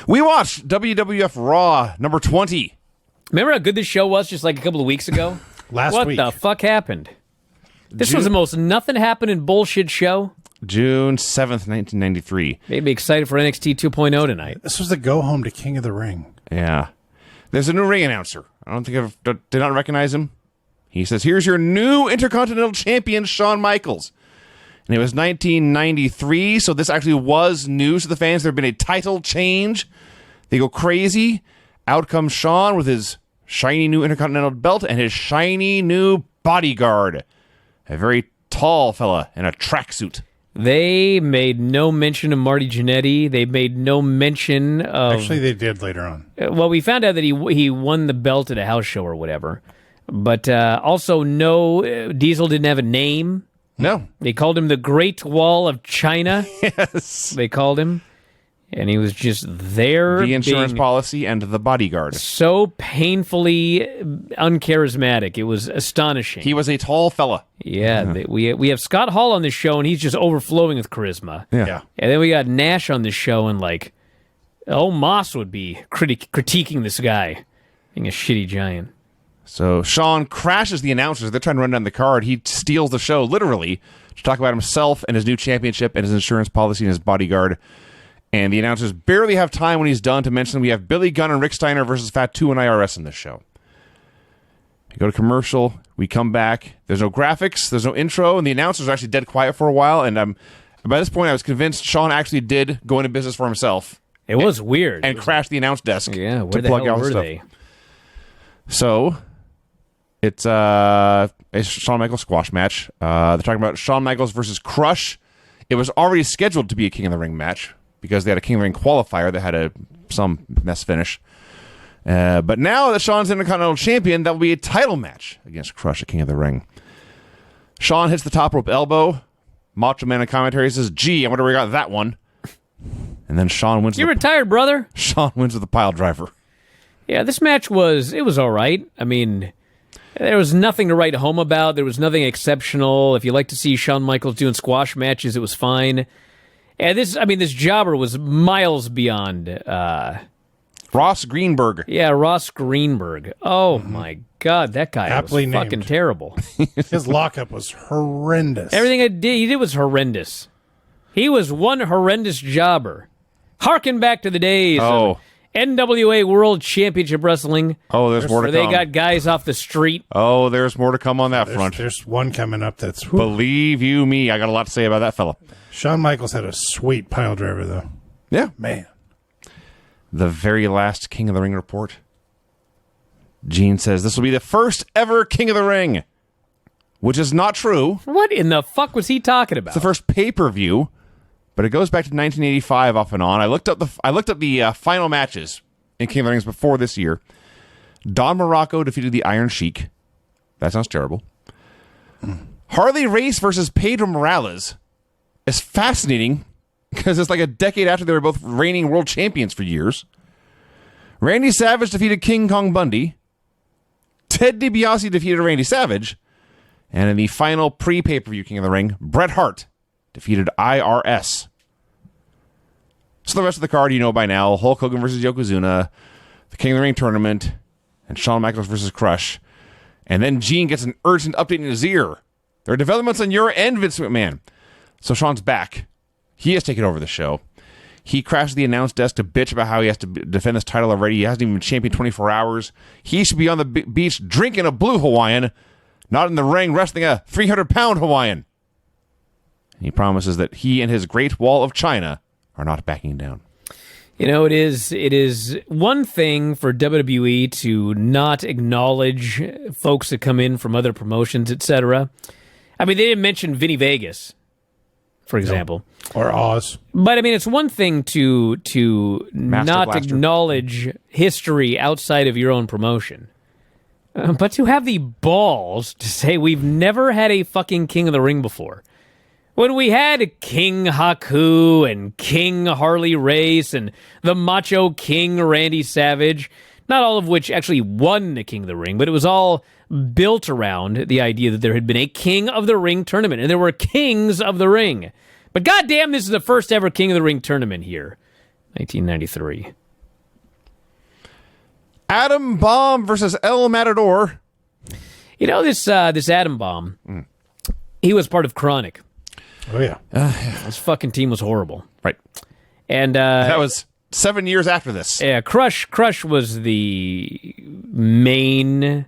We watched WWF Raw number 20. Remember how good this show was just like a couple of weeks ago? Last week. What the fuck happened? This was the most nothing happening bullshit show. June 7th, 1993. Maybe excited for NXT 2.0 tonight. This was the go-home to King of the Ring. Yeah. There's a new ring announcer. I don't think did not recognize him. He says, here's your new Intercontinental Champion, Shawn Michaels. And it was 1993, so this actually was news to the fans. There had been a title change. They go crazy. Out comes Shawn with his shiny new Intercontinental belt and his shiny new bodyguard. A very tall fella in a tracksuit. They made no mention of Marty Jannetty. They made no mention of... Actually, they did later on. Well, we found out that he won the belt at a house show or whatever. But also, no, Diesel didn't have a name. No. They called him the Great Wall of China. Yes. They called him. And he was just there. The insurance policy and the bodyguard. So painfully uncharismatic. It was astonishing. He was a tall fella. Yeah. We have Scott Hall on this show, and he's just overflowing with charisma. Yeah. And then we got Nash on this show, and Moss would be critiquing this guy being a shitty giant. So Shawn crashes the announcers. They're trying to run down the card. He steals the show, literally, to talk about himself and his new championship and his insurance policy and his bodyguard. And the announcers barely have time when he's done to mention we have Billy Gunn and Rick Steiner versus Fat 2 and IRS in this show. We go to commercial. We come back. There's no graphics. There's no intro. And the announcers are actually dead quiet for a while. And by this point, I was convinced Shawn actually did go into business for himself. It was weird. And crashed the announce desk. Yeah, where to the plug hell out were stuff. they? So... It's a Shawn Michaels squash match. They're talking about Shawn Michaels versus Crush. It was already scheduled to be a King of the Ring match because they had a King of the Ring qualifier that had some mess finish. But now that Shawn's Intercontinental Champion, that will be a title match against Crush at King of the Ring. Shawn hits the top rope elbow. Macho Man in commentary says, gee, I wonder where we got that one. And then Shawn wins. You retired, brother. Shawn wins with a pile driver. Yeah, this match was all right. I mean... There was nothing to write home about. There was nothing exceptional. If you like to see Shawn Michaels doing squash matches, it was fine. And this jobber was miles beyond... Ross Greenberg. Yeah, Ross Greenberg. Oh, my God, that guy Aptly was named. fucking terrible. His lockup was horrendous. Everything he did was horrendous. He was one horrendous jobber. Harken back to the days of NWA World Championship Wrestling. Oh, there's more to come. Where come. they got guys off the street. Oh, there's more to come on that front. There's one coming up that's... Believe you me, I got a lot to say about that fella. Shawn Michaels had a sweet pile driver, though. Yeah. Man. The very last King of the Ring report. Gene says this will be the first ever King of the Ring, which is not true. What in the fuck was he talking about? It's the first pay-per-view, but it goes back to 1985 off and on. I looked up the final matches in King of the Rings before this year. Don Morocco defeated the Iron Sheik. That sounds terrible. Harley Race versus Pedro Morales is fascinating because it's like a decade after they were both reigning world champions for years. Randy Savage defeated King Kong Bundy. Ted DiBiase defeated Randy Savage. And in the final pre-pay-per-view King of the Ring, Bret Hart defeated IRS. So the rest of the card you know by now. Hulk Hogan versus Yokozuna, the King of the Ring tournament, and Shawn Michaels versus Crush. And then Gene gets an urgent update in his ear. There are developments on your end, Vince McMahon. So Shawn's back. He has taken over the show. He crashed the announce desk to bitch about how he has to defend this title already. He hasn't even been champion 24 hours. He should be on the beach drinking a blue Hawaiian, not in the ring wrestling a 300-pound Hawaiian. And he promises that he and his Great Wall of China are not backing down. You know, it is one thing for WWE to not acknowledge folks that come in from other promotions, etc. I mean, they didn't mention Vinny Vegas, for example. Or Oz. But, I mean, it's one thing to not Blaster. acknowledge history outside of your own promotion. But to have the balls to say we've never had a fucking King of the Ring before. When we had King Haku and King Harley Race and the Macho King Randy Savage, not all of which actually won the King of the Ring, but it was all built around the idea that there had been a King of the Ring tournament, and there were Kings of the Ring. But goddamn, this is the first ever King of the Ring tournament here, 1993. Adam Bomb versus El Matador. You know, this Adam Bomb, he was part of Chronic. Oh, yeah. His fucking team was horrible. Right. And That was 7 years after this. yeah, Crush was the main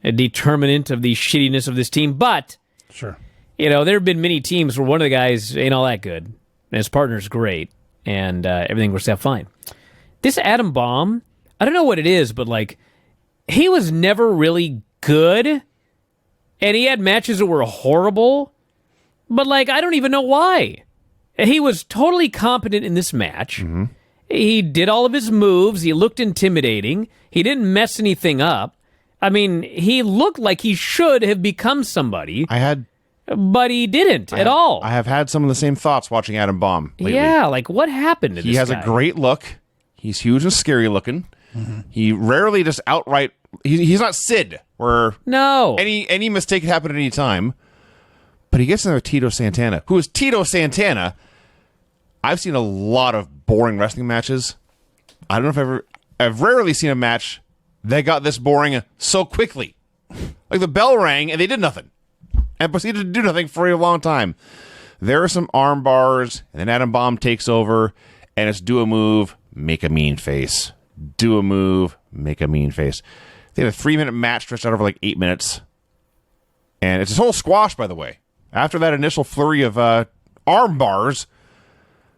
determinant of the shittiness of this team. But, Sure. you know, there have been many teams where one of the guys ain't all that good, and his partner's great, and everything works out fine. This Adam Bomb, I don't know what it is, but, like, he was never really good, and he had matches that were horrible, but, like, I don't even know why. He was totally competent in this match. Mm-hmm. He did all of his moves. He looked intimidating. He didn't mess anything up. I mean, he looked like he should have become somebody, but he didn't at all. I have had some of the same thoughts watching Adam Bomb lately. Yeah, like, what happened to this guy? He has a great look. He's huge and scary looking. Mm-hmm. He rarely just outright... He's not Sid, where No. any mistake can happen at any time. But he gets in there with Tito Santana, who is Tito Santana. I've seen a lot of boring wrestling matches. I don't know if I've rarely seen a match that got this boring so quickly. Like, the bell rang and they did nothing, and proceeded to do nothing for a long time. There are some arm bars, and then Adam Bomb takes over, and it's do a move, make a mean face. Do a move, make a mean face. They had a 3-minute match stretched out over like 8 minutes. And it's a whole squash, by the way. After that initial flurry of arm bars,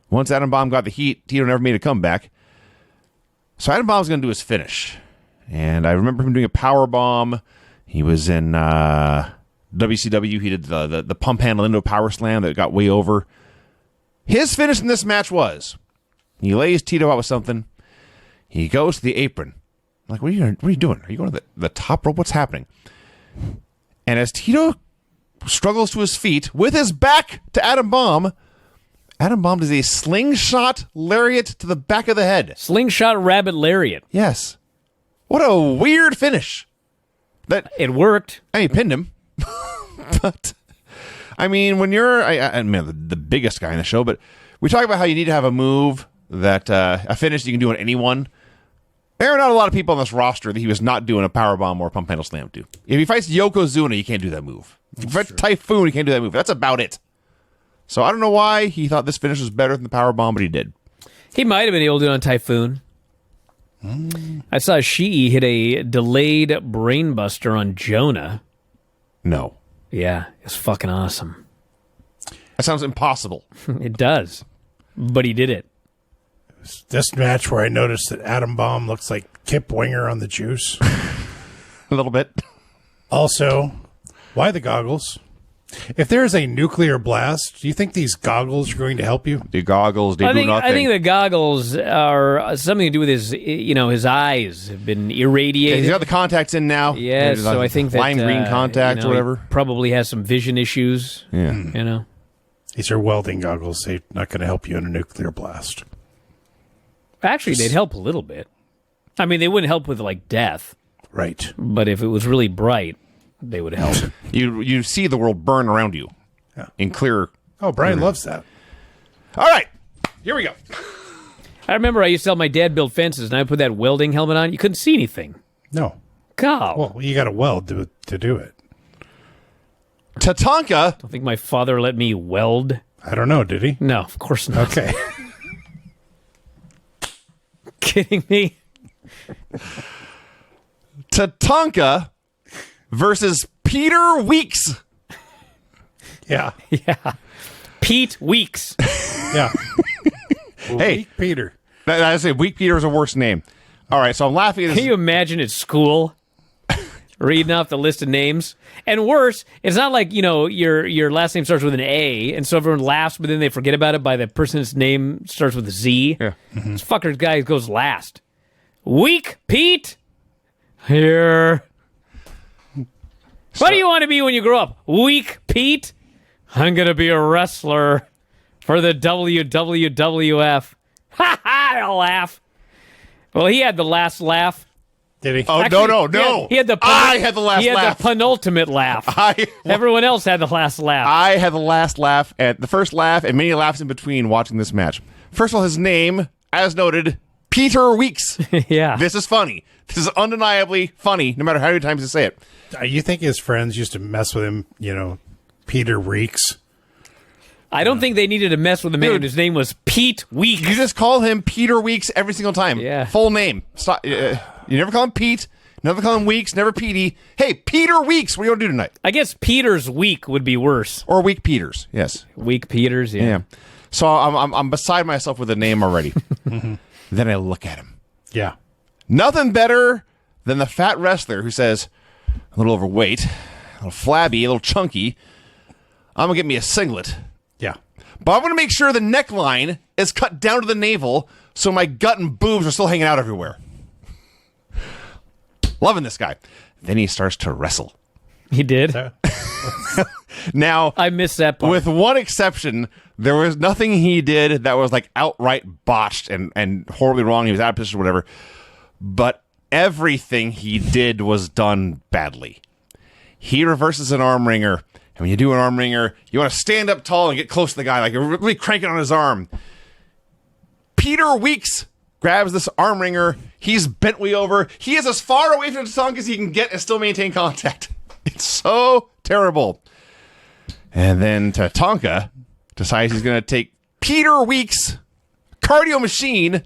once Adam Bomb got the heat, Tito never made a comeback. So Adam Bomb's going to do his finish. And I remember him doing a power bomb. He was in WCW. He did the pump handle into a power slam that got way over. His finish in this match was, he lays Tito out with something. He goes to the apron. I'm like, what are you doing? Are you going to the top rope? What's happening? And as Tito struggles to his feet with his back to Adam Bomb does a slingshot lariat to the back of the head. Slingshot rabbit lariat. Yes. What a weird finish. It worked. I mean, pinned him. But, I mean, when you're I mean, the biggest guy in the show, but we talk about how you need to have a move that a finish you can do on anyone. There are not a lot of people on this roster that he was not doing a powerbomb or a pump handle slam to. If he fights Yokozuna, you can't do that move. If he fights Typhoon, you can't do that move. That's about it. So I don't know why he thought this finish was better than the powerbomb, but he did. He might have been able to do it on Typhoon. I saw Shii hit a delayed brainbuster on Jonah. No. Yeah, it's fucking awesome. That sounds impossible. It does. But he did it. This match where I noticed that Adam Bomb looks like Kip Winger on the juice. A little bit. Also, why the goggles? If there is a nuclear blast, do you think these goggles are going to help you? The goggles, they I do think, nothing. I think the goggles are something to do with his eyes have been irradiated. He's got the contacts in now. Yes, so I think that lime green contacts or whatever. he probably has some vision issues. Yeah. You know. These are welding goggles. They're not going to help you in a nuclear blast. Actually, they'd help a little bit. I mean, they wouldn't help with, like, death. Right. But if it was really bright, they would help. You see the world burn around you in clear. Oh, Brian loves that. All right, here we go. I remember I used to help my dad build fences, and I put that welding helmet on. You couldn't see anything. No. God. Well, you got to weld to do it. Tatanka. I think my father let me weld. I don't know. Did he? No, of course not. Okay. Kidding me? Tatanka versus Peter Weeks. Yeah. Yeah. Pete Weeks. Yeah. Hey, Weak Peter. I say Weak Peter is a worse name. All right, so I'm laughing at this. Can you imagine at school reading off the list of names? And worse, it's not like, your last name starts with an A, and so everyone laughs, but then they forget about it by the person's name starts with a Z. Yeah. This fucker's guy goes last. Weak Pete? Here. What do you want to be when you grow up? Weak Pete? I'm going to be a wrestler for the WWF. Ha ha! I'll laugh. Well, he had the last laugh. Did he? Oh, Actually, no. He had the I had the last He had laugh. the penultimate laugh. Everyone else had the last laugh. I had the last laugh at the first laugh and many laughs in between watching this match. First of all, his name, as noted, Peter Weeks. Yeah. This is funny. This is undeniably funny, no matter how many times you say it. You think his friends used to mess with him, Peter Reeks? I don't think they needed to mess with a man whose name was Pete Weeks. You just call him Peter Weeks every single time. Yeah. Full name. Stop. You never call him Pete. Never call him Weeks. Never Petey. Hey, Peter Weeks. What are you going to do tonight? I guess Peter's Week would be worse. Or Week Peters. Yes. Week Peters, yeah. Yeah. So I'm beside myself with the name already. Then I look at him. Yeah. Nothing better than the fat wrestler who says, a little overweight, a little flabby, a little chunky. I'm going to get me a singlet. Yeah. But I'm going to make sure the neckline is cut down to the navel so my gut and boobs are still hanging out everywhere. Loving this guy. Then he starts to wrestle. He did? Now, I missed that part. with one exception, there was nothing he did that was like outright botched and horribly wrong. He was out of position or whatever. But everything he did was done badly. He reverses an arm wringer. And when you do an arm wringer, you want to stand up tall and get close to the guy, like you're really cranking on his arm. Peter Weeks grabs this arm wringer. He's bent way over. He is as far away from Tatanka as he can get and still maintain contact. It's so terrible. And then Tatanka decides he's going to take Peter Weeks' cardio machine,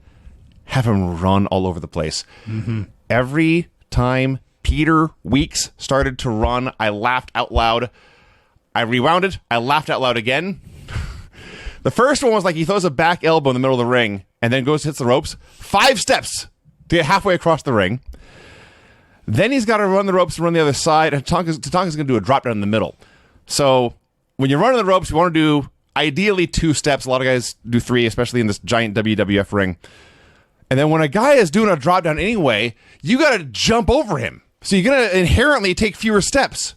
have him run all over the place. Mm-hmm. Every time Peter Weeks started to run, I laughed out loud. I rewounded. I laughed out loud again. The first one was like he throws a back elbow in the middle of the ring and then goes hits the ropes. 5 steps to get halfway across the ring. Then he's got to run the ropes and run the other side. And Tatanka's going to do a drop down in the middle. So when you're running the ropes, you want to do ideally 2 steps. A lot of guys do 3, especially in this giant WWF ring. And then when a guy is doing a drop down anyway, you got to jump over him. So you're going to inherently take fewer steps.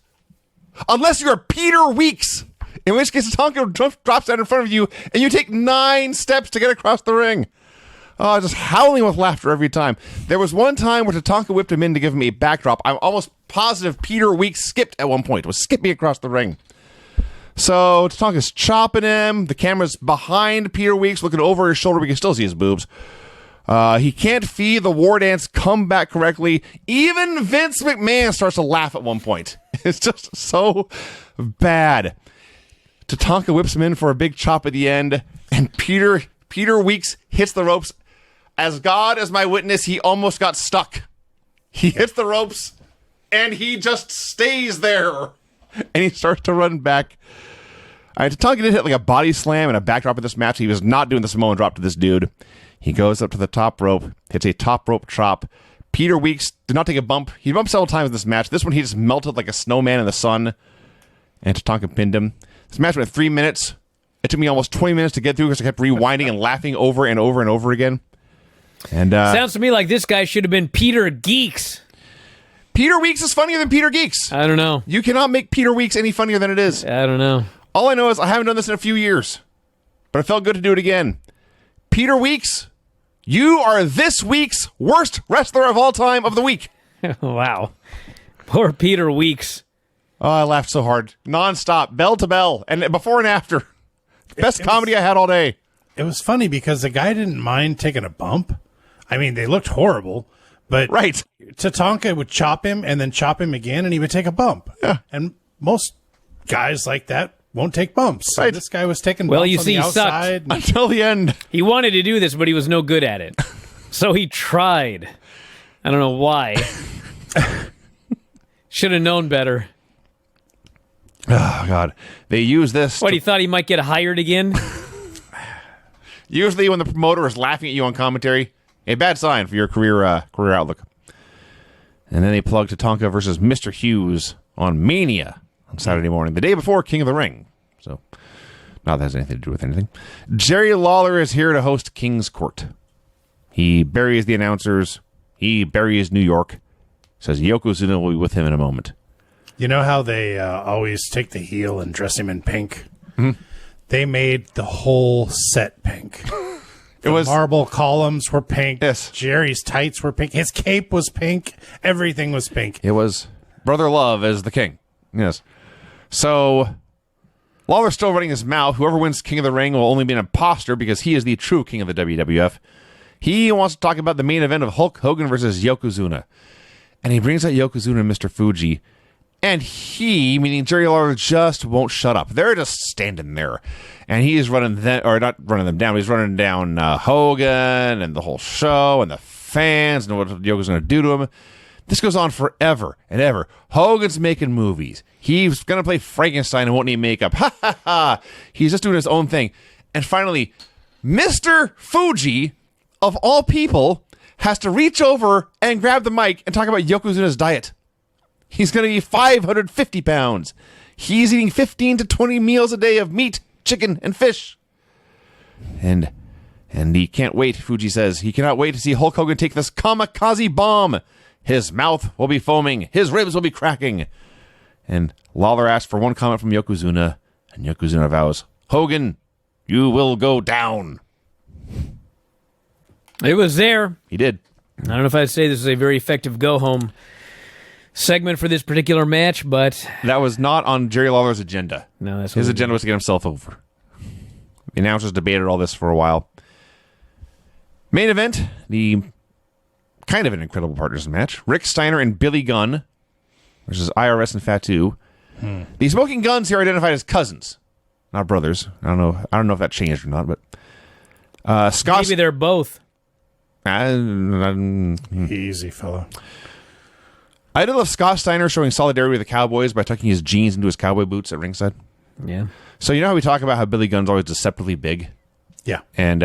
Unless you're Peter Weeks, in which case Tatanka drops down in front of you and you take 9 steps to get across the ring. Oh, just howling with laughter every time. There was one time where Tatanka whipped him in to give him a backdrop. I'm almost positive Peter Weeks skipped at one point, was skipping across the ring. So Tatanka's chopping him. The camera's behind Peter Weeks, looking over his shoulder. We can still see his boobs. He can't feed the war dance comeback correctly. Even Vince McMahon starts to laugh at one point. It's just so bad. Tatanka whips him in for a big chop at the end, and Peter Weeks hits the ropes. As God is my witness, he almost got stuck. He hits the ropes, and he just stays there. And he starts to run back. Tatanka did hit like a body slam and a backdrop in this match. He was not doing the Samoan drop to this dude. He goes up to the top rope, hits a top rope chop. Peter Weeks did not take a bump. He bumped several times in this match. This one, he just melted like a snowman in the sun. And Tatanka pinned him. This match went 3 minutes. It took me almost 20 minutes to get through because I kept rewinding and laughing over and over and over again. And sounds to me like this guy should have been Peter Geeks. Peter Weeks is funnier than Peter Geeks. I don't know. You cannot make Peter Weeks any funnier than it is. I don't know. All I know is I haven't done this in a few years. But it felt good to do it again. Peter Weeks, you are this week's worst wrestler of all time of the week. Wow. Poor Peter Weeks. Oh, I laughed so hard. Non-stop, bell to bell, and before and after. Best comedy I had all day. It was funny because the guy didn't mind taking a bump. I mean, they looked horrible, but Right. Tatanka would chop him and then chop him again, and he would take a bump. Yeah. And most guys like that won't take bumps. So Right. this guy was taking Well, bumps you on see, the he sucked. outside. Until the end. He wanted to do this, but he was no good at it. So he tried. I don't know why. Should have known better. Oh, God. They use this. What, he thought he might get hired again? Usually when the promoter is laughing at you on commentary, a bad sign for your career outlook. And then they plug Tatanka versus Mr. Hughes on Mania on Saturday morning, the day before King of the Ring. So, not that has anything to do with anything. Jerry Lawler is here to host King's Court. He buries the announcers. He buries New York. Says Yokozuna will be with him in a moment. You know how they always take the heel and dress him in pink? Mm-hmm. They made the whole set pink. It was Marble columns were pink. Yes. Jerry's tights were pink. His cape was pink. Everything was pink. It was Brother Love as the king. Yes. So, Lawler's still running his mouth. Whoever wins King of the Ring will only be an imposter because he is the true king of the WWF. He wants to talk about the main event of Hulk Hogan versus Yokozuna. And he brings out Yokozuna and Mr. Fuji. And he, meaning Jerry Lawler, just won't shut up. They're just standing there. And he is running them, or not running them down, he's running down Hogan and the whole show and the fans and what Yokozuna going to do to him. This goes on forever and ever. Hogan's making movies. He's going to play Frankenstein and won't need makeup. Ha ha ha. He's just doing his own thing. And finally, Mr. Fuji, of all people, has to reach over and grab the mic and talk about Yokozuna's diet. He's going to eat 550 pounds. He's eating 15 to 20 meals a day of meat, chicken, and fish. And he can't wait, Fuji says. He cannot wait to see Hulk Hogan take this kamikaze bomb. His mouth will be foaming. His ribs will be cracking. And Lawler asks for one comment from Yokozuna, and Yokozuna vows, Hogan, you will go down. It was there. He did. I don't know if I'd say this is a very effective go-home segment for this particular match, but... That was not on Jerry Lawler's agenda. No, that's his agenda was to get himself over. The announcers debated all this for a while. Main event, the kind of an incredible partners match. Rick Steiner and Billy Gunn versus IRS and Fatu. The Smoking Guns here are identified as cousins, not brothers. I don't know if that changed or not, but Scott. Maybe they're both. Easy, fella. I did love Scott Steiner showing solidarity with the Cowboys by tucking his jeans into his cowboy boots at ringside. Yeah. So you know how we talk about how Billy Gunn's always deceptively big? Yeah. And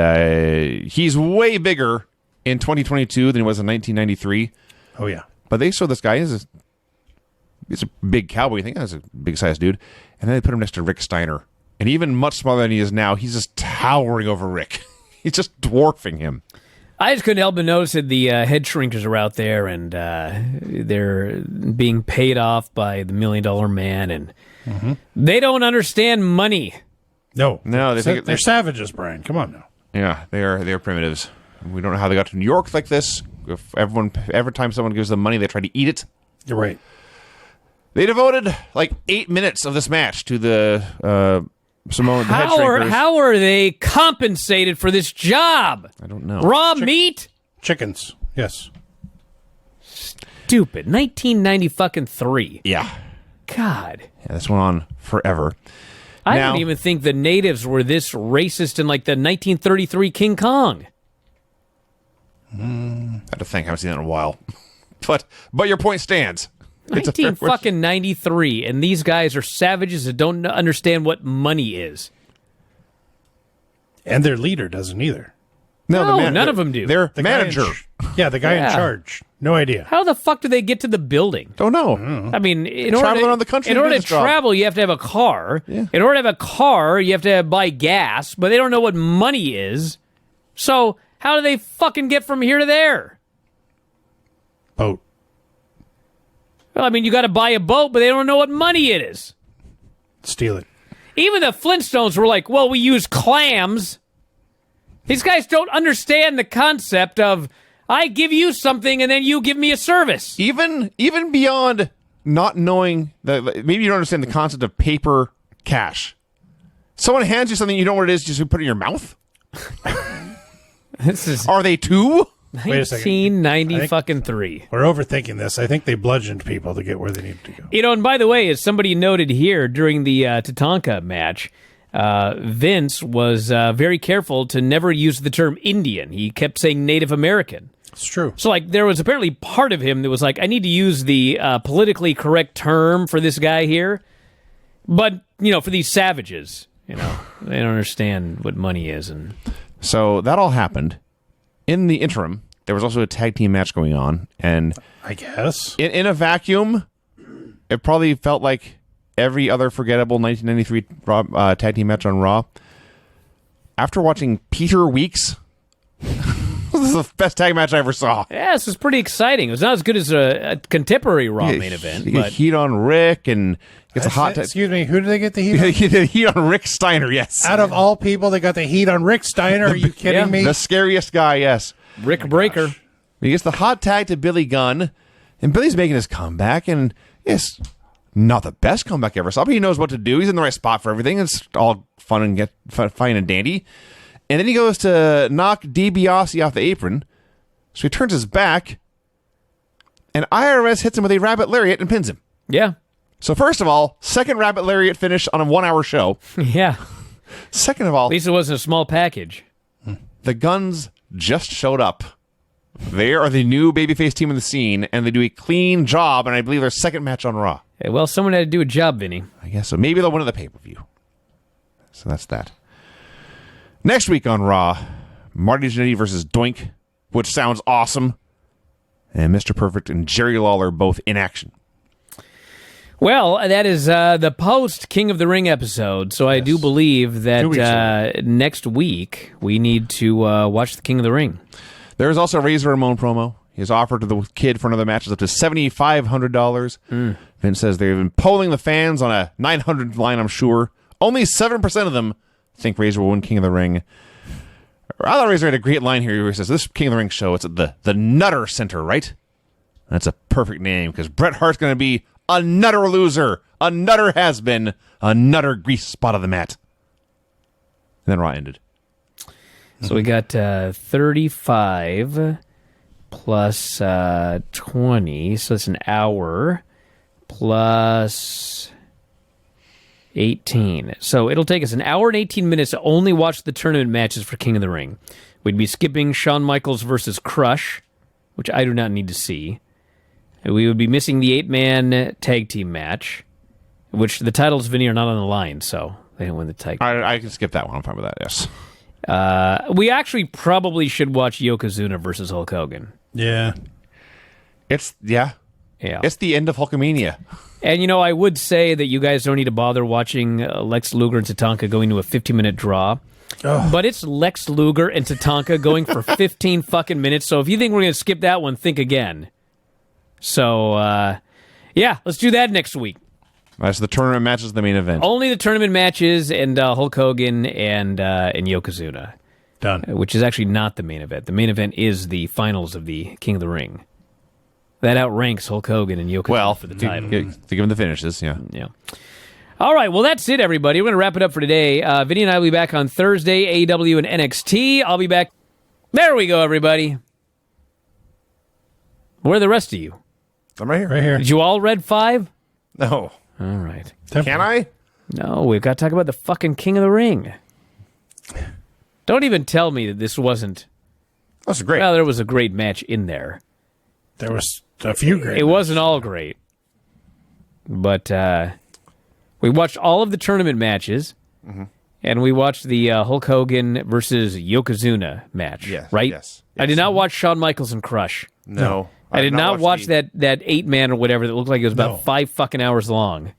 he's way bigger in 2022 than he was in 1993. Oh, yeah. But they show this guy, he's a big cowboy. You think that's a big-sized dude. And then they put him next to Rick Steiner. And even much smaller than he is now, he's just towering over Rick. He's just dwarfing him. I just couldn't help but notice that the head shrinkers are out there, and they're being paid off by the $1 Million Man, and they don't understand money. No. They're savages, Brian. Come on now. Yeah, they are primitives. We don't know how they got to New York like this. If every time someone gives them money, they try to eat it. You're right. They devoted like 8 minutes of this match to the Samoan head shrinkers. How are they compensated for this job? I don't know. Raw meat? Chickens. Yes. Stupid. 1993. Yeah. God. Yeah, this went on forever. I don't even think the natives were this racist in like the 1933 King Kong. I had to think. I haven't seen that in a while. But your point stands. 1993, and these guys are savages that don't understand what money is. And their leader doesn't either. No, none of them do. Their The manager. the guy in charge. No idea. How the fuck do they get to the building? Don't know. I mean, Traveling around the country in to do order to this job. travel, you have to have a car. Yeah. In order to have a car, you have to buy gas, but they don't know what money is. So how do they fucking get from here to there? Boat. Well, I mean, you got to buy a boat, but they don't know what money it is. Steal it. Even the Flintstones were like, well, we use clams. These guys don't understand the concept of, I give you something and then you give me a service. Even beyond not knowing that, maybe you don't understand the concept of paper cash. Someone hands you something, you know what it is, just put it in your mouth? This is Are they two? Wait a second. 1993. We're overthinking this. I think they bludgeoned people to get where they needed to go. You know, and by the way, as somebody noted here during the Tatanka match, Vince was very careful to never use the term Indian. He kept saying Native American. It's true. So, like, there was apparently part of him that was like, I need to use the politically correct term for this guy here. But, you know, for these savages, you know, they don't understand what money is. And So that all happened. In the interim, there was also a tag team match going on. And I guess. in a vacuum, it probably felt like every other forgettable 1993 Raw, tag team match on Raw. After watching Peter Weeks, this is the best tag match I ever saw. yeah, this was pretty exciting. It was not as good as a contemporary Raw main event. You get But heat on Rick and gets a hot tag. Excuse me, who did they get the heat on? You get heat on Rick Steiner, yes. Out of all people, they got the heat on Rick Steiner. Are you kidding yeah. me? The scariest guy, yes. Rick Breaker. He gets the hot tag to Billy Gunn, and Billy's making his comeback, and it's not the best comeback I ever saw, but he knows what to do. He's in the right spot for everything. It's all fun and fine and dandy. And then he goes to knock DiBiase off the apron. So he turns his back, and IRS hits him with a rabbit lariat and pins him. Yeah. So first of all, second rabbit lariat finish on a 1-hour show. Yeah. Second of all, At least it wasn't a small package. the Guns just showed up. They are the new babyface team in the scene, and they do a clean job, and I believe their second match on Raw. Yeah, well, someone had to do a job, Vinny. I guess so. Maybe they'll win at the pay-per-view. So that's that. Next week on Raw, Marty Jannetty versus Doink, which sounds awesome. And Mr. Perfect and Jerry Lawler both in action. Well, that is the post King of the Ring episode, so I do believe that next week we need to watch the King of the Ring. There is also a Razor Ramon promo. He has offered to the kid for another match up to $7,500. Vince says they've been polling the fans on a 900 line, I'm sure. Only 7% of them think Razor will win King of the Ring. I thought Razor had a great line here where he says, this King of the Ring show, it's at the Nutter Center, right? That's a perfect name because Bret Hart's going to be a nutter loser, a nutter has-been, a nutter grease spot of the mat. And then Raw ended. So we got 35 plus 20, so that's an hour, plus 18. So it'll take us an hour and 18 minutes to only watch the tournament matches for King of the Ring. We'd be skipping Shawn Michaels versus Crush, which I do not need to see. We would be missing the 8-man tag team match, which the titles, Vinny, are not on the line, so they don't win the tag. I can skip that one. I'm fine with that, yes. We actually probably should watch Yokozuna versus Hulk Hogan. Yeah. It's the end of Hulkamania. And, I would say that you guys don't need to bother watching Lex Luger and Tatanka going to a 15-minute draw. Oh. But it's Lex Luger and Tatanka going for 15 fucking minutes. So if you think we're going to skip that one, think again. So, let's do that next week. That's the tournament matches, the main event. Only the tournament matches and Hulk Hogan and Yokozuna. Done. Which is actually not the main event. The main event is the finals of the King of the Ring. That outranks Hulk Hogan and Yokozuna for the title. Think of them the finishes, yeah. Yeah. All right, well, that's it, everybody. We're going to wrap it up for today. Vinny and I will be back on Thursday, AEW and NXT. I'll be back. There we go, everybody. Where are the rest of you? I'm right here. Right here. Did you all read 5? No. All right. Can I? No, we've got to talk about the fucking King of the Ring. Don't even tell me that this wasn't... That's great. Well, there was a great match in there. There was a few great. It wasn't all great. But we watched all of the tournament matches, and we watched the Hulk Hogan versus Yokozuna match, right? Yes. I did not watch Shawn Michaels and Crush. No. I did not watch that 8-man or whatever that looked like it was about 5 fucking hours long.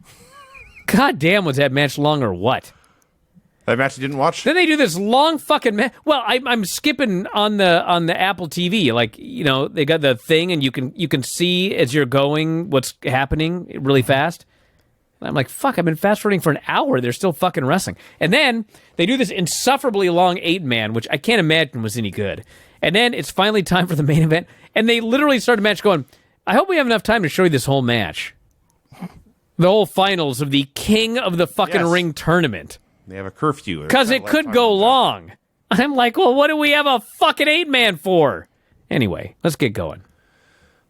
God damn, was that match long or what? That match you didn't watch? Then they do this long fucking match. Well, I'm skipping on the Apple TV. Like, they got the thing and you can see as you're going what's happening really fast. And I'm like, fuck, I've been fast forwarding for an hour. They're still fucking wrestling. And then they do this insufferably long 8-man, which I can't imagine was any good. And then it's finally time for the main event. And they literally start a match going, I hope we have enough time to show you this whole match. The whole finals of the King of the fucking Ring tournament. They have a curfew. Because it could go long. I'm like, well, what do we have a fucking 8-man for? Anyway, let's get going.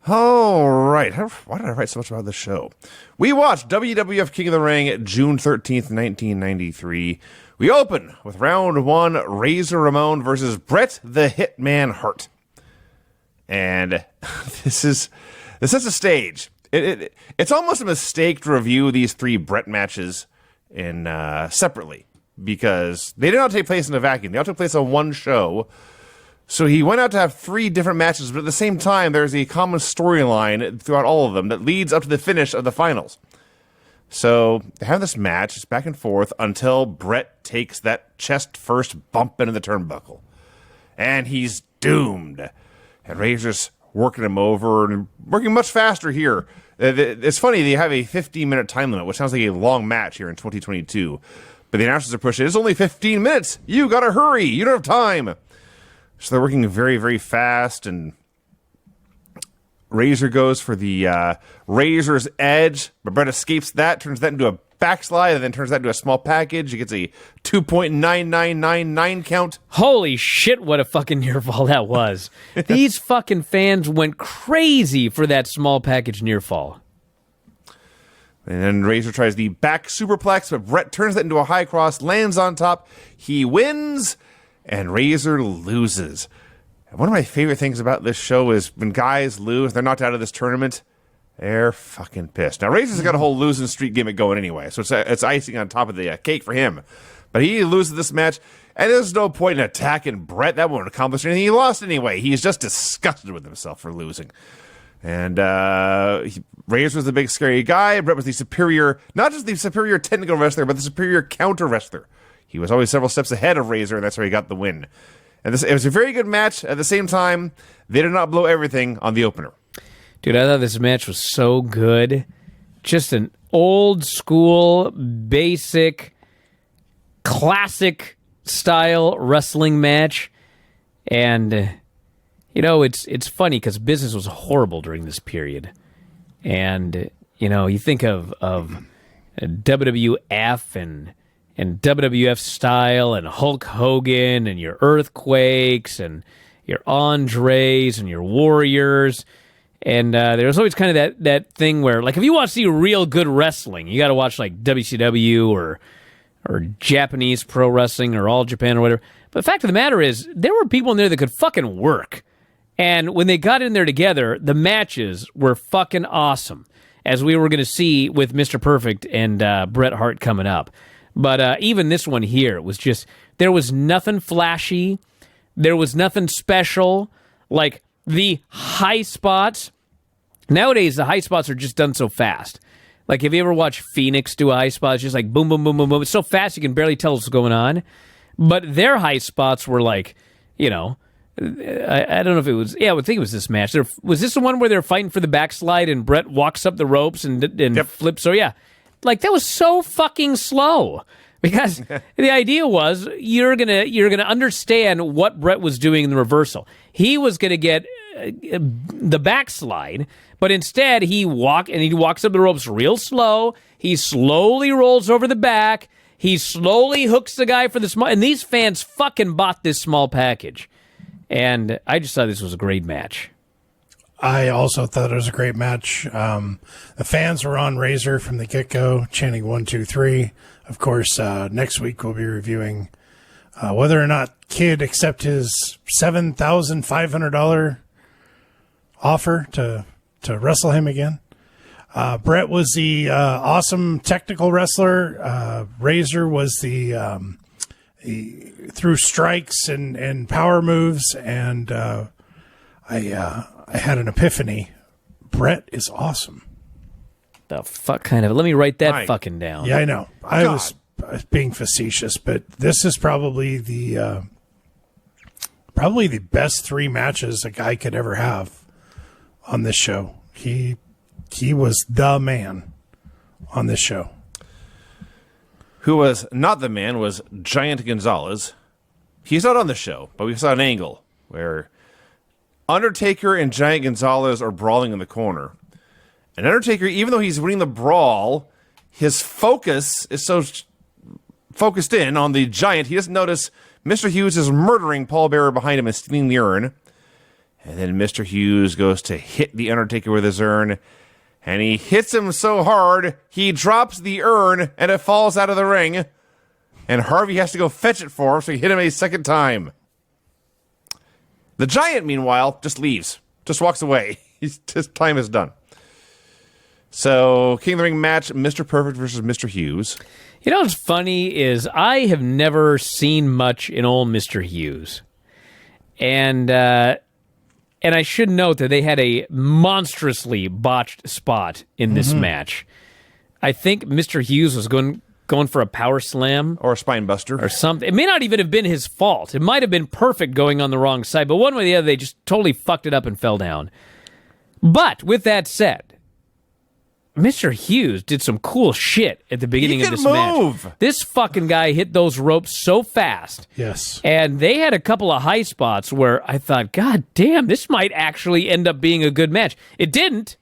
All right. Why did I write so much about this show? We watched WWF King of the Ring June 13th, 1993. We open with round 1, Razor Ramon versus Bret the Hitman Hart. And this sets a stage. It's almost a mistake to review these 3 Bret matches separately because they did not take place in a vacuum. They all took place on one show. So he went out to have 3 different matches, but at the same time, there's a common storyline throughout all of them that leads up to the finish of the finals. So they have this match, it's back and forth, until Bret takes that chest-first bump into the turnbuckle. And he's doomed. And Razor's working him over and working much faster here. It's funny, they have a 15-minute time limit, which sounds like a long match here in 2022. But the announcers are pushing, it's only 15 minutes! You gotta hurry! You don't have time! So they're working very, very fast, and Razor goes for the Razor's Edge, but Brett escapes that, turns that into a backslide, and then turns that into a small package. He gets a 2.9999 count. Holy shit, what a fucking near fall that was. These fucking fans went crazy for that small package near fall. And then Razor tries the back superplex, but Brett turns that into a high cross, lands on top. He wins, and Razor loses. And one of my favorite things about this show is when guys lose, they're knocked out of this tournament, they're fucking pissed. Now, Razor's got a whole losing streak gimmick going anyway, so it's icing on top of the cake for him. But he loses this match, and there's no point in attacking Brett. That won't accomplish anything. He lost anyway. He's just disgusted with himself for losing. And Razor was the big scary guy. Brett was the superior, not just the superior technical wrestler, but the superior counter wrestler. He was always several steps ahead of Razor, and that's where he got the win. And it was a very good match. At the same time, they did not blow everything on the opener. Dude, I thought this match was so good. Just an old school, basic, classic style wrestling match. And, you know, it's funny because business was horrible during this period. And, you know, you think of WWF and WWF style and Hulk Hogan and your Earthquakes and your Andres and your Warriors. And there's always kind of that thing where, like, if you want to see real good wrestling, you got to watch, like, WCW or Japanese pro wrestling or All Japan or whatever. But the fact of the matter is, there were people in there that could fucking work. And when they got in there together, the matches were fucking awesome, as we were going to see with Mr. Perfect and Bret Hart coming up. But even this one here was just, there was nothing flashy. There was nothing special. Like, the high spots, nowadays the high spots are just done so fast. Like, have you ever watched Phoenix do a high spot? It's just like boom, boom, boom, boom, boom. It's so fast you can barely tell what's going on. But their high spots were like, you know, I don't know if it was, I would think it was this match. Was this the one where they're fighting for the backslide and Brett walks up the ropes and Yep. flips? So yeah, like, that was so fucking slow. Because the idea was you're gonna understand what Brett was doing in the reversal. He was gonna get the backslide, but instead he walks up the ropes real slow. He slowly rolls over the back. He slowly hooks the guy for the small. And these fans fucking bought this small package. And I just thought this was a great match. I also thought it was a great match. The fans were on Razor from the get-go, chanting 1, 2, 3. Of course, next week we'll be reviewing whether or not Kid accept his $7,500 offer to wrestle him again. Brett was the awesome technical wrestler. Razor was the through strikes and power moves, and I had an epiphany. Brett is awesome. The fuck kind of... Let me write that fucking down. Yeah, I know. I was being facetious, but this is probably the best 3 matches a guy could ever have on this show. He was the man on this show. Who was not the man was Giant Gonzalez. He's not on the show, but we saw an angle where Undertaker and Giant Gonzalez are brawling in the corner. And Undertaker, even though he's winning the brawl, his focus is so focused in on the Giant, he doesn't notice Mr. Hughes is murdering Paul Bearer behind him and stealing the urn. And then Mr. Hughes goes to hit the Undertaker with his urn, and he hits him so hard, he drops the urn, and it falls out of the ring. And Harvey has to go fetch it for him, so he hit him a second time. The Giant, meanwhile, just leaves. Just walks away. His time is done. So, King of the Ring match, Mr. Perfect versus Mr. Hughes. You know what's funny is I have never seen much in old Mr. Hughes. And I should note that they had a monstrously botched spot in this match. I think Mr. Hughes was going for a power slam. Or a spine buster. Or something. It may not even have been his fault. It might have been Perfect going on the wrong side. But one way or the other, they just totally fucked it up and fell down. But, with that said, Mr. Hughes did some cool shit at the beginning of this move. match. This fucking guy hit those ropes so fast. Yes. And they had a couple of high spots where I thought, God damn, this might actually end up being a good match. It didn't,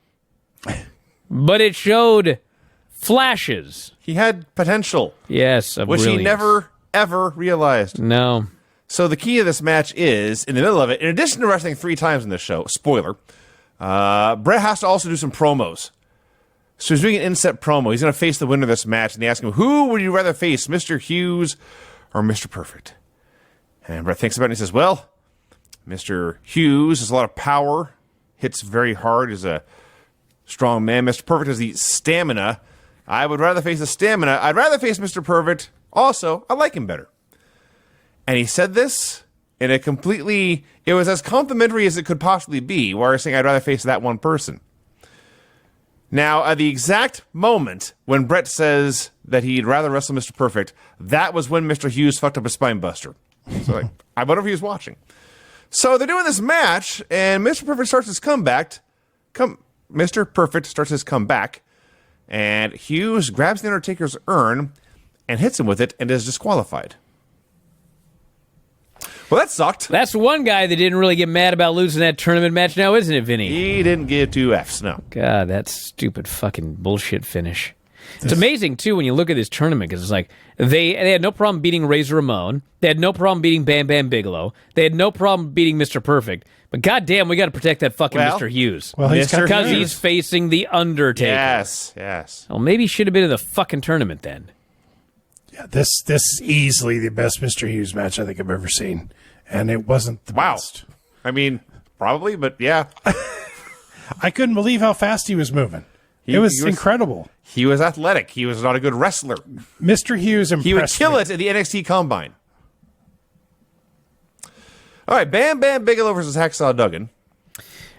but it showed flashes. He had potential. Yes, of which brilliance. he never, ever realized. No. So the key of this match is, in the middle of it, in addition to wrestling 3 times in this show, spoiler, Brett has to also do some promos. So he's doing an inset promo. He's going to face the winner of this match, and they ask him, who would you rather face, Mr. Hughes or Mr. Perfect? And Brett thinks about it, and he says, well, Mr. Hughes has a lot of power, hits very hard, is a strong man. Mr. Perfect has the stamina. I would rather face the stamina. I'd rather face Mr. Perfect. Also, I like him better. And he said this in a completely, it was as complimentary as it could possibly be, where he's saying, I'd rather face that one person. Now, at the exact moment when Brett says that he'd rather wrestle Mr. Perfect, that was when Mr. Hughes fucked up a spine buster. So, like, I wonder if he was watching. So they're doing this match, and Mr. Perfect starts his comeback. Mr. Perfect starts his comeback, and Hughes grabs the Undertaker's urn and hits him with it and is disqualified. Well, that sucked. That's one guy that didn't really get mad about losing that tournament match now, isn't it, Vinny? He didn't get 2 Fs, no. God, that stupid fucking bullshit finish. It's amazing, too, when you look at this tournament, because it's like, they had no problem beating Razor Ramon. They had no problem beating Bam Bam Bigelow. They had no problem beating Mr. Perfect. But goddamn, we got to protect that fucking Mr. Hughes. Well, because he's facing the Undertaker. Yes. Well, maybe he should have been in the fucking tournament then. Yeah, this is easily the best Mr. Hughes match I think I've ever seen. And it wasn't the best. I mean, probably, but yeah. I couldn't believe how fast he was moving. It was incredible. He was athletic. He was not a good wrestler. Mr. Hughes impressed He would kill me. it at the NXT Combine. All right, Bam Bam Bigelow versus Hacksaw Duggan.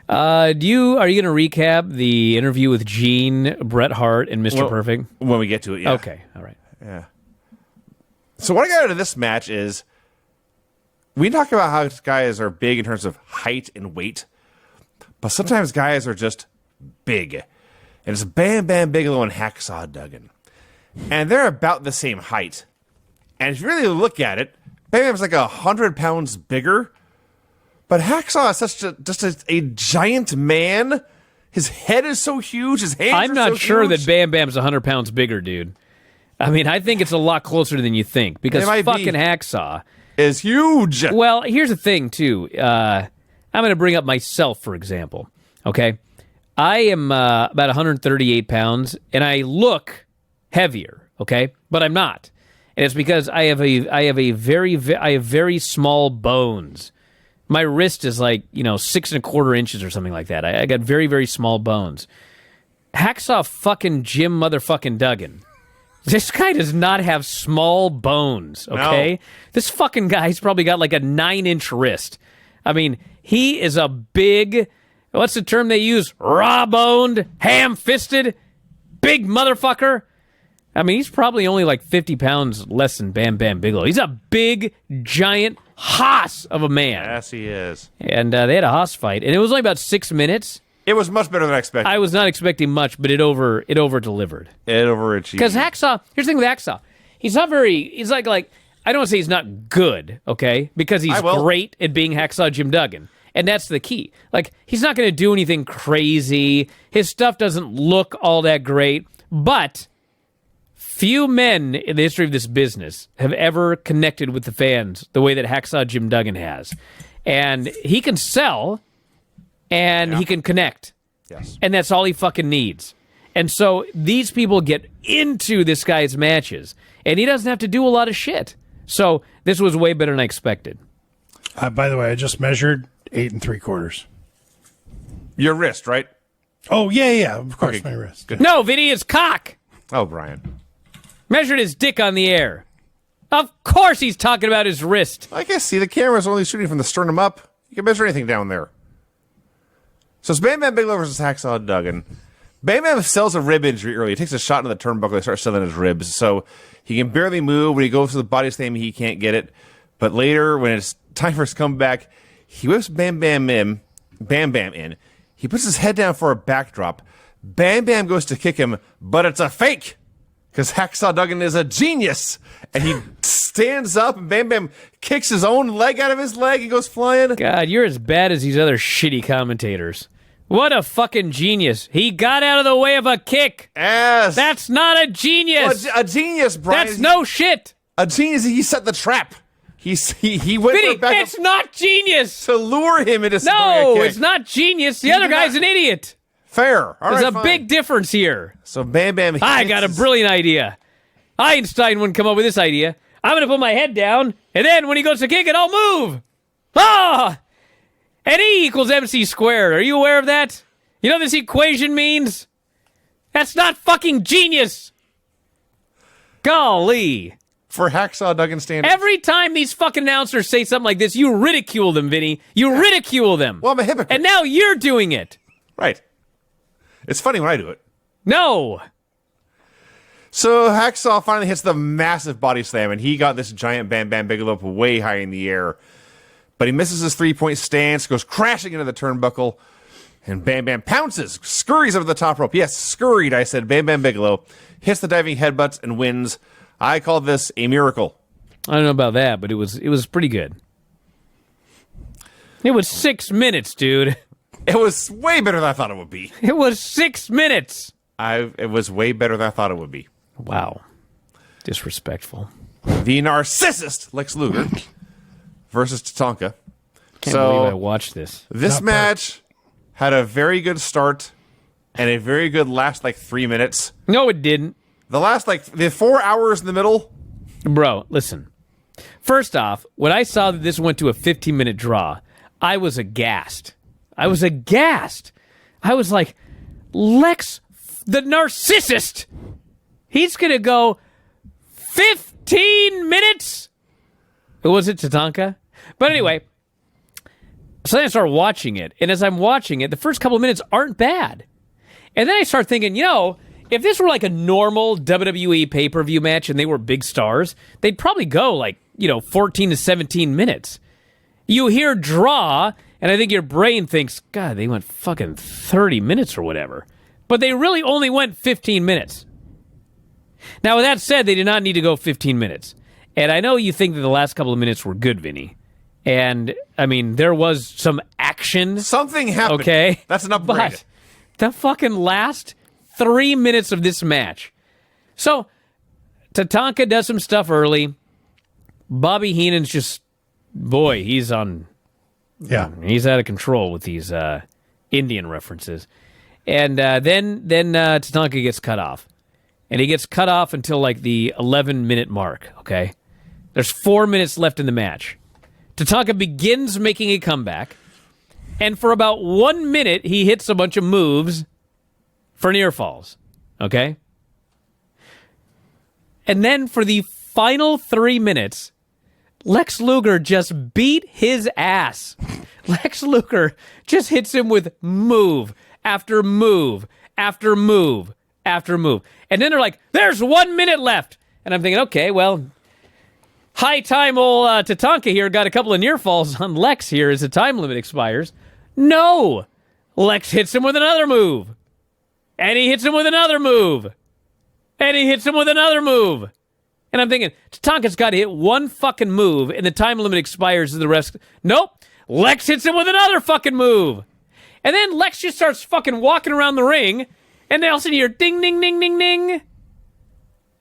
Are you going to recap the interview with Gene, Bret Hart, and Mr. Perfect? When we get to it, yeah. Okay, all right. Yeah. So what I got out of this match is we talk about how guys are big in terms of height and weight, but sometimes guys are just big. And it's Bam Bam Bigelow and Hacksaw Duggan. And they're about the same height. And if you really look at it, Bam Bam's like 100 pounds bigger. But Hacksaw is just a giant man. His head is so huge. His hands I'm are not so sure huge. that Bam Bam's 100 pounds bigger, dude. I mean, I think it's a lot closer than you think because It might be. fucking Hacksaw is huge. Well, here's the thing, too. I'm going to bring up myself, for example. Okay? I am about 138 pounds, and I look heavier, okay? But I'm not. And it's because I have very small bones. My wrist is like, 6.25 inches or something like that. I got very, very small bones. Hacksaw fucking Jim motherfucking Duggan. This guy does not have small bones, okay? No. This fucking guy's probably got like a 9-inch wrist. I mean, he is a big, what's the term they use? Raw-boned, ham-fisted, big motherfucker. I mean, he's probably only like 50 pounds less than Bam Bam Bigelow. He's a big, giant hoss of a man. Yes, he is. And they had a hoss fight, and it was only about 6 minutes. It was much better than I expected. I was not expecting much, but it over-delivered. It overachieved. Because Hacksaw, here's the thing with Hacksaw. He's not very, he's like, I don't want to say he's not good, okay? Because he's great at being Hacksaw Jim Duggan. And that's the key. Like, he's not going to do anything crazy. His stuff doesn't look all that great. But few men in the history of this business have ever connected with the fans the way that Hacksaw Jim Duggan has. And he can sell, and he can connect. Yes. And that's all he fucking needs. And so these people get into this guy's matches, and he doesn't have to do a lot of shit. So this was way better than I expected. By the way, I just measured 8 3/4. Your wrist, right? Oh, yeah. Of course, Okay, my wrist. good. No, Vinny, it's cock. Oh, Brian. Measured his dick on the air. Of course he's talking about his wrist. I guess, see, the camera's only shooting from the sternum up. You can measure anything down there. So it's Bam Bam Bigelow versus Hacksaw Duggan. Bam Bam sells a rib injury early. He takes a shot into the turnbuckle and starts selling his ribs. So he can barely move. When he goes to the body slam, he can't get it. But later, when it's time for his comeback, he whips Bam Bam in. He puts his head down for a backdrop. Bam Bam goes to kick him, but it's a fake because Hacksaw Duggan is a genius. And he stands up, and Bam Bam kicks his own leg out of his leg. He goes flying. God, you're as bad as these other shitty commentators. What a fucking genius. He got out of the way of a kick. Yes. That's not a genius. Well, a genius, Brian. That's no shit. A genius. He set the trap. He went Vinny, for back it's not genius. to lure him into No, a kick. it's not genius. The other guy's an idiot. Fair. All There's right, a fine. big difference here. So Bam Bam. I got a brilliant idea. Einstein wouldn't come up with this idea. I'm going to put my head down, and then when he goes to kick it, I'll move. Ah! And E equals MC squared. Are you aware of that? You know what this equation means? That's not fucking genius. Golly. For Hacksaw Duggan standards. Every time these fucking announcers say something like this, you ridicule them, Vinny. You ridicule them. Well, I'm a hypocrite. And now you're doing it. Right. It's funny when I do it. No. So Hacksaw finally hits the massive body slam, and he got this giant Bam Bam Bigelow way high in the air. But he misses his three-point stance, goes crashing into the turnbuckle, and Bam Bam pounces, scurries over the top rope. Yes, scurried, I said. Bam Bam Bigelow hits the diving headbutts and wins. I call this a miracle. I don't know about that, but it was pretty good. It was 6 minutes, dude. It was way better than I thought it would be. It was 6 minutes. It was way better than I thought it would be. Wow. Disrespectful. The narcissist, Lex Luger, versus Tatanka. Can't believe I watched this. This match had a very good start and a very good last, 3 minutes. No, it didn't. The last, the 4 hours in the middle. Bro, listen. First off, when I saw that this went to a 15-minute draw, I was aghast. I was like, Lex, the narcissist, he's going to go 15 minutes? Was it Tatanka? But anyway, so then I start watching it, and as I'm watching it, the first couple of minutes aren't bad. And then I start thinking, if this were like a normal WWE pay-per-view match and they were big stars, they'd probably go 14 to 17 minutes. You hear draw, and I think your brain thinks, God, they went fucking 30 minutes or whatever. But they really only went 15 minutes. Now, with that said, they did not need to go 15 minutes. And I know you think that the last couple of minutes were good, Vinny. And, I mean, there was some action. Something happened. Okay? That's an upgrade. But the fucking last 3 minutes of this match. So, Tatanka does some stuff early. Bobby Heenan's just, boy, he's on... Yeah. He's out of control with these Indian references. And then Tatanka gets cut off. And he gets cut off until the 11-minute mark, okay? There's 4 minutes left in the match. Tatanka begins making a comeback. And for about 1 minute, he hits a bunch of moves for near falls, okay? And then for the final 3 minutes, Lex Luger just beat his ass. Lex Luger just hits him with move after move after move after move. And then they're like, there's 1 minute left. And I'm thinking, okay, well, high time old Tatanka here got a couple of near falls on Lex here as the time limit expires. No! Lex hits him with another move. And he hits him with another move. And he hits him with another move. And I'm thinking, Tatanka's got to hit one fucking move, and the time limit expires to the rest. Nope. Lex hits him with another fucking move. And then Lex just starts fucking walking around the ring, and then all of a sudden you hear ding, ding, ding, ding, ding.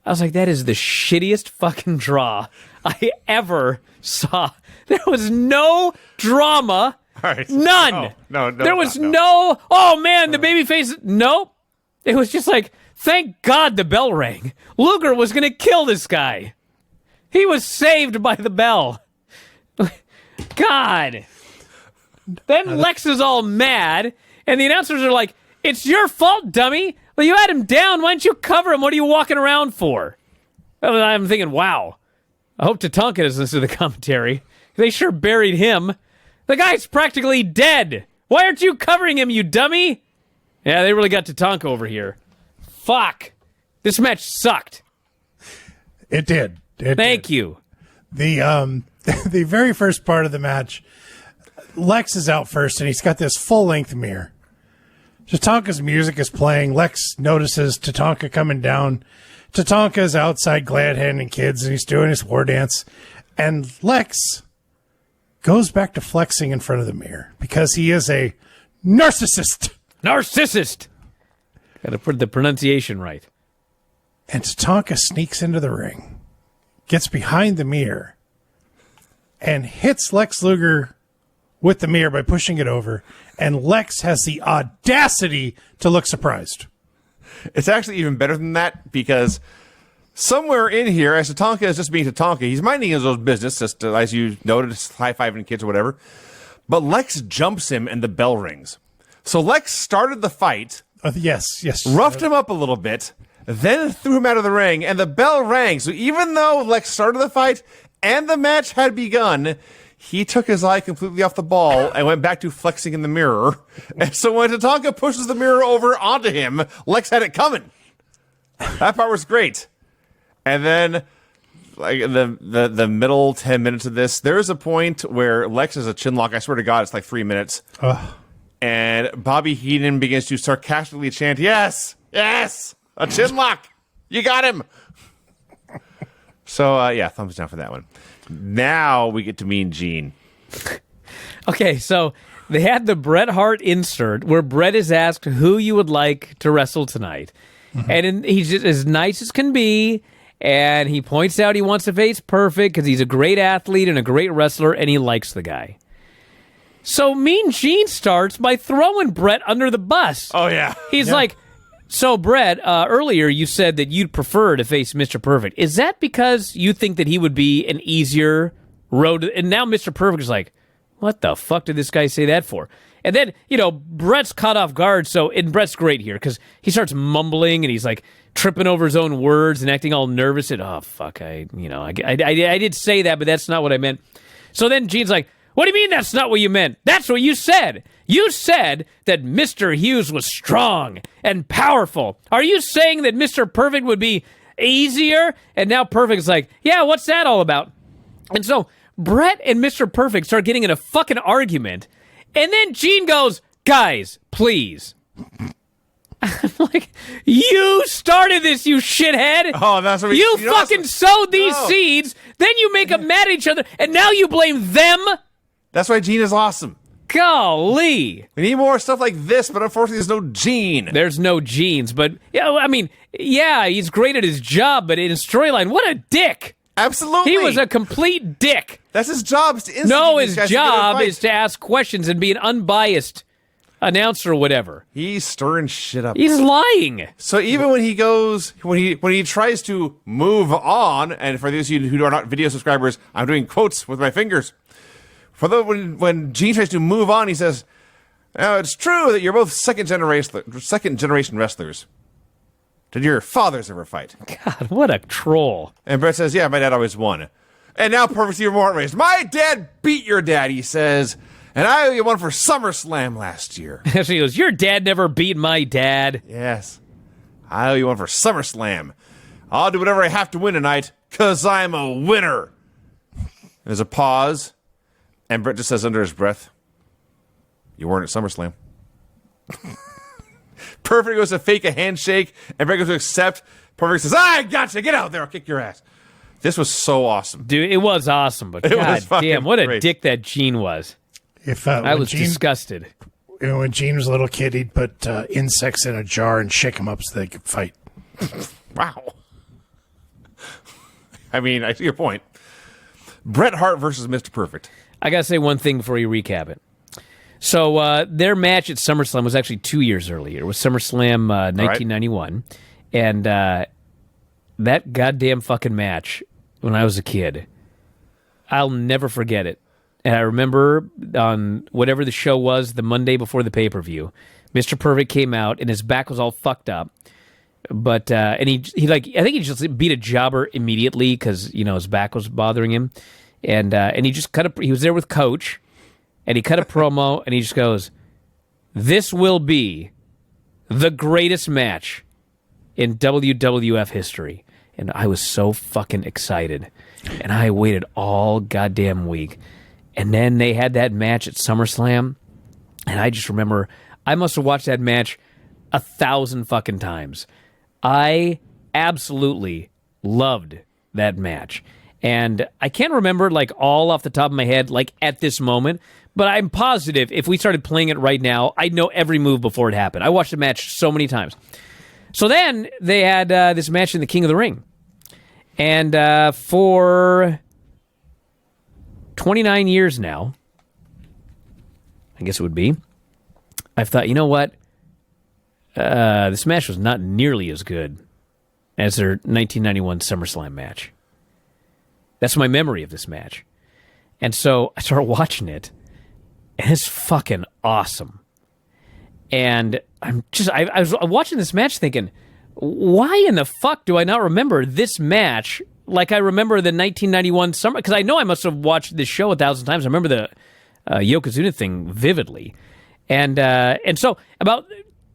I was like, that is the shittiest fucking draw I ever saw. There was no drama. All right. None. No. There was no, oh man, the babyface. Nope. It was just like, thank God the bell rang. Luger was going to kill this guy. He was saved by the bell. God. Then Lex is all mad, and the announcers are like, it's your fault, dummy. Well, you had him down. Why don't you cover him? What are you walking around for? And I'm thinking, wow. I hope Tatanka doesn't listen to the commentary. They sure buried him. The guy's practically dead. Why aren't you covering him, you dummy? Yeah, they really got Tatanka over here. Fuck. This match sucked. It did. Thank you. The the very first part of the match, Lex is out first, and he's got this full-length mirror. Tatanka's music is playing. Lex notices Tatanka coming down. Tatanka's outside glad handing kids, and he's doing his war dance. And Lex goes back to flexing in front of the mirror because he is a narcissist. Narcissist! Got to put the pronunciation right. And Tatanka sneaks into the ring, gets behind the mirror, and hits Lex Luger with the mirror by pushing it over. And Lex has the audacity to look surprised. It's actually even better than that because somewhere in here, as Tatanka is just being Tatanka, he's minding his own business, just as you noted, high-fiving kids or whatever. But Lex jumps him and the bell rings. So Lex started the fight. Yes. Roughed him up a little bit, then threw him out of the ring, and the bell rang. So even though Lex started the fight and the match had begun, he took his eye completely off the ball and went back to flexing in the mirror. And so when Tatanka pushes the mirror over onto him, Lex had it coming. That part was great. And then, like the middle 10 minutes of this, there is a point where Lex has a chin lock. I swear to God, it's like 3 minutes. And Bobby Heenan begins to sarcastically chant, "Yes, yes, a chin lock. You got him." So, yeah, thumbs down for that one. Now we get to Mean Gene. Okay, so they had the Bret Hart insert where Bret is asked who you would like to wrestle tonight. And he's just as nice as can be. And he points out he wants to face Perfect because he's a great athlete and a great wrestler, and he likes the guy. So Mean Gene starts by throwing Bret under the bus. Oh, yeah. He's like, so Bret, earlier you said that you'd prefer to face Mr. Perfect. Is that because you think that he would be an easier road? And now Mr. Perfect is like, what the fuck did this guy say that for? And then, Bret's caught off guard. And Bret's great here because he starts mumbling and he's like tripping over his own words and acting all nervous. And, oh, fuck, I did say that, but that's not what I meant. So then Gene's like, what do you mean that's not what you meant? That's what you said. You said that Mr. Hughes was strong and powerful. Are you saying that Mr. Perfect would be easier? And now Perfect's like, yeah, what's that all about? And so Bret and Mr. Perfect start getting in a fucking argument. And then Gene goes, guys, please. I'm like, you started this, you shithead. Oh, that's what you fucking sowed these seeds. Then you make them mad at each other. And now you blame them. That's why Gene is awesome. Golly. We need more stuff like this, but unfortunately there's no Gene. There's no Genes, but, he's great at his job, but in his storyline, what a dick. Absolutely. He was a complete dick. That's his job. His job is to ask questions and be an unbiased announcer or whatever. He's stirring shit up. He's lying. So even when he tries to move on, and for those of you who are not video subscribers, I'm doing quotes with my fingers. When Gene tries to move on, he says, "Now it's true that you're both second generation wrestlers. Did your fathers ever fight?" God, what a troll. And Bret says, "Yeah, my dad always won." And now Perfect's even more outraged. "My dad beat your dad," he says, "and I owe you one for SummerSlam last year." She goes, "Your dad never beat my dad." "Yes, I owe you one for SummerSlam. I'll do whatever I have to win tonight, because I'm a winner." There's a pause. And Bret just says under his breath, "You weren't at SummerSlam." Perfect goes to fake a handshake, and Bret goes to accept. Perfect says, "I gotcha, get out there, I'll kick your ass." This was so awesome. Dude, it was awesome, but god damn, what a dick that Gene was. I was disgusted. When Gene was a little kid, he'd put insects in a jar and shake them up so they could fight. Wow. I mean, I see your point. Bret Hart versus Mr. Perfect. I got to say one thing before you recap it. So their match at SummerSlam was actually 2 years earlier. It was SummerSlam 1991. Right. And that goddamn fucking match, when I was a kid, I'll never forget it. And I remember on whatever the show was, the Monday before the pay-per-view, Mr. Perfect came out and his back was all fucked up. But and he I think he just beat a jobber immediately because his back was bothering him. And he just he was there with Coach, and he cut a promo, and he just goes, "This will be the greatest match in WWF history." And I was so fucking excited. And I waited all goddamn week. And then they had that match at SummerSlam, and I just remember I must have watched that match 1,000 fucking times. I absolutely loved that match. And I can't remember, like, all off the top of my head, like, at this moment, but I'm positive if we started playing it right now, I'd know every move before it happened. I watched the match so many times. So then they had this match in the King of the Ring. And for 29 years now, I guess it would be, I've thought, you know what? This match was not nearly as good as their 1991 SummerSlam match. That's my memory of this match. And so I started watching it, and it's fucking awesome. And I was watching this match thinking, why in the fuck do I not remember this match like I remember the 1991 summer? Because I know I must have watched this show 1,000 times. I remember the Yokozuna thing vividly. And so about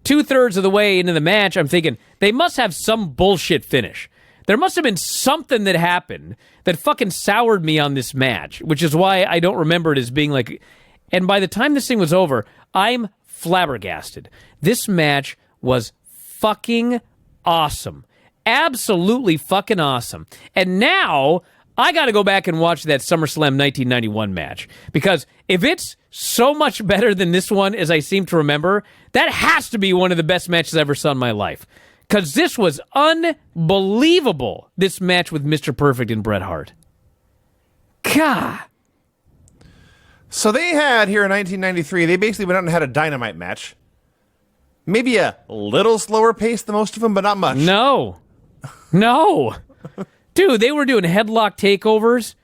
2/3 of the way into the match, I'm thinking, they must have some bullshit finish. There must have been something that happened that fucking soured me on this match, which is why I don't remember it as being like... And by the time this thing was over, I'm flabbergasted. This match was fucking awesome. Absolutely fucking awesome. And now I got to go back and watch that SummerSlam 1991 match, because if it's so much better than this one as I seem to remember, that has to be one of the best matches I ever saw in my life. Because this was unbelievable, this match with Mr. Perfect and Bret Hart. God. So they had, here in 1993, they basically went out and had a Dynamite match. Maybe a little slower pace than most of them, but not much. No. Dude, they were doing headlock takeovers.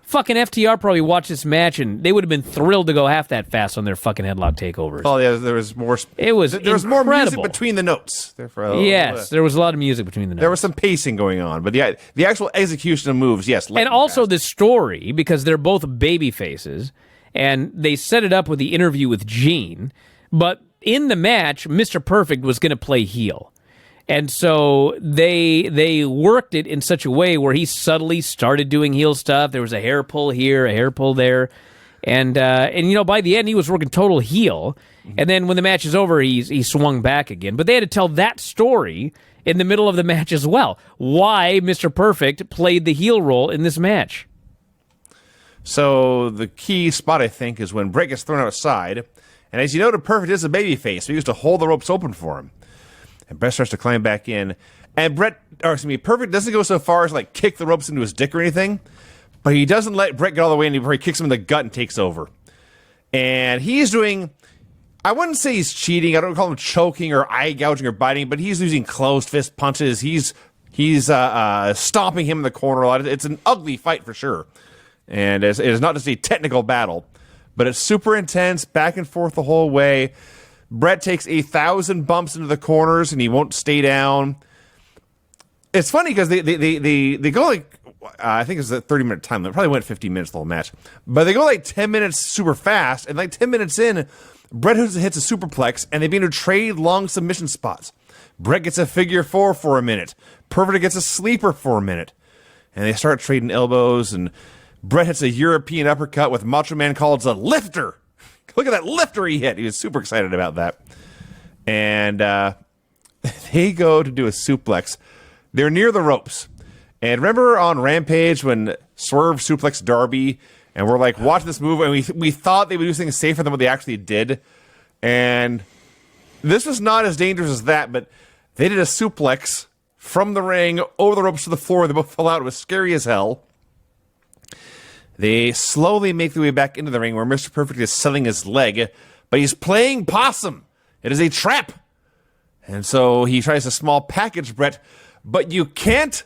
Fucking FTR probably watched this match, and they would have been thrilled to go half that fast on their fucking headlock takeovers. Oh, yeah, there was more... It was There was more music between the notes. Yes, there was a lot of music between the notes. There was some pacing going on, but the actual execution of moves, yes. And also fast. The story, because they're both baby faces, and they set it up with the interview with Gene, but in the match, Mr. Perfect was going to play heel. And so they worked it in such a way where he subtly started doing heel stuff. There was a hair pull here, a hair pull there. And you know, by the end, he was working total heel. And then when the match is over, he swung back again. But they had to tell that story in the middle of the match as well. Why Mr. Perfect played the heel role in this match. So the key spot, I think, is when Bret gets thrown outside. And as you know, Perfect is a babyface, so he used to hold the ropes open for him. And Bret starts to climb back in. And Perfect doesn't go so far as like kick the ropes into his dick or anything, but he doesn't let Bret get all the way in before he kicks him in the gut and takes over. And he's doing, I wouldn't say he's cheating. I don't call him choking or eye gouging or biting, but he's using closed fist punches. He's stomping him in the corner a lot. It's an ugly fight for sure. And it is not just a technical battle, but it's super intense, back and forth the whole way. Bret takes 1,000 bumps into the corners, and he won't stay down. It's funny because they go like, I think it's a 30-minute time limit. Probably went 15 minutes the whole match. But they go like 10 minutes super fast, and like 10 minutes in, Bret hits a superplex, and they begin to trade long submission spots. Bret gets a figure four for a minute. Perfect gets a sleeper for a minute. And they start trading elbows, and Bret hits a European uppercut with Macho Man calls a lifter. Look at that lifter he hit. He was super excited about that. And they go to do a suplex. They're near the ropes. And remember on Rampage when Swerve suplexed Darby, and we're like watching this move, and we thought they would do things safer than what they actually did. And this was not as dangerous as that, but they did a suplex from the ring over the ropes to the floor. They both fell out. It was scary as hell. They slowly make their way back into the ring where Mr. Perfect is selling his leg, but he's playing possum. It is a trap. And so he tries to small package Bret, but you can't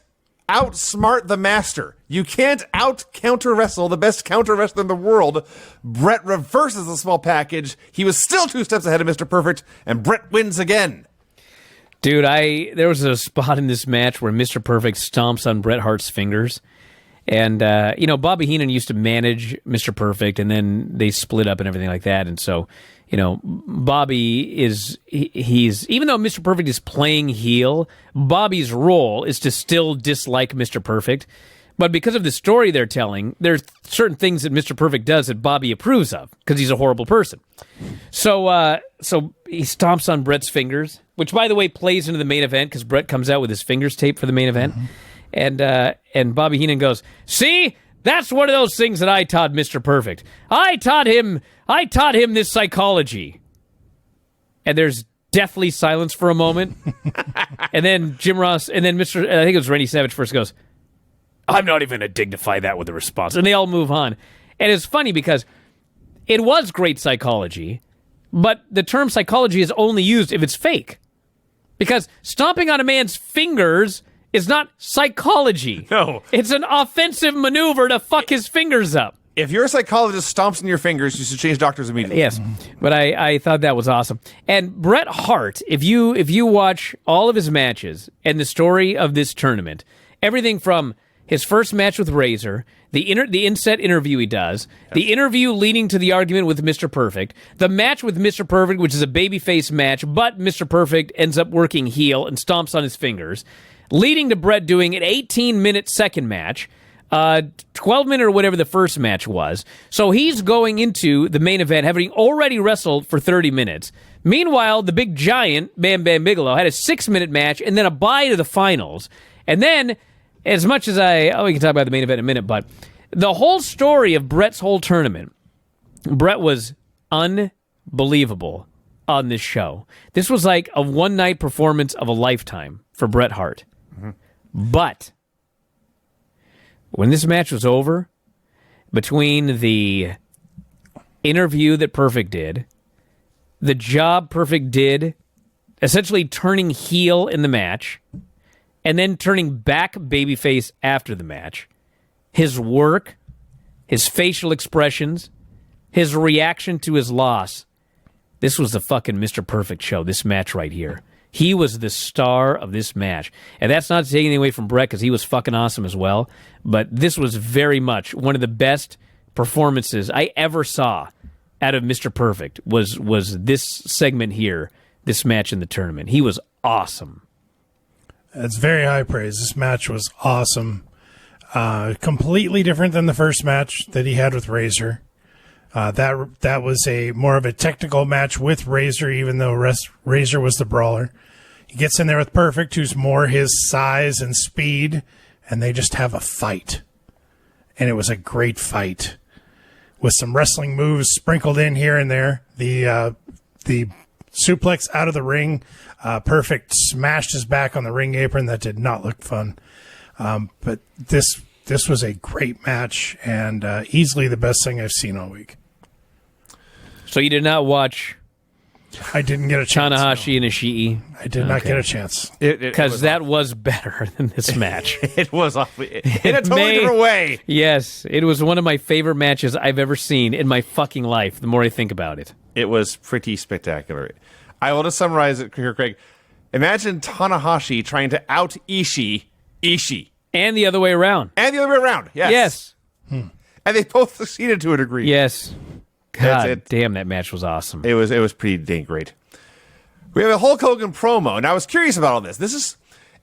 outsmart the master. You can't out-counter wrestle the best counter wrestler in the world. Bret reverses the small package. He was still 2 steps ahead of Mr. Perfect, and Bret wins again. Dude, there was a spot in this match where Mr. Perfect stomps on Bret Hart's fingers. And, you know, Bobby Heenan used to manage Mr. Perfect, and then they split up and everything like that. And so, you know, Bobby he's even though Mr. Perfect is playing heel, Bobby's role is to still dislike Mr. Perfect. But because of the story they're telling, there's certain things that Mr. Perfect does that Bobby approves of because he's a horrible person. So he stomps on Brett's fingers, which, by the way, plays into the main event because Brett comes out with his fingers taped for the main event. And Bobby Heenan goes, "See, that's one of those things that I taught Mr. Perfect. I taught him this psychology." And there's deathly silence for a moment. And then Jim Ross, and then I think it was Randy Savage first goes, "I'm not even going to dignify that with a response." And they all move on. And it's funny because it was great psychology, but the term psychology is only used if it's fake. Because stomping on a man's fingers is not psychology. No. It's an offensive maneuver to fuck his fingers up. If your psychologist stomps in your fingers, you should change doctors immediately. Yes, but I thought that was awesome. And Bret Hart, if you watch all of his matches and the story of this tournament, everything from his first match with Razor, the inset interview he does, the interview leading to the argument with Mr. Perfect, the match with Mr. Perfect, which is a babyface match, but Mr. Perfect ends up working heel and stomps on his fingers, leading to Bret doing an 18-minute second match, 12-minute or whatever the first match was. So he's going into the main event having already wrestled for 30 minutes. Meanwhile, the big giant, Bam Bam Bigelow, had a 6-minute match and then a bye to the finals. And then, as much as we can talk about the main event in a minute, but the whole story of Bret's whole tournament, Bret was unbelievable on this show. This was like a one-night performance of a lifetime for Bret Hart. Mm-hmm. But when this match was over, between the interview that Perfect did, the job Perfect did, essentially turning heel in the match, and then turning back babyface after the match, his work, his facial expressions, his reaction to his loss, this was the fucking Mr. Perfect show, this match right here. He was the star of this match. And that's not to take anything away from Bret, because he was fucking awesome as well. But this was very much one of the best performances I ever saw out of Mr. Perfect, was this segment here, this match in the tournament. He was awesome. That's very high praise. This match was awesome. Completely different than the first match that he had with Razor. That was a more of a technical match with Razor, even though Razor was the brawler. He gets in there with Perfect, who's more his size and speed, and they just have a fight. And it was a great fight with some wrestling moves sprinkled in here and there. The suplex out of the ring, Perfect smashed his back on the ring apron. That did not look fun. But this was a great match and easily the best thing I've seen all week. So you did not watch I didn't get a chance. Tanahashi and Ishii? I did not get a chance. Because that was better than this match. It was awfully, in a totally different way. Yes, it was one of my favorite matches I've ever seen in my fucking life, the more I think about it. It was pretty spectacular. I will just summarize it here, Craig. Imagine Tanahashi trying to out Ishii. And the other way around. And the other way around, yes. Yes. And they both succeeded to a degree. Yes. God damn, that match was awesome. It was pretty dang great. We have a Hulk Hogan promo, and I was curious about all this. This is,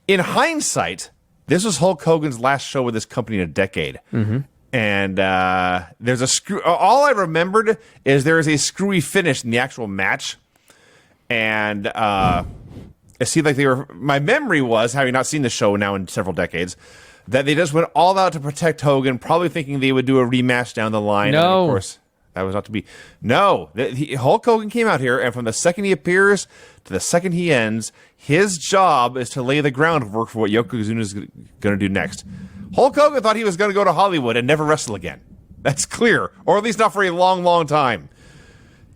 in hindsight, this was Hulk Hogan's last show with this company in a decade. Mm-hmm. And there's a screw. All I remembered is there is a screwy finish in the actual match, and it seemed like they were. My memory was, having not seen the show now in several decades, that they just went all out to protect Hogan, probably thinking they would do a rematch down the line. No. And of course, that was not to be. No, Hulk Hogan came out here, and from the second he appears to the second he ends, his job is to lay the groundwork for what Yokozuna is going to do next. Hulk Hogan thought he was going to go to Hollywood and never wrestle again. That's clear, or at least not for a long, long time.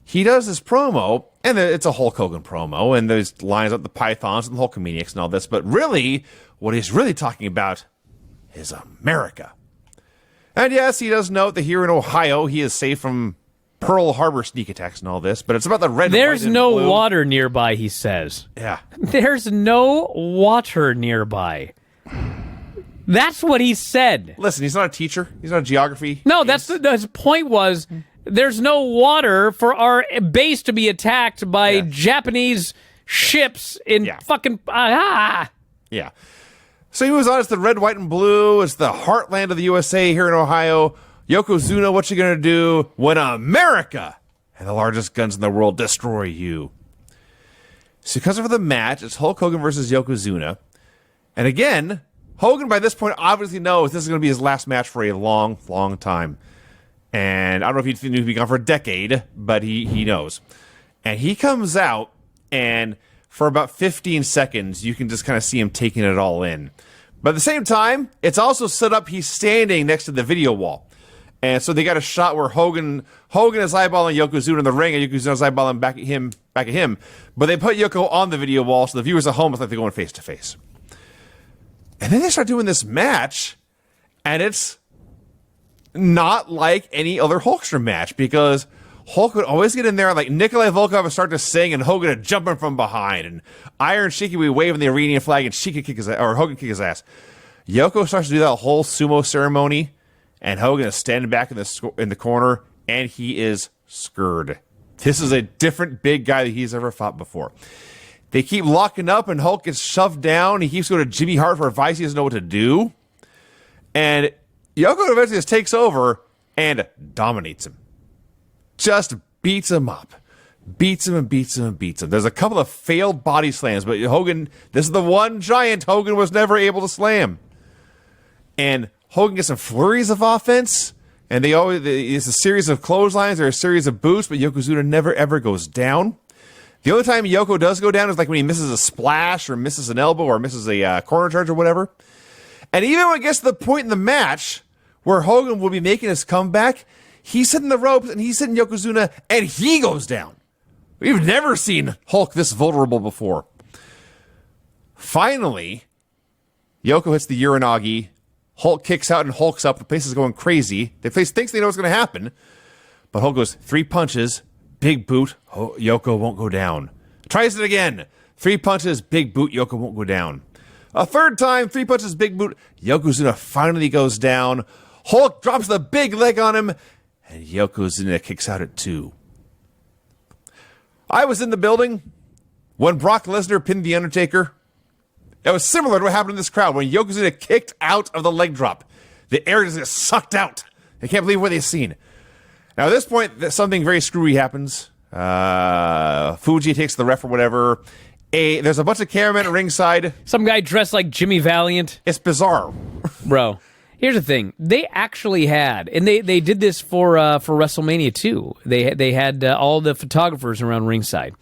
He does this promo, and it's a Hulk Hogan promo, and there's lines about the Pythons and the Hulkamaniacs and all this, but really, what he's really talking about is America. And yes, he does note that here in Ohio, he is safe from Pearl Harbor sneak attacks and all this, but it's about the red. There's white, and no blue. water nearby, he says. Yeah. There's no water nearby. That's what he said. Listen, he's not a teacher. He's not a geography. No, his point was there's no water for our base to be attacked by Japanese ships in fucking... Yeah. So he moves on. It's the red, white, and blue. It's the heartland of the USA here in Ohio. Yokozuna, what you gonna do when America and the largest guns in the world destroy you? So because of the match, it's Hulk Hogan versus Yokozuna. And again, Hogan by this point obviously knows this is going to be his last match for a long, long time. And I don't know if he knew he'd be gone for a decade, but he knows. And he comes out, and for about 15 seconds, you can just kind of see him taking it all in. But at the same time, it's also set up, he's standing next to the video wall. And so they got a shot where Hogan is eyeballing Yokozuna in the ring, and Yokozuna's eyeballing back at him. But they put Yoko on the video wall, so the viewers at home, it's like they're going face to face. And then they start doing this match, and it's not like any other Hulkster match, because Hulk would always get in there, like Nikolai Volkov would start to sing, and Hogan would jump him from behind, and Iron Sheik would be waving the Iranian flag, and Sheik could kick his ass, or Hogan kick his ass. Yoko starts to do that whole sumo ceremony, and Hogan is standing back in the corner, and he is scared. This is a different big guy that he's ever fought before. They keep locking up, and Hulk gets shoved down. He keeps going to Jimmy Hart for advice. He doesn't know what to do. And Yoko eventually just takes over and dominates him. Just beats him up. Beats him and beats him and beats him. There's a couple of failed body slams, but Hogan, this is the one giant Hogan was never able to slam. And Hogan gets some flurries of offense, and it's a series of clotheslines or a series of boosts, but Yokozuna never ever goes down. The only time Yoko does go down is like when he misses a splash or misses an elbow or misses a corner charge or whatever. And even when it gets to the point in the match where Hogan will be making his comeback, he's hitting the ropes and he's hitting Yokozuna and he goes down. We've never seen Hulk this vulnerable before. Finally, Yoko hits the Uranagi. Hulk kicks out and hulks up. The place is going crazy. The place thinks they know what's going to happen. But Hulk goes 3 punches. Big boot, Yoko won't go down. Tries it again. 3 punches, big boot, Yoko won't go down. A third time, 3 punches, big boot, Yokozuna finally goes down. Hulk drops the big leg on him, and Yokozuna kicks out at 2. I was in the building when Brock Lesnar pinned The Undertaker. It was similar to what happened in this crowd when Yokozuna kicked out of the leg drop. The air just gets sucked out. They can't believe what they've seen. Now, at this point, something very screwy happens. Fuji takes the ref or whatever. There's a bunch of cameramen at ringside. Some guy dressed like Jimmy Valiant. It's bizarre. Bro, here's the thing. They actually had, and they did this for WrestleMania 2. They had all the photographers around ringside.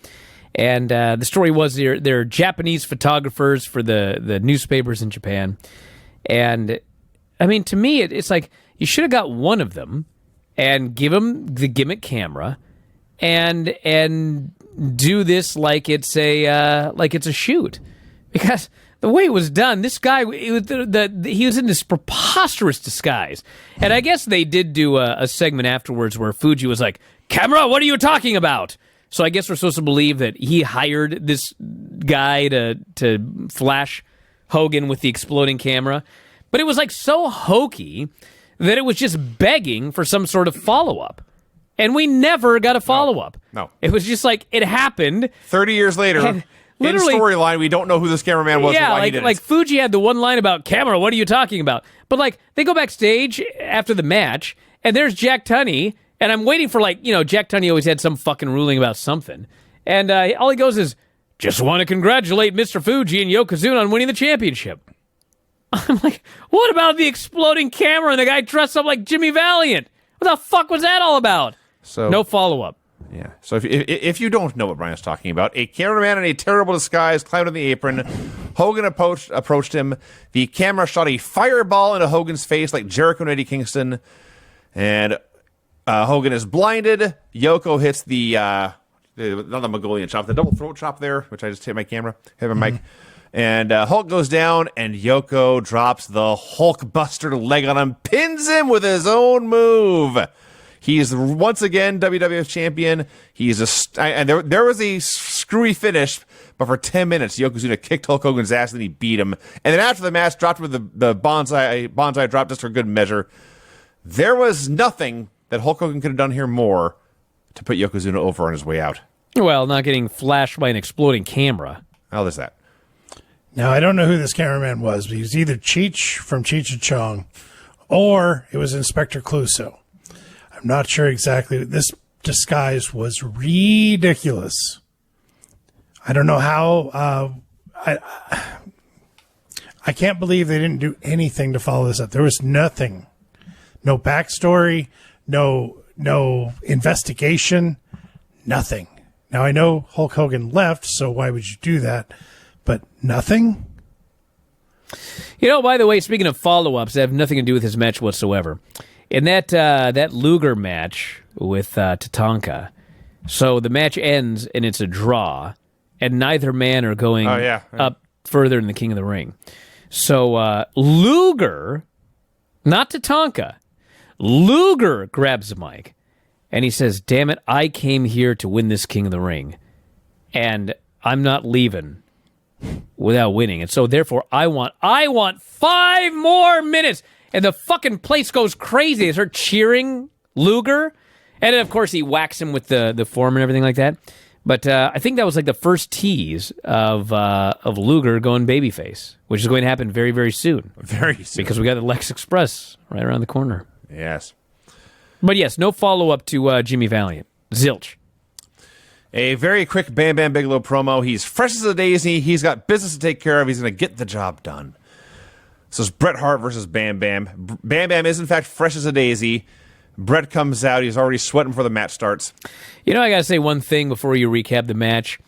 And the story was they're Japanese photographers for the newspapers in Japan. And, I mean, to me, it's like you should have got one of them and give him the gimmick camera, and do this like it's a shoot, because the way it was done, this guy he was in this preposterous disguise, and I guess they did do a segment afterwards where Fuji was like, "Camera, what are you talking about?" So I guess we're supposed to believe that he hired this guy to flash Hogan with the exploding camera, but it was like so hokey that it was just begging for some sort of follow-up. And we never got a follow-up. No. It was just like, it happened. 30 years later, in storyline, we don't know who this cameraman was or why he did it. Like Fuji had the one line about, "Camera, what are you talking about?" But like, they go backstage after the match, and there's Jack Tunney, and I'm waiting for Jack Tunney always had some fucking ruling about something. And all he goes is, "Just want to congratulate Mr. Fuji and Yokozuna on winning the championship." I'm like, what about the exploding camera and the guy dressed up like Jimmy Valiant? What the fuck was that all about? So no follow-up. Yeah. So if you don't know what Brian's talking about, a cameraman in a terrible disguise climbed on the apron. Hogan approached him. The camera shot a fireball into Hogan's face like Jericho and Eddie Kingston. And Hogan is blinded. Yoko hits not the Mongolian chop, the double throat chop there, which I just hit my mic. And Hulk goes down, and Yoko drops the Hulkbuster leg on him, pins him with his own move. He is once again WWF champion. And there was a screwy finish, but for 10 minutes, Yokozuna kicked Hulk Hogan's ass, and then he beat him. And then after the match, dropped with the bonsai drop just for good measure. There was nothing that Hulk Hogan could have done here more to put Yokozuna over on his way out. Well, not getting flashed by an exploding camera. How is that? Now, I don't know who this cameraman was, but he was either Cheech from Cheech and Chong or it was Inspector Clouseau. I'm not sure exactly. This disguise was ridiculous. I don't know how. I can't believe they didn't do anything to follow this up. There was nothing. No backstory, no investigation, nothing. Now, I know Hulk Hogan left, so why would you do that? But nothing? You know, by the way, speaking of follow-ups, that have nothing to do with his match whatsoever. In that Luger match with Tatanka, so the match ends and it's a draw, and neither man are going up further in the King of the Ring. So Luger, not Tatanka, Luger grabs the mic, and he says, "Damn it, I came here to win this King of the Ring, and I'm not leaving without winning. And so therefore I want 5 more minutes." And the fucking place goes crazy. They start cheering Luger. And then, of course, he whacks him with the form and everything like that. But I think that was like the first tease of Luger going babyface, which is going to happen very, very soon. Very soon. Because we got the Lex Express right around the corner. Yes. But yes, no follow-up to Jimmy Valiant. Zilch. A very quick Bam Bam Bigelow promo. He's fresh as a daisy. He's got business to take care of. He's going to get the job done. So it's Bret Hart versus Bam Bam. Bam Bam is, in fact, fresh as a daisy. Bret comes out. He's already sweating before the match starts. You know, I got to say one thing before you recap the match.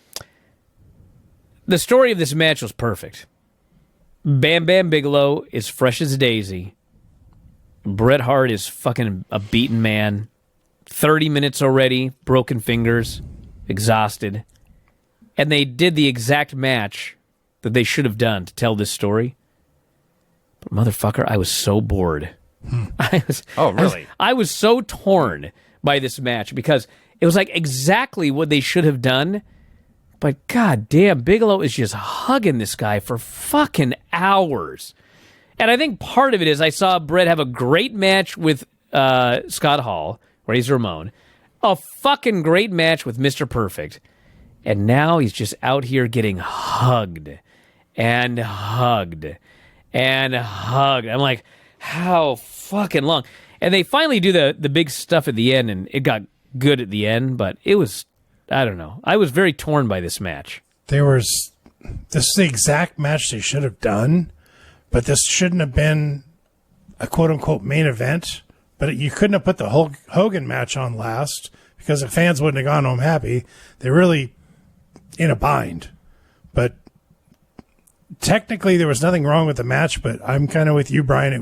The story of this match was perfect. Bam Bam Bigelow is fresh as a daisy. Bret Hart is fucking a beaten man. 30 minutes already, broken fingers, exhausted. And they did the exact match that they should have done to tell this story. But motherfucker, I was so bored. I was so torn by this match because it was like exactly what they should have done. But goddamn, Bigelow is just hugging this guy for fucking hours. And I think part of it is I saw Bret have a great match with Scott Hall, Razor Ramon, a fucking great match with Mr. Perfect. And now he's just out here getting hugged and hugged and hugged. I'm like, how fucking long? And they finally do the big stuff at the end, and it got good at the end, but it was, I don't know. I was very torn by this match. This is the exact match they should have done, but this shouldn't have been a quote-unquote main event. But you couldn't have put the Hulk Hogan match on last because the fans wouldn't have gone home happy. They're really in a bind. But technically, there was nothing wrong with the match. But I'm kind of with you, Brian. It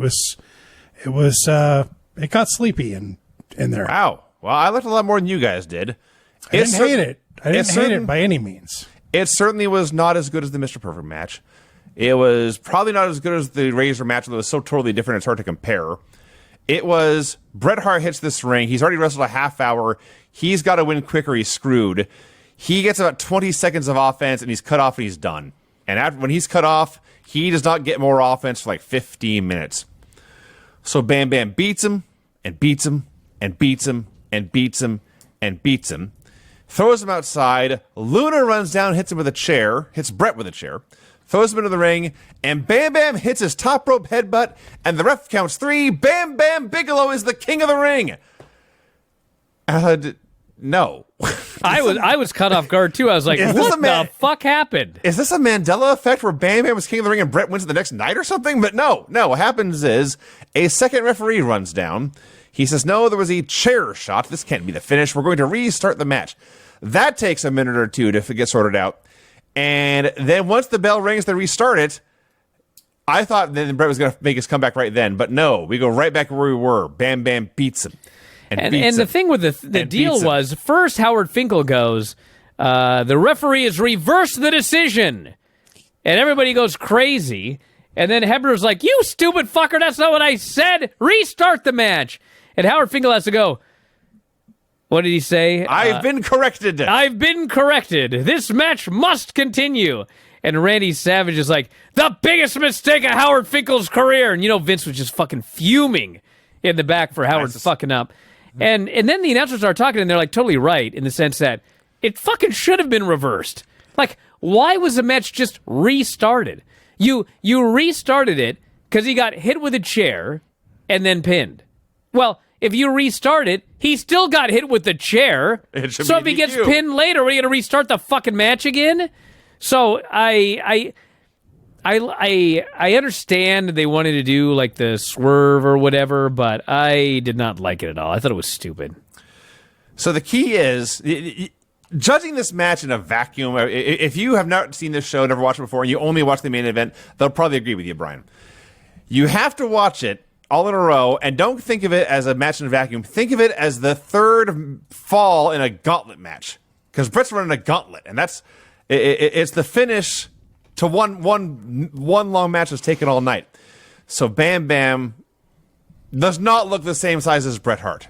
got sleepy in there. Wow. Well, I liked it a lot more than you guys did. I didn't hate it. I didn't hate it by any means. It certainly was not as good as the Mr. Perfect match. It was probably not as good as the Razor match, that was so totally different it's hard to compare. It was Bret Hart hits this ring. He's already wrestled a half hour. He's got to win quick or he's screwed. He gets about 20 seconds of offense, and he's cut off, and he's done. And when he's cut off, he does not get more offense for like 15 minutes. So Bam Bam beats him, and beats him, and beats him, and beats him, and beats him. Throws him outside. Luna runs down, hits him with a chair, hits Bret with a chair, throws him into the ring, and Bam Bam hits his top rope headbutt, and the ref counts 3. Bam Bam Bigelow is the king of the ring. No. I was caught off guard too. I was like, what the fuck happened? Is this a Mandela effect where Bam Bam was king of the ring and Bret wins it the next night or something? But no. What happens is a second referee runs down. He says, no, there was a chair shot. This can't be the finish. We're going to restart the match. That takes a minute or two to get sorted out. And then once the bell rings, they restart it. I thought then Bret was going to make his comeback right then. But no, we go right back where we were. Bam Bam beats him. And the thing with the deal was, first Howard Finkel goes, the referee has reversed the decision. And everybody goes crazy. And then Hebner's like, you stupid fucker, that's not what I said. Restart the match. And Howard Finkel has to go, what did he say? I've been corrected. I've been corrected. This match must continue. And Randy Savage is like, the biggest mistake of Howard Finkel's career. And you know, Vince was just fucking fuming in the back for Howard fucking up. And then the announcers are talking, and they're like totally right in the sense that it fucking should have been reversed. Like, why was the match just restarted? You restarted it because he got hit with a chair and then pinned. Well, if you restart it, he still got hit with the chair. So if he gets pinned later, are you going to restart the fucking match again? So I understand they wanted to do like the swerve or whatever, but I did not like it at all. I thought it was stupid. So the key is judging this match in a vacuum. If you have not seen this show, never watched it before, and you only watch the main event, they'll probably agree with you, Brian. You have to watch it all in a row, and don't think of it as a match in a vacuum. Think of it as the third fall in a gauntlet match, because Brett's running a gauntlet, and it's the finish to one long match that's taken all night. So Bam Bam does not look the same size as Bret Hart.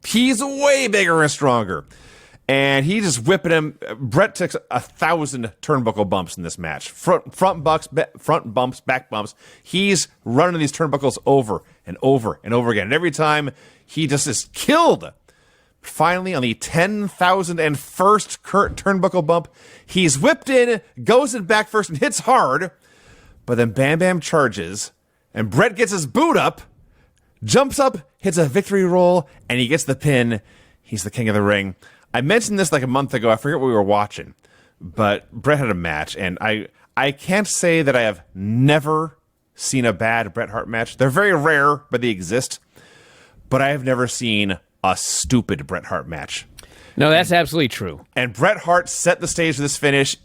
He's way bigger and stronger. And he just whipping him. Bret took 1,000 turnbuckle bumps in this match. Front bumps, back bumps. He's running these turnbuckles over and over and over again. And every time he just is killed. Finally, on the 10,001st turnbuckle bump, he's whipped in, goes in back first, and hits hard. But then Bam Bam charges, and Bret gets his boot up, jumps up, hits a victory roll, and he gets the pin. He's the king of the ring. I mentioned this like a month ago. I forget what we were watching. But Bret had a match, and I can't say that I have never seen a bad Bret Hart match. They're very rare, but they exist. But I have never seen a stupid Bret Hart match. No, that's absolutely true. And Bret Hart set the stage for this finish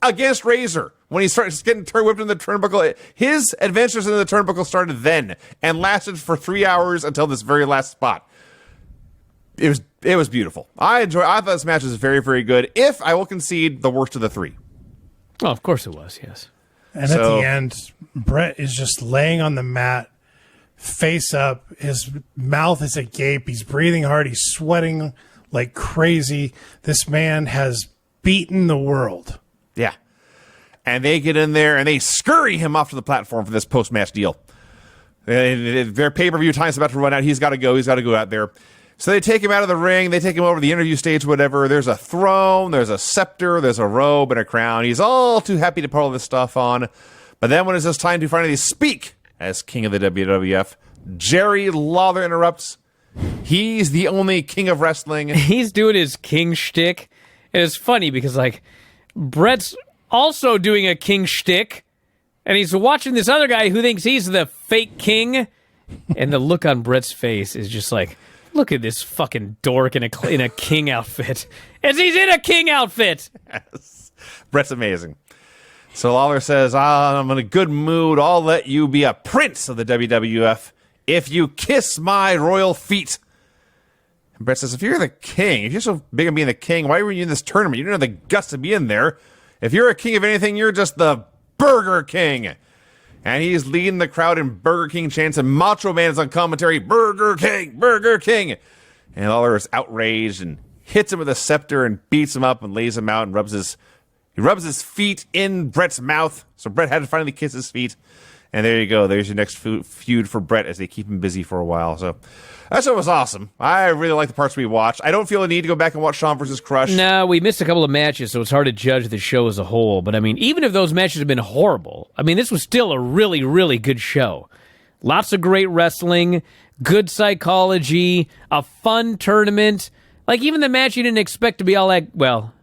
against Razor. When he started getting whipped in the turnbuckle, his adventures in the turnbuckle started then and lasted for 3 hours until this very last spot. It was beautiful. I thought this match was very, very good. If I will concede, the worst of the three. Oh, of course it was, yes. And at the end, Bret is just laying on the mat, face up. His mouth is agape. He's breathing hard. He's sweating like crazy. This man has beaten the world. Yeah. And they get in there and they scurry him off to the platform for this post-match deal. Their pay-per-view time's about to run out. He's got to go. He's got to go out there. So they take him out of the ring. They take him over to the interview stage, whatever. There's a throne. There's a scepter. There's a robe and a crown. He's all too happy to put all this stuff on. But then when it's his time to finally speak as king of the WWF, Jerry Lawler interrupts. He's the only king of wrestling. He's doing his king shtick. And it's funny because, like, Bret's also doing a king shtick, and he's watching this other guy who thinks he's the fake king. And the look on Bret's face is just like, look at this fucking dork in a king outfit. As he's in a king outfit. Yes. Bret's amazing. So Lawler says, I'm in a good mood. I'll let you be a prince of the WWF if you kiss my royal feet. And Bret says, if you're the king, if you're so big on being the king, why were you in this tournament? You don't have the guts to be in there. If you're a king of anything, you're just the Burger King. And he's leading the crowd in Burger King chants, and Macho Man is on commentary, Burger King, Burger King. And Lawler is outraged and hits him with a scepter and beats him up and lays him out and rubs his feet in Bret's mouth. So Bret had to finally kiss his feet. And there you go. There's your next feud for Bret as they keep him busy for a while. So that show was awesome. I really like the parts we watched. I don't feel a need to go back and watch Shawn versus Crush. No, we missed a couple of matches, so it's hard to judge the show as a whole. But, I mean, even if those matches have been horrible, I mean, this was still a really, really good show. Lots of great wrestling, good psychology, a fun tournament. Like, even the match you didn't expect to be all that, well,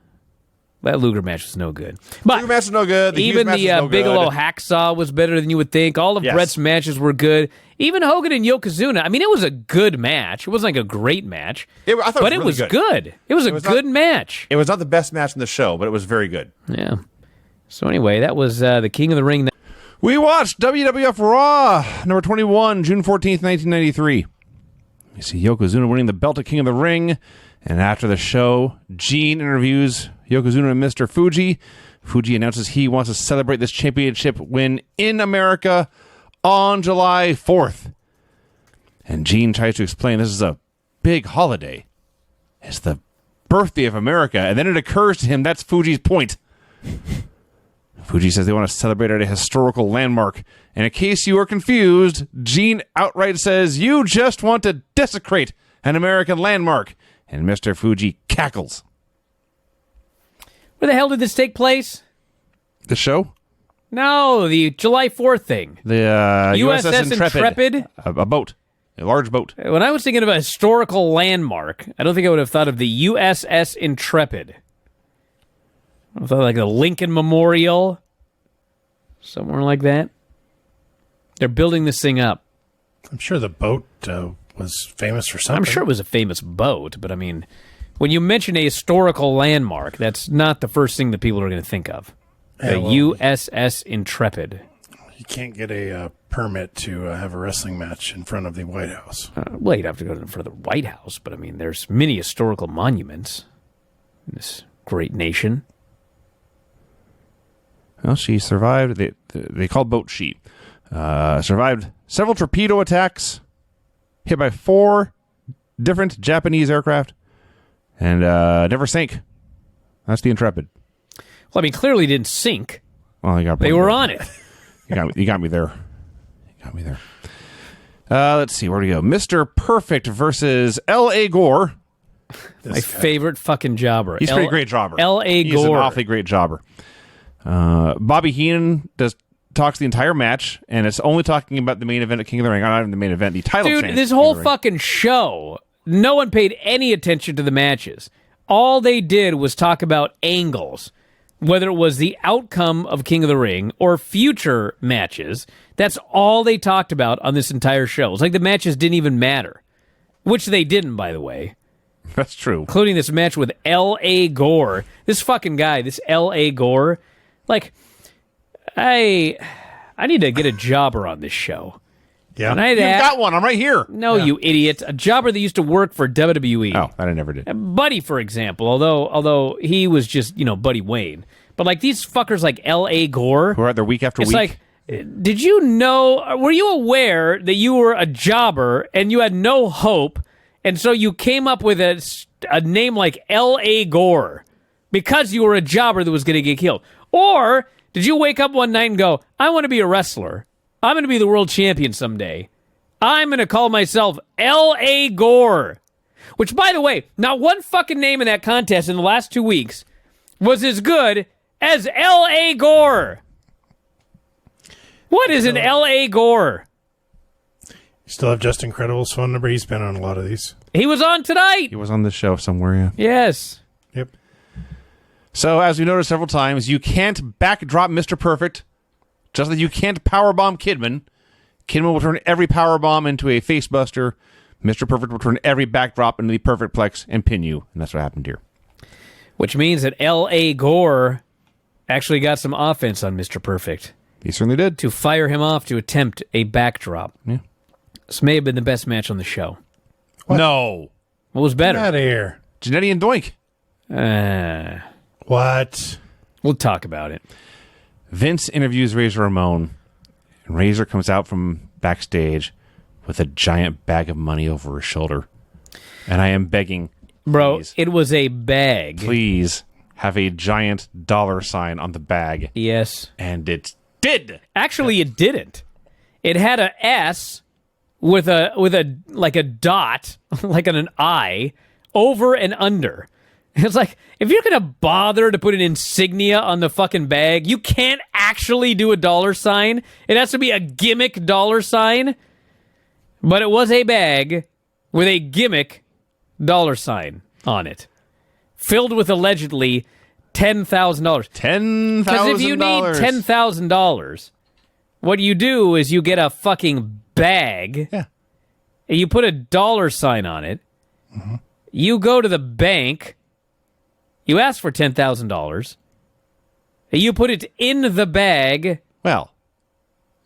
that Luger match was no good. But Luger match was no good. Even the Bigelow Hacksaw was better than you would think. All of Bret's matches were good. Even Hogan and Yokozuna. I mean, it was a good match. It wasn't like a great match. But it was good. It was a good match. It was not the best match in the show, but it was very good. Yeah. So anyway, that was the King of the Ring. We watched WWF Raw, number 21, June 14th, 1993. You see Yokozuna winning the belt of King of the Ring. And after the show, Gene interviews Yokozuna and Mr. Fuji. Fuji announces he wants to celebrate this championship win in America on July 4th. And Gene tries to explain this is a big holiday. It's the birthday of America. And then it occurs to him that's Fuji's point. Fuji says they want to celebrate at a historical landmark. And in case you are confused, Gene outright says, you just want to desecrate an American landmark. And Mr. Fuji cackles. Where the hell did this take place? The show? No, the July 4th thing. The USS Intrepid. A boat. A large boat. When I was thinking of a historical landmark, I don't think I would have thought of the USS Intrepid. I thought like the Lincoln Memorial. Somewhere like that. They're building this thing up. I'm sure the boat was famous for something. I'm sure it was a famous boat, but I mean, when you mention a historical landmark, that's not the first thing that people are going to think of. The USS Intrepid. You can't get a permit to have a wrestling match in front of the White House. Well, you'd have to go in front of the White House, but I mean, there's many historical monuments in this great nation. Well, she survived. They called boat she. Survived several torpedo attacks, hit by 4 different Japanese aircraft, and never sank. That's the Intrepid. Well, I mean, clearly didn't sink. Well, they were on it. You got me there. Let's see, where do we go? Mr. Perfect versus L.A. Gore. My favorite fucking jobber. He's a pretty great jobber. L.A. Gore. He's an awfully great jobber. Bobby Heenan talks the entire match, and it's only talking about the main event at King of the Ring. Not even the main event, the title change. Dude, this whole fucking show, no one paid any attention to the matches. All they did was talk about angles. Whether it was the outcome of King of the Ring or future matches, that's all they talked about on this entire show. It's like the matches didn't even matter. Which they didn't, by the way. That's true. Including this match with L.A. Gore. This fucking guy, this L.A. Gore. Like, I need to get a jobber on this show. Yeah. You've got one. I'm right here. No, you idiot. A jobber that used to work for WWE. Oh, that I never did. Buddy, for example, although he was just, Buddy Wayne. But like these fuckers like L.A. Gore. Who are out there week after week. It's like, did you know, were you aware that you were a jobber and you had no hope, and so you came up with a name like L.A. Gore because you were a jobber that was going to get killed? Or did you wake up one night and go, I want to be a wrestler. I'm going to be the world champion someday. I'm going to call myself L.A. Gore. Which, by the way, not one fucking name in that contest in the last 2 weeks was as good as L.A. Gore. What is an L.A. Gore? You still have Justin Credible's phone number? He's been on a lot of these. He was on tonight. He was on the show somewhere, yeah. Yes. Yep. So, as we noticed several times, you can't backdrop Mr. Perfect, just like you can't powerbomb Kidman. Kidman will turn every powerbomb into a facebuster. Mr. Perfect will turn every backdrop into the perfect plex and pin you. And that's what happened here. Which means that L.A. Gore actually got some offense on Mr. Perfect. He certainly did. To fire him off to attempt a backdrop. Yeah. This may have been the best match on the show. What? No. What was better? Get out of here. Jannetty and Doink. What? We'll talk about it. Vince interviews Razor Ramon, and Razor comes out from backstage with a giant bag of money over his shoulder. And I am begging, bro, please, it was a bag. Please have a giant dollar sign on the bag. Yes. And it did. Actually, it didn't. It had a S with a like a dot, like an eye, over and under. It's like, if you're going to bother to put an insignia on the fucking bag, you can't actually do a dollar sign. It has to be a gimmick dollar sign. But it was a bag with a gimmick dollar sign on it, filled with allegedly $10,000. $10,000. Because if you need $10,000, what you do is you get a fucking bag, yeah, and you put a dollar sign on it. Mm-hmm. You go to the bank. You ask for $10,000. You put it in the bag. Well,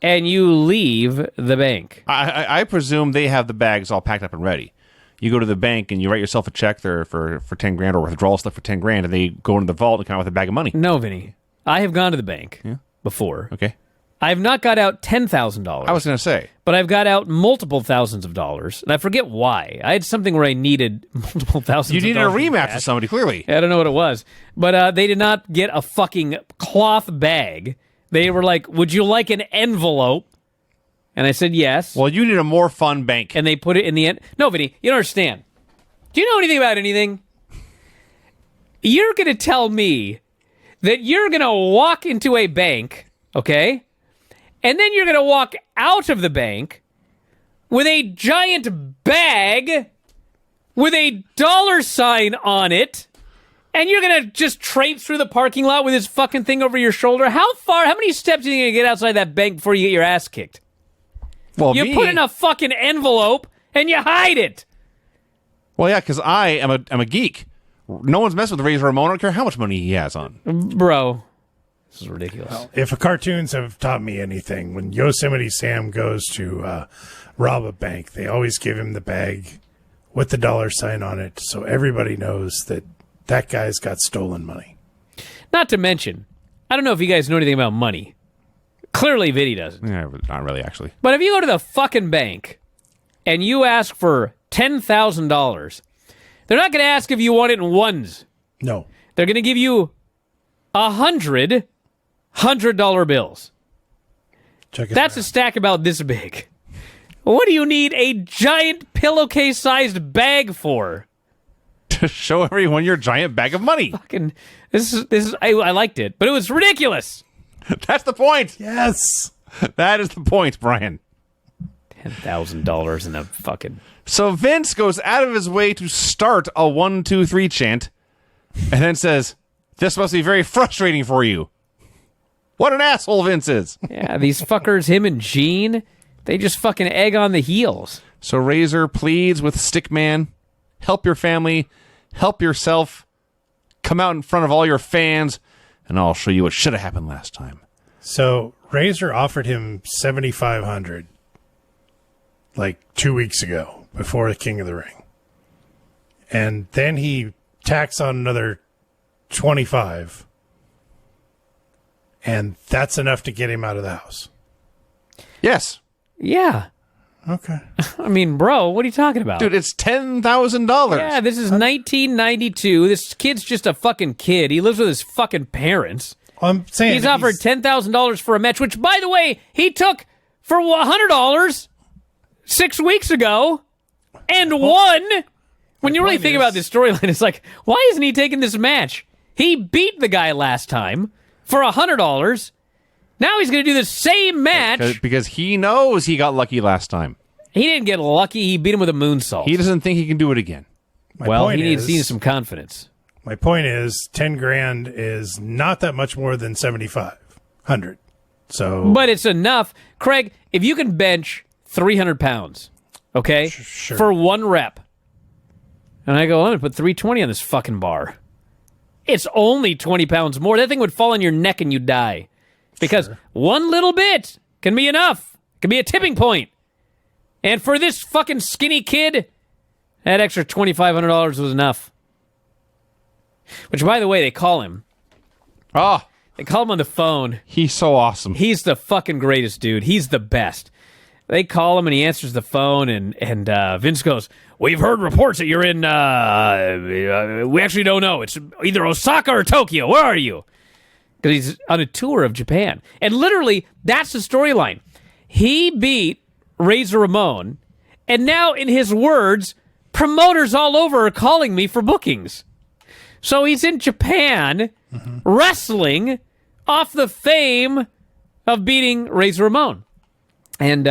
and you leave the bank. I presume they have the bags all packed up and ready. You go to the bank and you write yourself a check there for 10 grand or withdrawal stuff for 10 grand, and they go into the vault and come out with a bag of money. No, Vinny. I have gone to the bank before. Okay. I have not got out $10,000. I was going to say. But I've got out multiple thousands of dollars. And I forget why. I had something where I needed multiple thousands of dollars. You needed a rematch with somebody, clearly. I don't know what it was. But they did not get a fucking cloth bag. They were like, would you like an envelope? And I said yes. Well, you need a more fun bank. And they put it in the end. No, Vinny, you don't understand. Do you know anything about anything? You're going to tell me that you're going to walk into a bank, okay? And then you're going to walk out of the bank with a giant bag with a $sign on it, and you're going to just traipse through the parking lot with this fucking thing over your shoulder. How many steps are you going to get outside that bank before you get your ass kicked? Well, you put in a fucking envelope and you hide it. Well, yeah, because I'm a geek. No one's messing with Razor Ramon. I don't care how much money he has on. Bro, this is ridiculous. Well, if cartoons have taught me anything, when Yosemite Sam goes to rob a bank, they always give him the bag with the $sign on it, so everybody knows that guy's got stolen money. Not to mention, I don't know if you guys know anything about money. Clearly, Vinny doesn't. Yeah, not really, actually. But if you go to the fucking bank and you ask for $10,000, they're not going to ask if you want it in ones. No. They're going to give you $100 bills. That's a stack about this big. What do you need a giant pillowcase-sized bag for? To show everyone your giant bag of money. Fucking, I liked it, but it was ridiculous. That's the point. Yes. That is the point, Brian. $10,000 in a fucking... So Vince goes out of his way to start a 1, 2, 3 chant and then says, "This must be very frustrating for you." What an asshole Vince is. Yeah, these fuckers, him and Gene, they just fucking egg on the heels. So Razor pleads with Stickman, help your family, help yourself, come out in front of all your fans, and I'll show you what should have happened last time. So Razor offered him $7,500 like 2 weeks ago before the King of the Ring. And then he tacks on another 25, and that's enough to get him out of the house. Yes. Yeah. Okay. I mean, bro, what are you talking about? Dude, it's $10,000. Yeah, this is 1992. This kid's just a fucking kid. He lives with his fucking parents. I'm saying He's offered $10,000 for a match, which, by the way, he took for $100 6 weeks ago and won. When you really think about this storyline, it's like, why isn't he taking this match? He beat the guy last time for $100. Now he's going to do the same match. Because he knows he got lucky last time. He didn't get lucky. He beat him with a moonsault. He doesn't think he can do it again. Well, he needs some confidence. My point is, $10,000 is not that much more than $7,500. So, but it's enough, Craig. If you can bench 300 pounds, okay, sure. for one rep, and I go, I'm gonna put 320 on this fucking bar. It's only 20 pounds more. That thing would fall on your neck and you'd die, because one little bit can be enough. Can be a tipping point. And for this fucking skinny kid, that extra $2,500 was enough. Which, by the way, they call him. Oh, They call him on the phone. he's so awesome. He's the fucking greatest dude. He's the best. They call him and he answers the phone, and Vince goes, "We've heard reports that you're in, we actually don't know. It's either Osaka or Tokyo. Where are you?" Because he's on a tour of Japan. And literally, that's the storyline. He beat Razor Ramon, and now, in his words, promoters all over are calling me for bookings. So he's in Japan, wrestling off the fame of beating Razor Ramon. And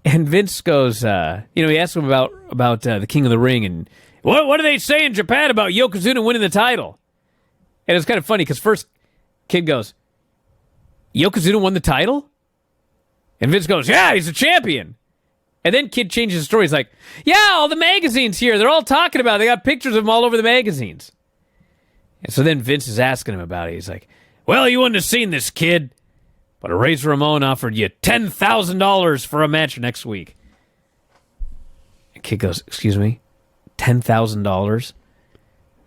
Vince goes, he asked him about the King of the Ring, and what do they say in Japan about Yokozuna winning the title? And it's kind of funny, because first, kid goes, Yokozuna won the title? And Vince goes, yeah, he's a champion. And then kid changes the story. He's like, yeah, all the magazines here, they're all talking about it. They got pictures of him all over the magazines. And so then Vince is asking him about it. He's like, well, you wouldn't have seen this, kid, but Razor Ramon offered you $10,000 for a match next week. And kid goes, excuse me, $10,000?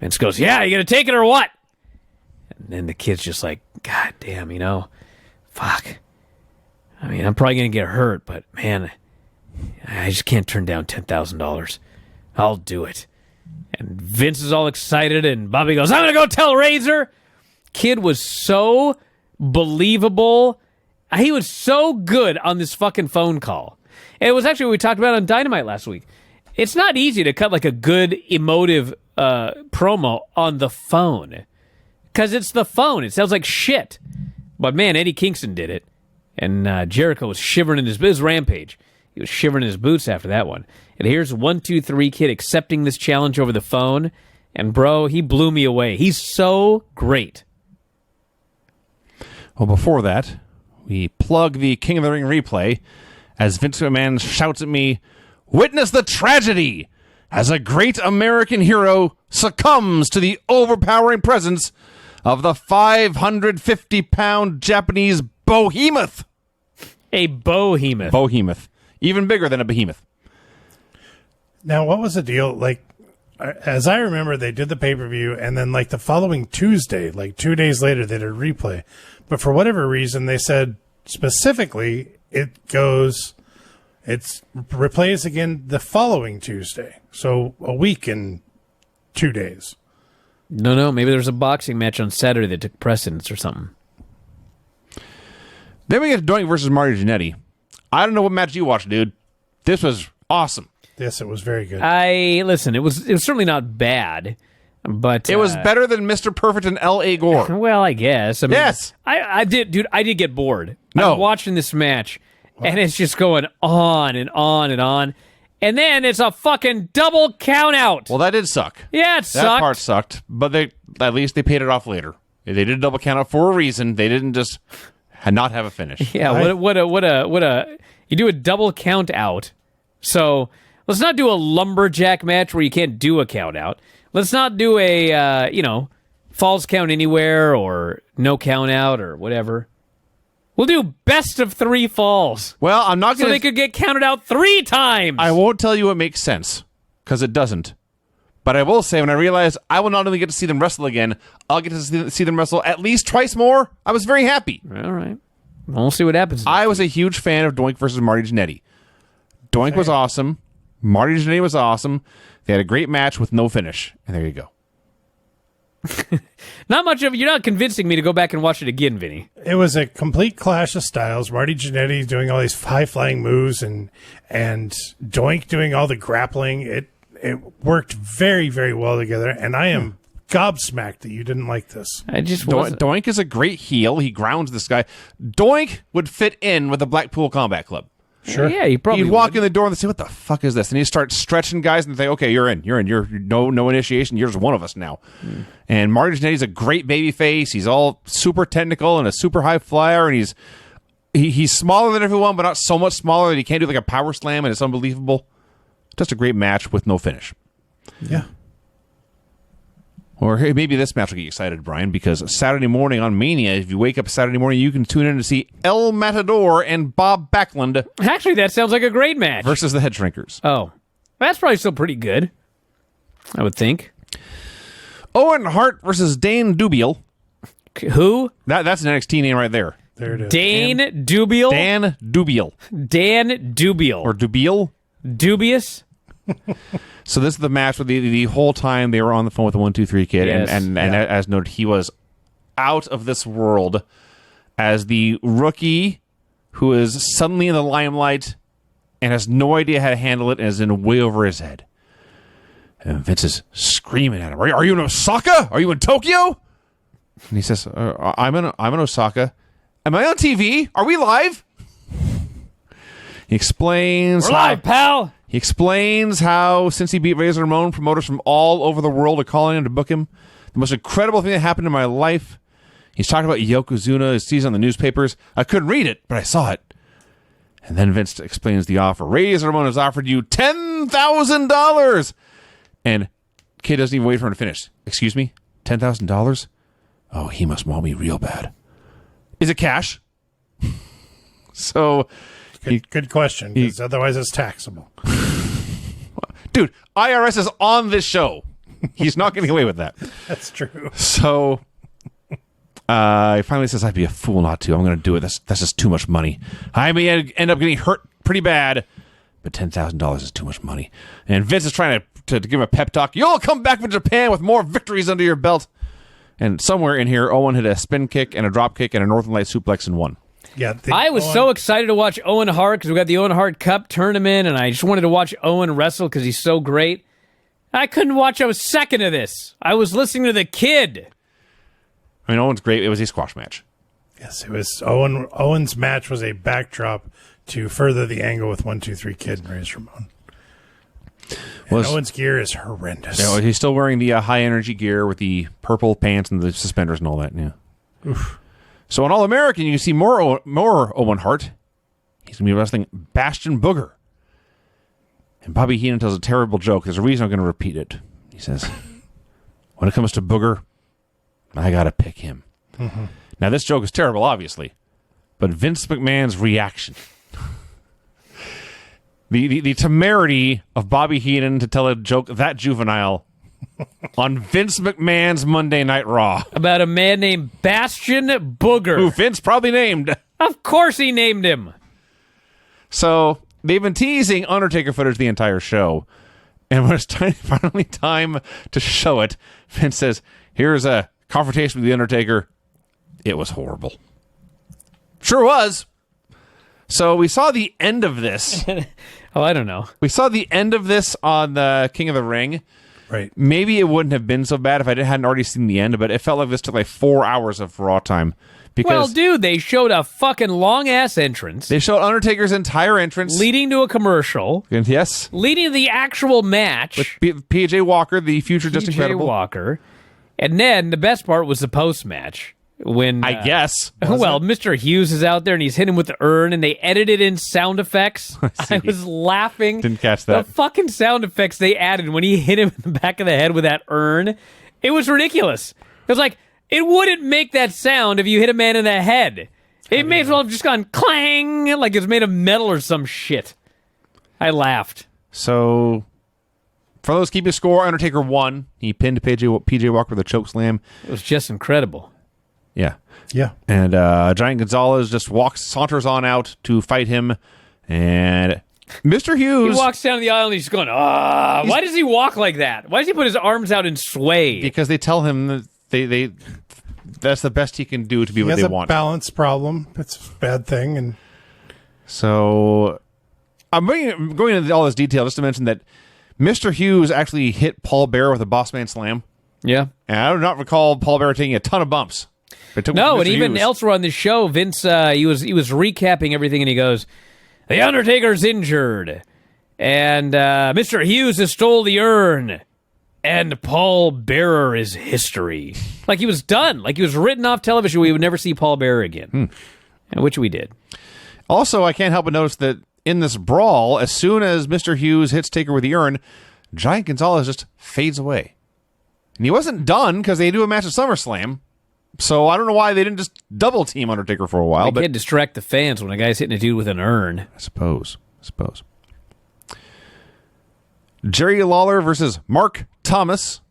Vince goes, yeah, you gonna take it or what? And then the kid's just like, God damn, fuck. I mean, I'm probably gonna get hurt, but man, I just can't turn down $10,000. I'll do it. And Vince is all excited, and Bobby goes, I'm going to go tell Razor. Kid was so believable. He was so good on this fucking phone call. And it was actually what we talked about on Dynamite last week. It's not easy to cut like a good emotive promo on the phone. because it's the phone. It sounds like shit. But man, Eddie Kingston did it. And Jericho was shivering in his Rampage. He was shivering in his boots after that one. And here's 1-2-3 Kid accepting this challenge over the phone. And bro, he blew me away. He's so great. Well, before that, we plug the King of the Ring replay as Vince McMahon shouts at me, "Witness the tragedy as a great American hero succumbs to the overpowering presence of the 550-pound Japanese behemoth." A behemoth. Behemoth. Even bigger than a behemoth. Now, what was the deal? Like, as I remember, they did the pay-per-view, and then, like, the following Tuesday, like 2 days later, they did a replay. But for whatever reason, they said specifically it replays again the following Tuesday. So a week and 2 days. No, maybe there's a boxing match on Saturday that took precedence or something. Then we get Doink versus Marty Jannetty. I don't know what match you watched, dude. This was awesome. Yes, it was very good. Listen, it was certainly not bad, but It was better than Mr. Perfect and L.A. Gore. well, I guess. I mean, Yes. I did get bored. No. I'm watching this match, and it's just going on and on and on, and then it's a fucking double count out. Well, that did suck. Yeah, it That sucked. part sucked, but at least they paid it off later. They did a double count out for a reason. They didn't just not have a finish. Yeah, what a you do a double count out. So let's not do a lumberjack match where you can't do a count out. Let's not do a falls count anywhere or no count out or whatever. We'll do best of 3 falls. Well, I'm not So going they could get counted out 3 times. I won't tell you what makes sense, because it doesn't. But I will say, when I realized I will not only get to see them wrestle again, I'll get to see them wrestle at least twice more, I was very happy. All right. We'll see what happens. I was a huge fan of Doink versus Marty Jannetty. Doink was awesome. Marty Jannetty was awesome. They had a great match with no finish. And there you go. Not much of you're not convincing me to go back and watch it again, Vinny. It was a complete clash of styles. Marty Jannetty doing all these high-flying moves and Doink doing all the grappling. It worked very, very well together, and I am gobsmacked that you didn't like this. I just wasn't. Doink is a great heel. He grounds this guy. Doink would fit in with the Blackpool Combat Club. Sure. Yeah, he probably He'd walk would. in the door and they'd say, "What the fuck is this?" And he'd start stretching guys and they'd say, "Okay, you're in. You're no initiation. You're just one of us now." And Marty Jannetty's a great baby face. He's all super technical and a super high flyer, and he's smaller than everyone, but not so much smaller that he can't do like a power slam, and it's unbelievable. Just a great match with no finish. Yeah. Or hey, maybe this match will get you excited, Brian, because Saturday morning on Mania, if you wake up Saturday morning, you can tune in to see El Matador and Bob Backlund Actually, that sounds like a great match. versus the Head Shrinkers. Oh, that's probably still pretty good, I would think. Owen Hart versus Dane Dubiel. Who? That's an NXT name right there. There it is. Dane Dubiel? Dan Dubiel. Dan Dubiel. Or Dubiel. Dubious? So this is the match where the whole time they were on the phone with the 1-2-3 Kid, Yes. and as noted, he was out of this world as the rookie who is suddenly in the limelight and has no idea how to handle it and is in way over his head. And Vince is screaming at him, Are you in Osaka? Are you in Tokyo? And he says, I'm in Osaka. Am I on TV? Are we live? He explains We're live, pal! He explains how, since he beat Razor Ramon, promoters from all over the world are calling him to book him. The most incredible thing that happened in my life. He's talking about Yokozuna, his season on the newspapers. I couldn't read it, but I saw it. And then Vince explains the offer. Razor Ramon has offered you $10,000. And Kid doesn't even wait for him to finish. Excuse me? $10,000? Oh, he must want me real bad. Is it cash? So... Good question, because otherwise it's taxable. Dude, IRS is on this show. He's not getting away with that. That's true. So he finally says, I'd be a fool not to. I'm going to do it. That's just too much money. I may end up getting hurt pretty bad, but $10,000 is too much money. And Vince is trying to give him a pep talk. You'll come back from Japan with more victories under your belt. And somewhere in here, Owen hit a spin kick and a drop kick and a Northern Light suplex in one. Yeah, I was so excited to watch Owen Hart because we got the Owen Hart Cup tournament, and I just wanted to watch Owen wrestle because he's so great. I couldn't watch a second of this. I was listening to the Kid. I mean, Owen's great. It was a squash match. Yes, it was. Owen's match was a backdrop to further the angle with 1-2-3 Kid and Razor Ramon. And Owen's gear is horrendous. Yeah, he's still wearing the high energy gear with the purple pants and the suspenders and all that. Yeah. Oof. So on All American, you can see more Owen Hart. He's going to be wrestling Bastion Booger. And Bobby Heenan tells a terrible joke. There's a reason I'm going to repeat it. He says, when it comes to Booger, I got to pick him. Mm-hmm. Now, this joke is terrible, obviously. But Vince McMahon's reaction. The temerity of Bobby Heenan to tell a joke that juvenile on Vince McMahon's Monday Night Raw. About a man named Bastion Booger. Who Vince probably named. Of course he named him. So, they've been teasing Undertaker footage the entire show. And when it's finally time to show it, Vince says, here's a confrontation with The Undertaker. It was horrible. Sure was. So we saw the end of this. Oh, I don't know. We saw the end of this on the King of the Ring. Right. Maybe it wouldn't have been so bad if I hadn't already seen the end, but it felt like this took like 4 hours of Raw time. Because well, dude, they showed a fucking long-ass entrance. They showed Undertaker's entire entrance. Leading to a commercial. Yes. Leading to the actual match. With PJ Walker, the future Just Incredible. PJ Walker. And then the best part was the post-match. When I guess. Well, Mr. Hughes is out there and he's hitting with the urn and they edited in sound effects. I was laughing. Didn't catch that. The fucking sound effects they added when he hit him in the back of the head with that urn. It was ridiculous. It was like, it wouldn't make that sound if you hit a man in the head. It may as well have just gone clang like it was made of metal or some shit. I laughed. So, for those keeping score, Undertaker won. He pinned PJ Walker with a choke slam. It was just incredible. Yeah. Yeah. And Giant Gonzalez just saunters on out to fight him. And Mr. Hughes... He walks down the aisle and he's going, why does he walk like that? Why does he put his arms out and sway? Because they tell him that they that's the best he can do to be what they want. He has a balance problem. It's a bad thing. And so I'm going into all this detail just to mention that Mr. Hughes actually hit Paul Bearer with a Bossman Slam. Yeah. And I do not recall Paul Bearer taking a ton of bumps. No, and even elsewhere on the show, Vince, he was recapping everything, and he goes, "The Undertaker's injured, and Mr. Hughes has stole the urn, and Paul Bearer is history." Like he was done. Like he was written off television. We would never see Paul Bearer again, which we did. Also, I can't help but notice that in this brawl, as soon as Mr. Hughes hits Taker with the urn, Giant Gonzalez just fades away. And he wasn't done because they do a match at SummerSlam. So I don't know why they didn't just double team Undertaker for a while. They can't distract the fans when a guy's hitting a dude with an urn. I suppose. Jerry Lawler versus Mark Thomas.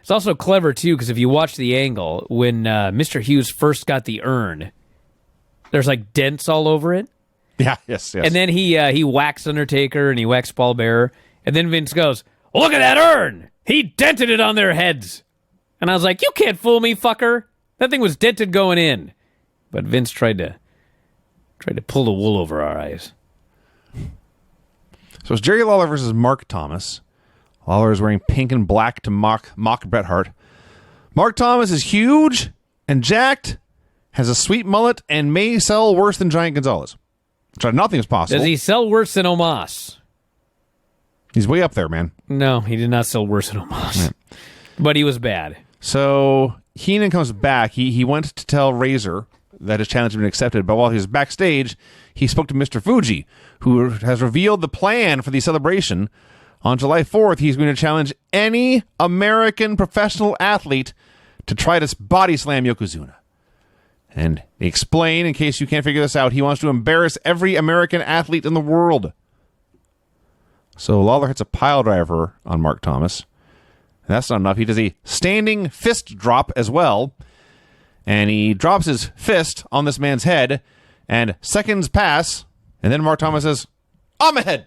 It's also clever, too, because if you watch the angle, when Mr. Hughes first got the urn, there's like dents all over it. Yeah, yes. And then he whacks Undertaker and he whacks Paul Bearer. And then Vince goes, "Look at that urn! He dented it on their heads." And I was like, you can't fool me, fucker. That thing was dented going in. But Vince tried to pull the wool over our eyes. So it's Jerry Lawler versus Mark Thomas. Lawler is wearing pink and black to mock Bret Hart. Mark Thomas is huge and jacked, has a sweet mullet, and may sell worse than Giant Gonzalez. Which I don't think is possible. Does he sell worse than Omos? He's way up there, man. No, he did not sell worse than Omos. Yeah. But he was bad. So Heenan comes back. He went to tell Razor that his challenge had been accepted, but while he was backstage, he spoke to Mr. Fuji, who has revealed the plan for the celebration. On July 4th, he's going to challenge any American professional athlete to try to body slam Yokozuna. And they explain, in case you can't figure this out, he wants to embarrass every American athlete in the world. So Lawler hits a pile driver on Mark Thomas. And that's not enough. He does a standing fist drop as well. And he drops his fist on this man's head. And seconds pass. And then Mark Thomas says, "I'm ahead."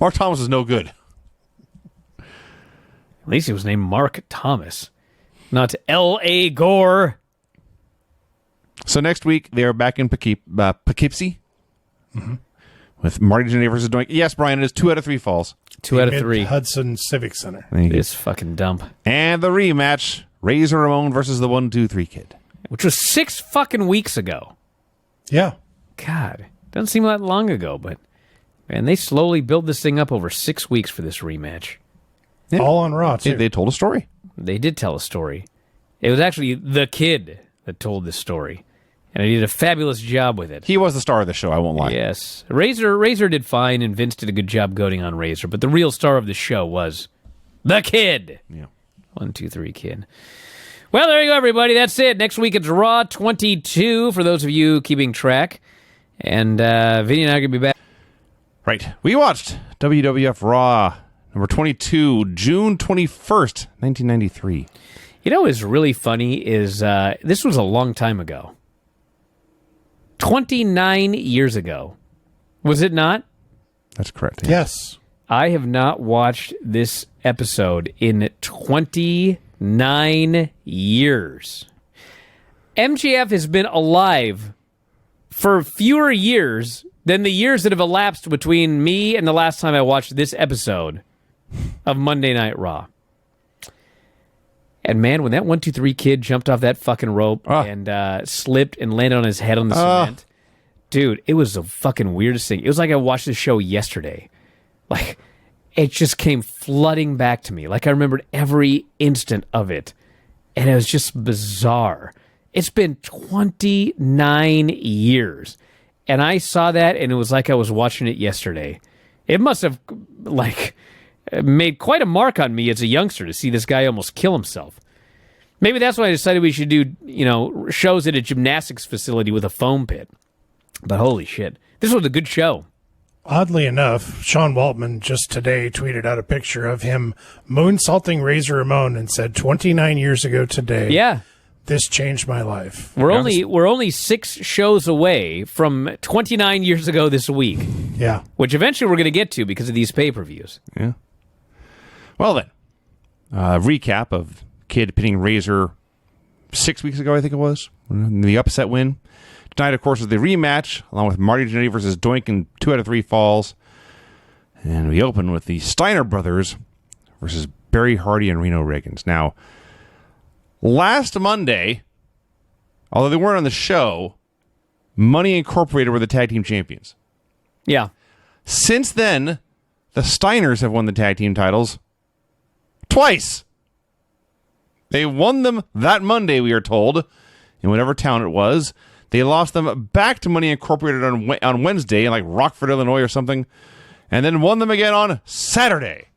Mark Thomas is no good. At least he was named Mark Thomas, not L.A. Gore. So next week, they are back in Poughkeepsie. With Marty Jannetty versus Doink. Yes, Brian, it is 2 out of 3 falls. 2 out of 3. Hudson Civic Center. It's fucking dumb. And the rematch, Razor Ramon versus the 1-2-3 Kid. Which was 6 fucking weeks ago. Yeah. God, doesn't seem that long ago, but man, they slowly build this thing up over 6 weeks for this rematch. Yeah. All on Raw, too. They told a story. They did tell a story. It was actually the Kid that told this story, and he did a fabulous job with it. He was the star of the show, I won't lie. Yes. Razor did fine, and Vince did a good job goading on Razor, but the real star of the show was the Kid. Yeah. 1-2-3 Kid. Well, there you go, everybody. That's it. Next week it's Raw 22 for those of you keeping track. And Vinny and I are going to be back. Right. We watched WWF Raw number 22, June 21st, 1993. You know what's really funny is this was a long time ago. 29 years ago. Was it not? That's correct. Yeah. Yes. I have not watched this episode in 29 years. MJF has been alive for fewer years than the years that have elapsed between me and the last time I watched this episode of Monday Night Raw. And man, when that 1-2-3 Kid jumped off that fucking rope and slipped and landed on his head on the cement, dude, it was the fucking weirdest thing. It was like I watched the show yesterday. Like, it just came flooding back to me. Like, I remembered every instant of it. And it was just bizarre. It's been 29 years. And I saw that, and it was like I was watching it yesterday. It must have, like, made quite a mark on me as a youngster to see this guy almost kill himself. Maybe that's why I decided we should do, shows at a gymnastics facility with a foam pit. But holy shit, this was a good show. Oddly enough, Sean Waltman just today tweeted out a picture of him moonsaulting Razor Ramon and said, 29 years ago today, Yeah. this changed my life. We're only 6 shows away from 29 years ago this week. Yeah. Which eventually we're going to get to because of these pay-per-views. Yeah. Well then, recap of Kid pinning Razor 6 weeks ago, I think it was. The upset win. Tonight, of course, is the rematch, along with Marty Jannetty versus Doink in 2 out of 3 falls. And we open with the Steiner brothers versus Barry Hardy and Reno Riggins. Now, last Monday, although they weren't on the show, Money Incorporated were the tag team champions. Yeah. Since then, the Steiners have won the tag team titles twice. They won them that Monday, we are told, in whatever town it was. They lost them back to Money Incorporated on Wednesday in like Rockford, Illinois or something, and then won them again on Saturday.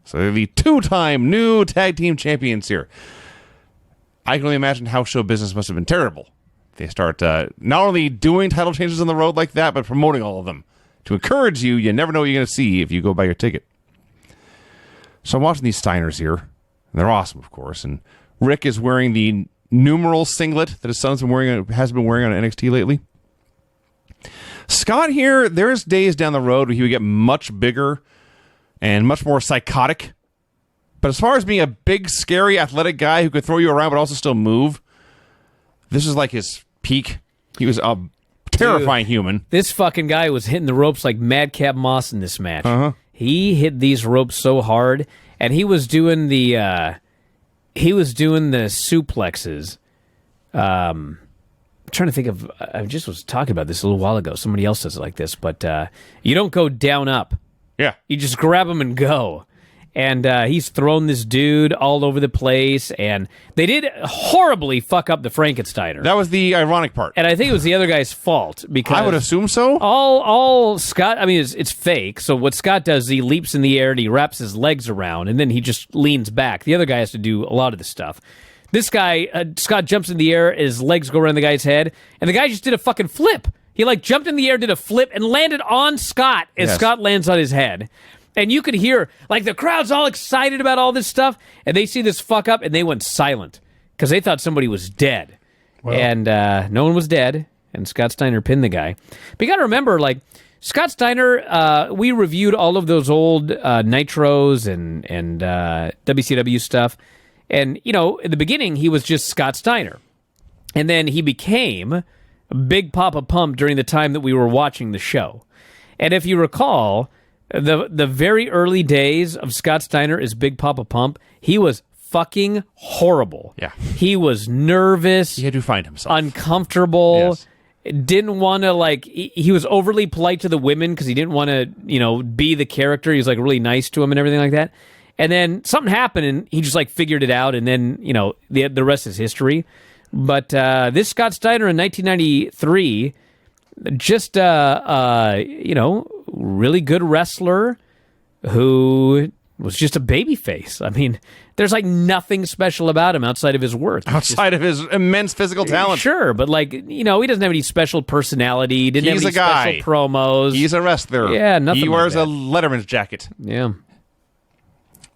So they're the 2-time new tag team champions here. I can only imagine how show business must have been terrible. They start not only doing title changes on the road like that, but promoting all of them to encourage you. You never know what you're going to see if you go buy your ticket. So I'm watching these Steiners here. And they're awesome, of course. And Rick is wearing the numeral singlet that his son's been wearing, has been wearing on NXT lately. Scott here, there's days down the road where he would get much bigger and much more psychotic. But as far as being a big, scary, athletic guy who could throw you around but also still move, this is like his peak. He was a terrifying human. This fucking guy was hitting the ropes like Madcap Moss in this match. He hit these ropes so hard, and he was doing the suplexes. I'm trying to think of. I just was talking about this a little while ago. Somebody else does it like this, but you don't go down up. Yeah, you just grab him and go. And he's thrown this dude all over the place, and they did horribly fuck up the Frankensteiner. that was the ironic part. And I think it was the other guy's fault because I would assume so. all Scott. I mean, it's fake. So what Scott does, is he leaps in the air and he wraps his legs around, and then he just leans back. The other guy has to do a lot of the stuff. This guy, Scott, jumps in the air, his legs go around the guy's head, and the guy just did a fucking flip. He like jumped in the air, did a flip, and landed on Scott as Scott lands on his head. And you could hear, like, the crowd's all excited about all this stuff, and they see this fuck up, and they went silent because they thought somebody was dead. Well. And no one was dead, and Scott Steiner pinned the guy. But you got to remember, like, Scott Steiner, we reviewed all of those old Nitros and WCW stuff. And, you know, in the beginning, he was just Scott Steiner. And then he became Big Papa Pump during the time that we were watching the show. And if you recall, the very early days of Scott Steiner as Big Papa Pump, he was fucking horrible. Yeah. He was nervous. He had to find himself. Uncomfortable. Yes. Didn't want to, like, he was overly polite to the women because he didn't want to, be the character. He was, like, really nice to him and everything like that. And then something happened, and he just, like, figured it out, and then, the rest is history. But this Scott Steiner in 1993, just, really good wrestler who was just a baby face. I mean, there's like nothing special about him outside of his work. Outside of his immense physical talent. Sure, but like, he doesn't have any special personality. He didn't He's have any a guy. special promos. He's a wrestler. Yeah, nothing He like wears that. a Letterman's jacket. Yeah.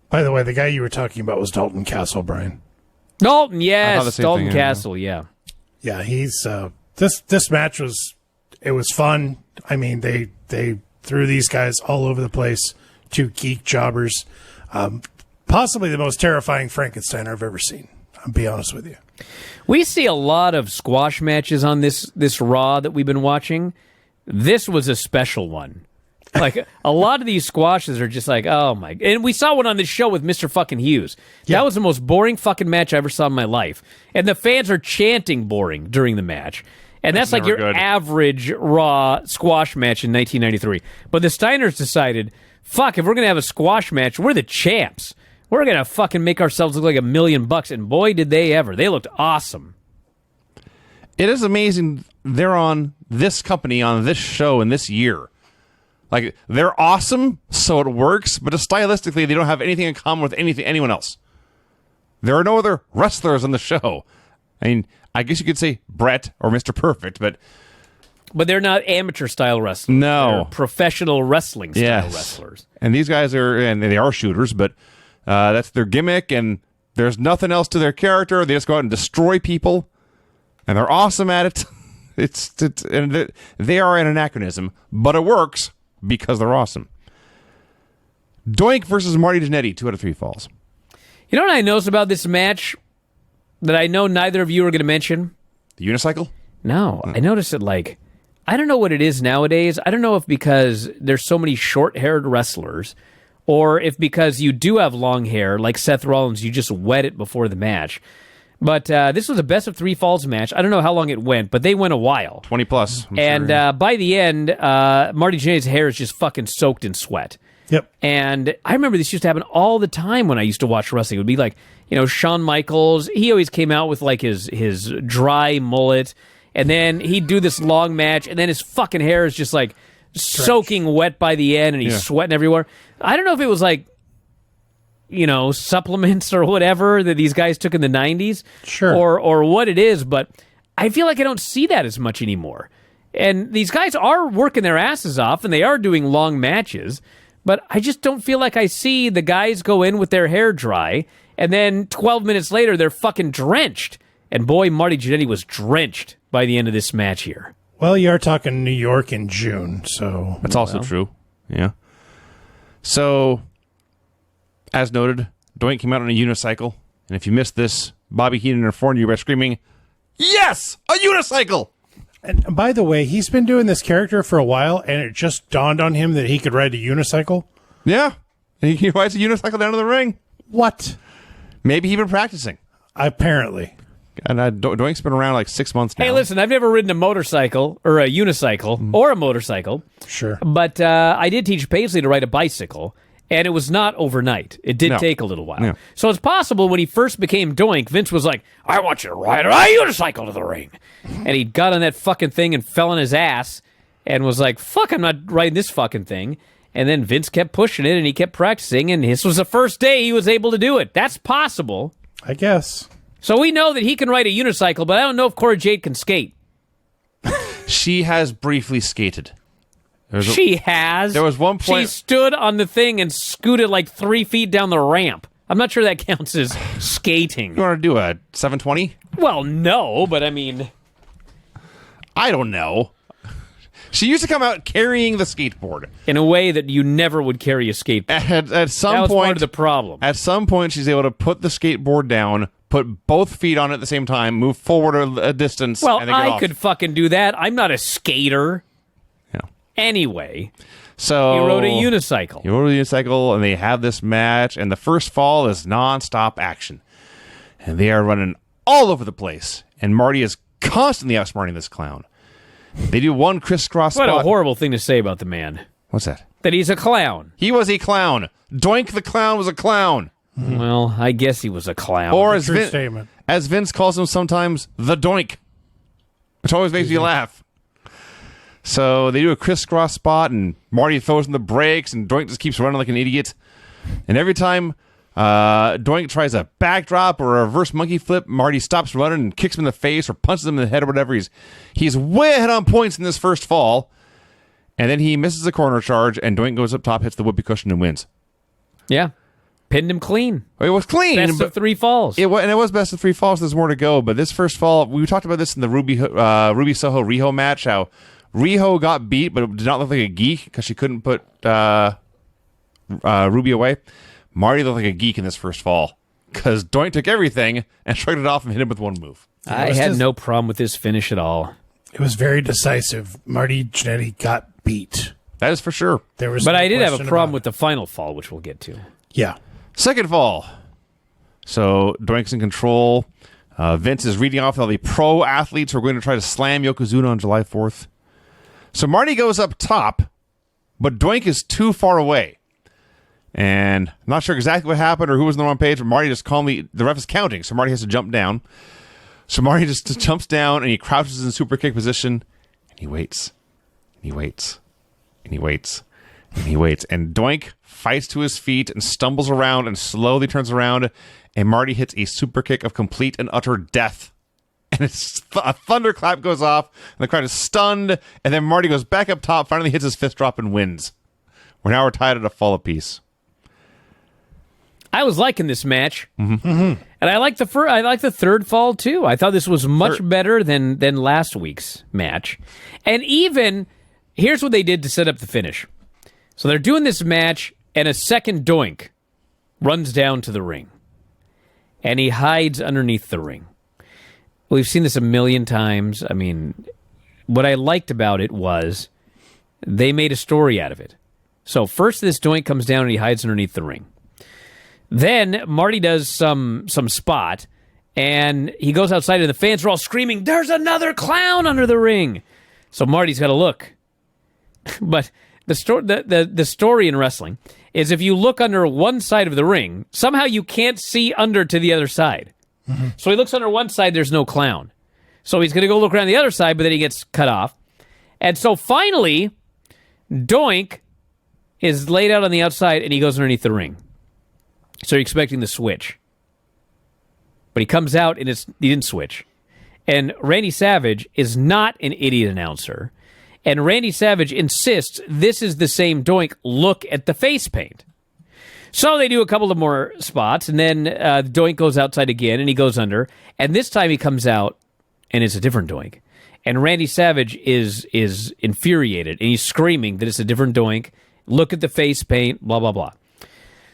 By the way, the guy you were talking about was Dalton Castle, Brian. Dalton, I thought the yes. same Dalton thing, yeah. Castle, yeah. Yeah, he's this match was fun. I mean, they threw these guys all over the place. Two geek jobbers. Possibly the most terrifying Frankenstein I've ever seen. I'll be honest with you. We see a lot of squash matches on this Raw that we've been watching. This was a special one. Like, a lot of these squashes are just like, oh my... And we saw one on this show with Mr. fucking Hughes. Yeah. That was the most boring fucking match I ever saw in my life. And the fans are chanting boring during the match. And that's like never your good. average Raw squash match in 1993. But the Steiners decided, fuck, if we're going to have a squash match, we're the champs. We're going to fucking make ourselves look like $1 million. And boy, did they ever. They looked awesome. It is amazing they're on this company, on this show, in this year. Like, they're awesome, so it works, but just stylistically, they don't have anything in common with anyone else. There are no other wrestlers on the show. I mean, I guess you could say Brett or Mr. Perfect, but they're not amateur-style wrestlers. No. They're professional wrestling-style yes. wrestlers. And these guys they are shooters, but that's their gimmick, and there's nothing else to their character. They just go out and destroy people, and they're awesome at it. They are an anachronism, but it works because they're awesome. Doink versus Marty Jannetty, 2 out of 3 falls. You know what I noticed about this match that I know neither of you are going to mention? The unicycle? No, I noticed it like, I don't know what it is nowadays. I don't know if because there's so many short-haired wrestlers or if because you do have long hair, like Seth Rollins, you just wet it before the match. But this was a best of 3 falls match. I don't know how long it went, but they went a while. 20 plus. I'm And sure. by the end, Marty Jannetty's hair is just fucking soaked in sweat. Yep. And I remember this used to happen all the time when I used to watch wrestling. It would be like, Shawn Michaels, he always came out with like his dry mullet, and then he'd do this long match, and then his fucking hair is just like soaking wet by the end, and he's sweating everywhere. I don't know if it was like, supplements or whatever that these guys took in the 90s. Sure. Or what it is, but I feel like I don't see that as much anymore. And these guys are working their asses off, and they are doing long matches, but I just don't feel like I see the guys go in with their hair dry, and then 12 minutes later, they're fucking drenched. And boy, Marty Jannetty was drenched by the end of this match here. Well, you are talking New York in June, so... That's also true. Yeah. So, as noted, Doink came out on a unicycle, and if you missed this, Bobby Heenan informed you by screaming, "Yes! A unicycle!" And by the way, he's been doing this character for a while, and it just dawned on him that he could ride a unicycle. Yeah. And he rides a unicycle down to the ring. What? Maybe he's been practicing. Apparently. And Doink's been around like 6 months now. Hey, listen, I've never ridden a motorcycle or a unicycle or a motorcycle. Sure. But I did teach Paisley to ride a bicycle, and it was not overnight. It did No. take a little while. Yeah. So it's possible when he first became Doink, Vince was like, I want you to ride a unicycle to the ring. And he got on that fucking thing and fell on his ass and was like, fuck, I'm not riding this fucking thing. And then Vince kept pushing it, and he kept practicing, and this was the first day he was able to do it. That's possible. I guess. So we know that he can ride a unicycle, but I don't know if Cora Jade can skate. She has briefly skated. She has. There was one She point- stood on the thing and scooted like 3 feet down the ramp. I'm not sure that counts as skating. You want to do a 720? Well, no, but I mean... I don't know. She used to come out carrying the skateboard. in a way that you never would carry a skateboard. At some That was point, part of the problem. At some point, she's able to put the skateboard down, put both feet on it at the same time, move forward a distance, Well, and then get I off. could fucking do that. I'm not a skater. Yeah. Anyway, So He rode a unicycle. And they have this match, and the first fall is non-stop action. And they are running all over the place. And Marty is constantly outsmarting this clown. They do one crisscross What spot. a horrible thing to say about the man. What's that? That he's a clown. He was a clown. Doink the clown was a clown. Well, I guess he was a clown. Or True statement. as Vince calls him sometimes, the Doink. Which always makes me laugh. So they do a crisscross spot, and Marty throws in the brakes, and Doink just keeps running like an idiot. And every time Doink tries a backdrop or a reverse monkey flip, Marty stops running and kicks him in the face or punches him in the head or whatever. He's way ahead on points in this first fall. And then he misses a corner charge, and Doink goes up top, hits the whoopee cushion, and wins. Yeah. Pinned him clean. It was clean. Best of 3 falls. It was best of 3 falls. There's more to go. But this first fall, we talked about this in the Ruby Soho Riho match, how Riho got beat, but it did not look like a geek because she couldn't put Ruby away. Marty looked like a geek in this first fall because Doink took everything and shrugged it off and hit him with one move. I had no problem with this finish at all. It was very decisive. Marty Jannetty got beat. That is for sure. But I did have a problem with the final fall, which we'll get to. Yeah. Second fall. So Doink's in control. Vince is reading off all the pro athletes who are going to try to slam Yokozuna on July 4th. So Marty goes up top, but Doink is too far away. And I'm not sure exactly what happened or who was on the wrong page, but Marty just calmly, the ref is counting, so Marty has to jump down. So Marty just jumps down, and he crouches in super kick position, and he waits. And he waits. And he waits. And he waits. And Doink fights to his feet and stumbles around and slowly turns around, and Marty hits a super kick of complete and utter death. And a thunderclap goes off, and the crowd is stunned, and then Marty goes back up top, finally hits his fifth drop and wins. We're tied at a fall apiece. I was liking this match, and I like the third fall too. I thought this was much better than last week's match. And even here's what they did to set up the finish. So they're doing this match, and a second Doink runs down to the ring, and he hides underneath the ring. We've seen this a million times. I mean, what I liked about it was they made a story out of it. So first this Doink comes down and he hides underneath the ring. Then Marty does some spot, and he goes outside, and the fans are all screaming, "There's another clown under the ring!" So Marty's got to look. But the story in wrestling is if you look under one side of the ring, somehow you can't see under to the other side. Mm-hmm. So he looks under one side, there's no clown. So he's going to go look around the other side, but then he gets cut off. And so finally, Doink is laid out on the outside, and he goes underneath the ring. So you're expecting the switch. But he comes out, and he didn't switch. And Randy Savage is not an idiot announcer. And Randy Savage insists this is the same Doink. Look at the face paint. So they do a couple of more spots, and then Doink goes outside again, and he goes under. And this time he comes out, and it's a different Doink. And Randy Savage is infuriated, and he's screaming that it's a different Doink. Look at the face paint, blah, blah, blah.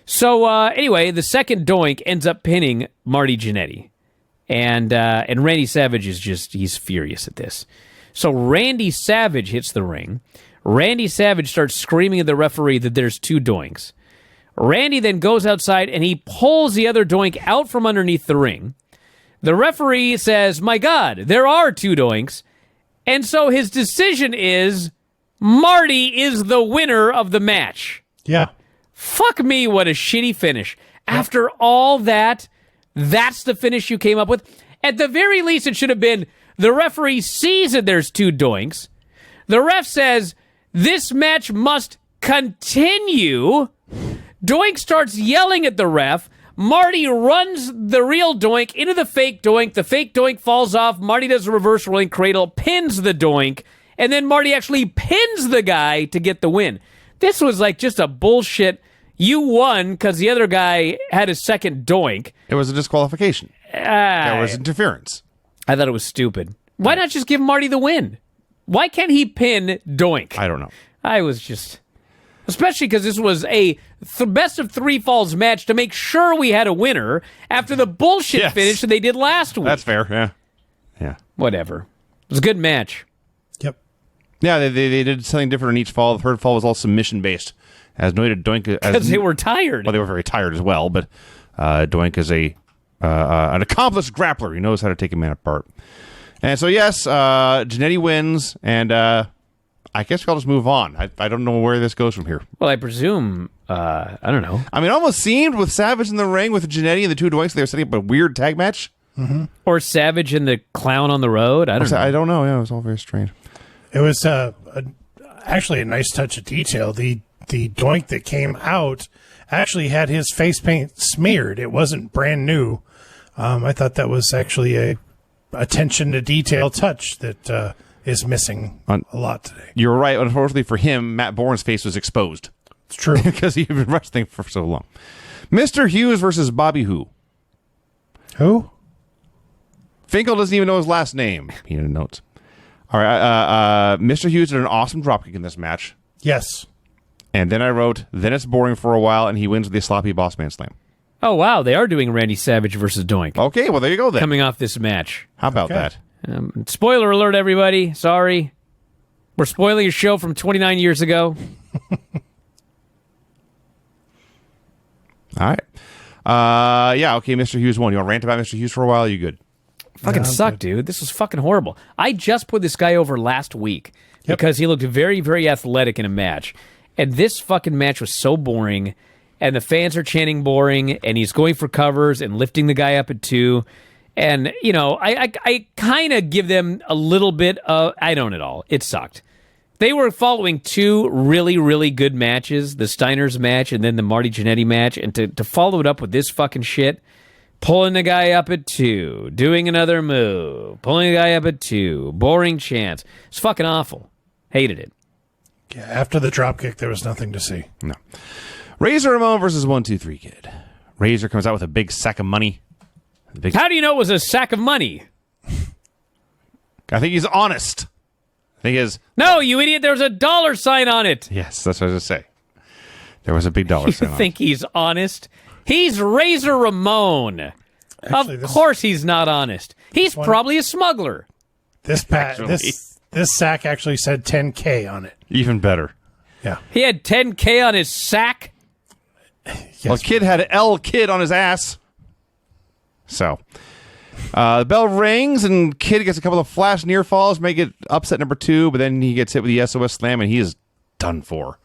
So anyway, the second Doink ends up pinning Marty Jannetty. And Randy Savage he's furious at this. So Randy Savage hits the ring. Randy Savage starts screaming at the referee that there's two Doinks. Randy then goes outside and he pulls the other Doink out from underneath the ring. The referee says, "My God, there are two Doinks." And so his decision is Marty is the winner of the match. Yeah. Fuck me, what a shitty finish. After all that, that's the finish you came up with? At the very least, it should have been the referee sees that there's two Doinks. The ref says, this match must continue. Doink starts yelling at the ref. Marty runs the real Doink into the fake Doink. The fake Doink falls off. Marty does a reverse rolling cradle, pins the Doink, and then Marty actually pins the guy to get the win. This was like just a bullshit. You won because the other guy had a second Doink. It was a disqualification. There was interference. I thought it was stupid. Why not just give Marty the win? Why can't he pin Doink? I don't know. I was just... Especially because this was a best of 3 falls match to make sure we had a winner after the bullshit finish that they did last week. That's fair, yeah. Yeah. Whatever. It was a good match. Yep. Yeah, they did something different in each fall. The third fall was all submission based, as noted. Doink Because they were tired. Well, they were very tired as well. But Doink is an accomplished grappler. He knows how to take a man apart. And so yes, Jannetty wins, and I guess I'll just move on. I don't know where this goes from here. Well, I presume, I don't know. I mean, it almost seemed with Savage in the ring with Jannetty and the two Doinks, they were setting up a weird tag match. Mm-hmm. Or Savage and the Clown on the road. I don't know. I don't know. Yeah, it was all very strange. It was actually a nice touch of detail. The Doink that came out actually had his face paint smeared. It wasn't brand new. I thought that was actually a attention to detail touch that is missing a lot today. You're right. Unfortunately for him, Matt Bourne's face was exposed. It's true. Because he'd been wrestling for so long. Mr. Hughes versus Bobby Who. Who? Finkel doesn't even know his last name. He didn't notes. All right. Mr. Hughes did an awesome dropkick in this match. Yes. And then I wrote, then it's boring for a while, and he wins with the sloppy boss man slam. Oh, wow. They are doing Randy Savage versus Doink. Okay, well, there you go then. Coming off this match. How about Okay. that? Spoiler alert, everybody. Sorry. We're spoiling a show from 29 years ago. All right. Yeah, okay, Mr. Hughes won. You want to rant about Mr. Hughes for a while? You good? Fucking sucked, dude. This was fucking horrible. I just put this guy over last week because he looked very, very athletic in a match. And this fucking match was so boring. And the fans are chanting boring. And he's going for covers and lifting the guy up at 2. And, you know, I kind of give them a little bit of... I don't at all. It sucked. They were following 2 really, really good matches. The Steiners match and then the Marty Jannetty match. And to follow it up with this fucking shit... Pulling the guy up at 2, doing another move, pulling the guy up at 2, boring chants. It's fucking awful. Hated it. Yeah, after the dropkick, there was nothing to see. No. Razor Ramon versus 1-2-3 Kid. Razor comes out with a big sack of money. How do you know it was a sack of money? I think he's honest. I think is. No, you idiot, there's a dollar sign on it. Yes, that's what I was going to say. There was a big dollar sign You on think he's honest? He's Razor Ramon. Actually, of course he's not honest. He's probably a smuggler. This sack actually said 10K on it. Even better. Yeah. He had 10K on his sack. Yes. Well, Kid had L Kid on his ass. So, the bell rings, and Kid gets a couple of flash near falls, make it upset number 2, but then he gets hit with the SOS slam, and he is done for.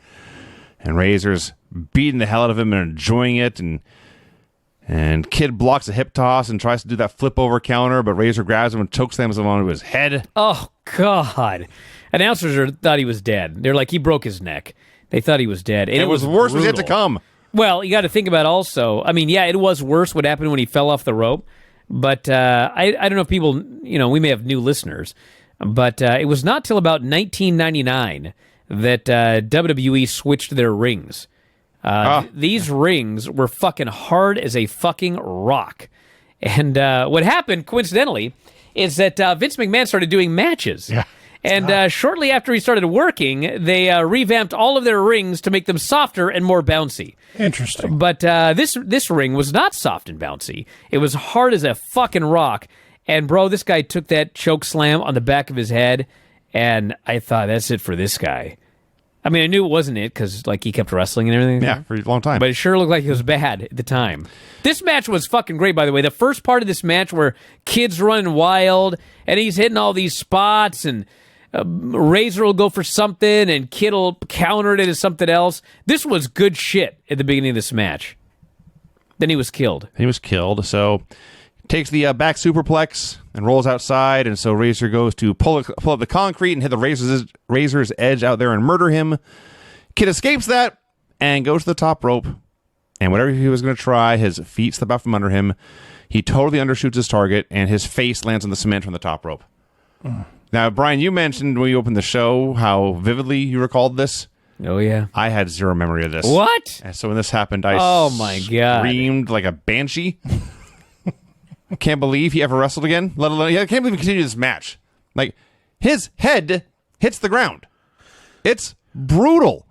And Razor's beating the hell out of him and enjoying it, and Kid blocks a hip toss and tries to do that flip over counter, but Razor grabs him and chokeslams him onto his head. Oh, God. Announcers thought he was dead. They're like, he broke his neck. They thought he was dead. And It was worse was yet to brutal. come. Well, you got to think about also, I mean, yeah, it was worse what happened when he fell off the rope, but I don't know if people, you know, we may have new listeners, but it was not till about 1999 that WWE switched their rings. These rings were fucking hard as a fucking rock. And what happened, coincidentally, is that Vince McMahon started doing matches. Yeah. And shortly after he started working, they revamped all of their rings to make them softer and more bouncy. Interesting. But this ring was not soft and bouncy. It was hard as a fucking rock. And, bro, this guy took that choke slam on the back of his head, and I thought, that's it for this guy. I mean, I knew it wasn't it because, like, he kept wrestling and everything. Yeah, for a long time. But it sure looked like it was bad at the time. This match was fucking great, by the way. The first part of this match where Kid's running wild, and he's hitting all these spots, and Razor will go for something, and Kid will counter it into something else. This was good shit at the beginning of this match. Then he was killed. He was killed, so takes the back superplex and rolls outside, and so Razor goes to pull up the concrete and hit the Razor's edge out there and murder him. Kid escapes that and goes to the top rope, and whatever he was going to try, his feet slip out from under him. He totally undershoots his target, and his face lands on the cement from the top rope. Now, Brian, you mentioned when you opened the show how vividly you recalled this. Oh, yeah. I had zero memory of this. What? And so when this happened, I Oh, my God. screamed like a banshee. Can't believe he ever wrestled again. Let alone, I can't believe he continued this match. Like, his head hits the ground. It's brutal.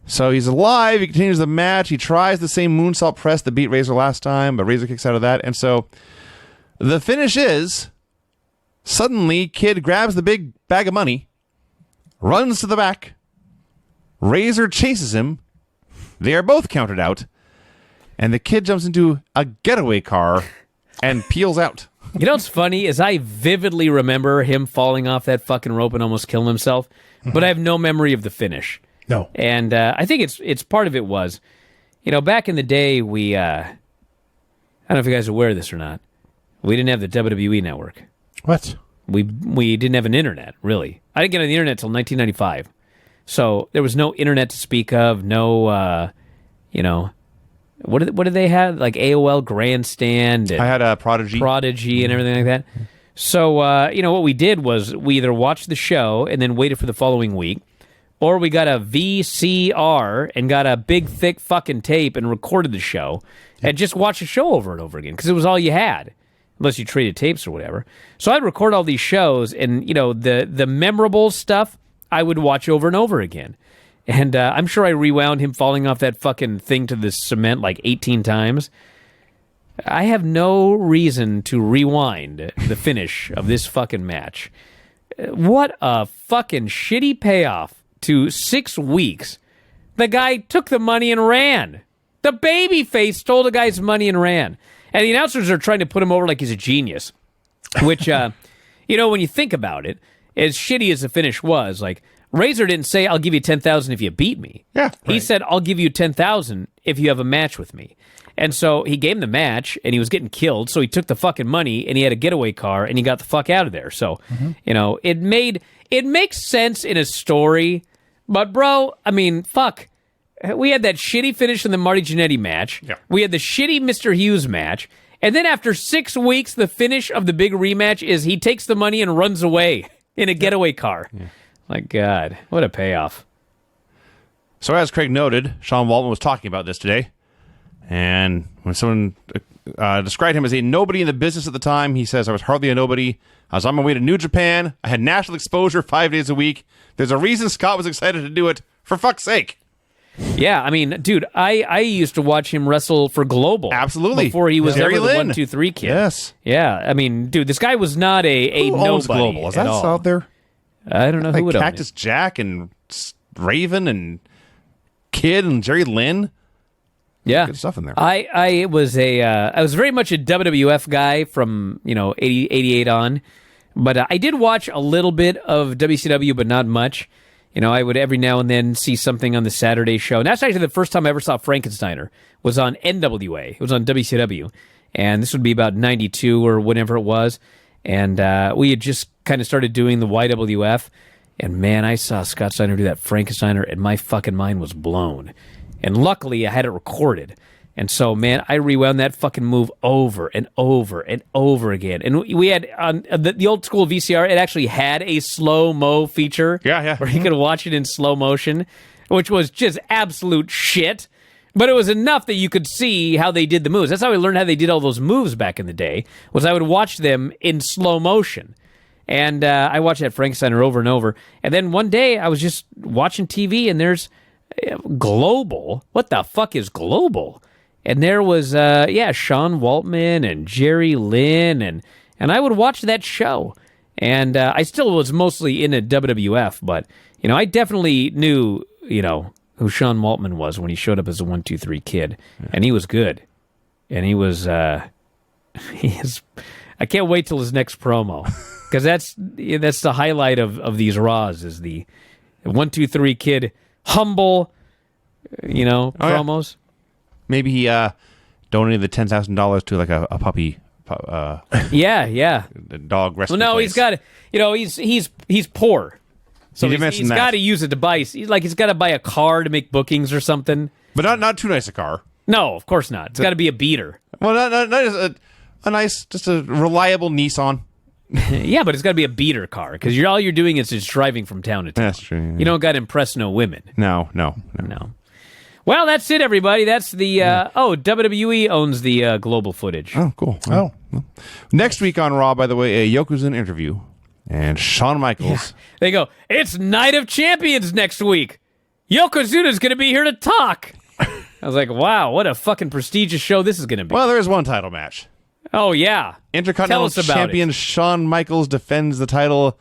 So he's alive. He continues the match. He tries the same moonsault press that beat Razor last time, but Razor kicks out of that. And so the finish is suddenly Kid grabs the big bag of money runs to the back. Razor chases him. They are both counted out. And the kid jumps into a getaway car and peels out. You know what's funny is I vividly remember him falling off that fucking rope and almost killing himself, but I have no memory of the finish. No. And I think it's part of it was, back in the day, we, I don't know if you guys are aware of this or not, we didn't have the WWE network. What? We didn't have an internet, really. I didn't get on the internet until 1995. So there was no internet to speak of, no, what did they have? Like AOL Grandstand. And I had a Prodigy. And everything like that. So, what we did was we either watched the show and then waited for the following week, or we got a VCR and got a big, thick fucking tape and recorded the show and just watched the show over and over again because it was all you had, unless you traded tapes or whatever. So I'd record all these shows and, the memorable stuff I would watch over and over again. And I'm sure I rewound him falling off that fucking thing to the cement like 18 times. I have no reason to rewind the finish of this fucking match. What a fucking shitty payoff to 6 weeks. The guy took the money and ran. The babyface stole the guy's money and ran. And the announcers are trying to put him over like he's a genius. Which, when you think about it, as shitty as the finish was, like, Razor didn't say, I'll give you $10,000 if you beat me. Yeah. Right. He said, I'll give you $10,000 if you have a match with me. And so he gave him the match, and he was getting killed, so he took the fucking money, and he had a getaway car, and he got the fuck out of there. So, it makes sense in a story, but, bro, I mean, fuck. We had that shitty finish in the Marty Jannetty match. Yeah. We had the shitty Mr. Hughes match. And then after 6 weeks, the finish of the big rematch is he takes the money and runs away in a getaway car. Yeah. My God, what a payoff. So as Craig noted, Sean Waltman was talking about this today. And when someone described him as a nobody in the business at the time, he says, I was hardly a nobody. I was on my way to New Japan. I had national exposure 5 days a week. There's a reason Scott was excited to do it. For fuck's sake. Yeah, I mean, dude, I used to watch him wrestle for Global. Absolutely. Before he was Jerry ever the Lynn. 1, 2, 3 kid. Yes. Yeah, I mean, dude, this guy was not a Who nobody owns Global? Is that at all. out there? I don't know who Like would Cactus Jack and Raven and Kid and Jerry Lynn? Yeah, Good stuff in there. I was very much a WWF guy from 88 on, but I did watch a little bit of WCW, but not much. I would every now and then see something on the Saturday show. And that's actually the first time I ever saw Frankensteiner was on NWA. It was on WCW. And this would be about 92 or whenever it was. And we had just kind of started doing the YWF. And man, I saw Scott Steiner do that Frankensteiner and my fucking mind was blown. And luckily I had it recorded. And so, man, I rewound that fucking move over and over and over again. And we had, on the old school VCR, it actually had a slow-mo feature. Yeah. Where you could watch it in slow motion, which was just absolute shit. But it was enough that you could see how they did the moves. That's how I learned how they did all those moves back in the day, was I would watch them in slow motion. And I watched that Frankensteiner over and over. And then one day I was just watching TV and there's Global. What the fuck is Global? And there was, Sean Waltman and Jerry Lynn, and I would watch that show. And I still was mostly into WWF, but, I definitely knew, who Sean Waltman was when he showed up as a 1, 2, 3 kid. Yeah. And he was good. And he was, I can't wait till his next promo. Because that's the highlight of these Raws, is the 1, 2, 3 kid, humble, promos. Yeah. Maybe he donated the $10,000 to like a puppy, yeah, dog rescue. Well, no, place. he's got he's poor, so You did he's mention that. got to use a device. He's got to buy a car to make bookings or something. But not too nice a car. No, of course not. It's got to be a beater. Well, not just a nice, just a reliable Nissan. Yeah, but it's got to be a beater car because all you're doing is just driving from town to town. That's true. Yeah. You don't got to impress no women. No. Well, that's it, everybody. That's the WWE owns the global footage. Oh, cool. Oh. Well. Next week on Raw, by the way, a Yokozuna interview, and Shawn Michaels. Yeah. They go, it's Night of Champions next week. Yokozuna's going to be here to talk. I was like, wow, what a fucking prestigious show this is going to be. Well, there is one title match. Oh, yeah. Intercontinental Tell us about Champion it. Shawn Michaels defends the title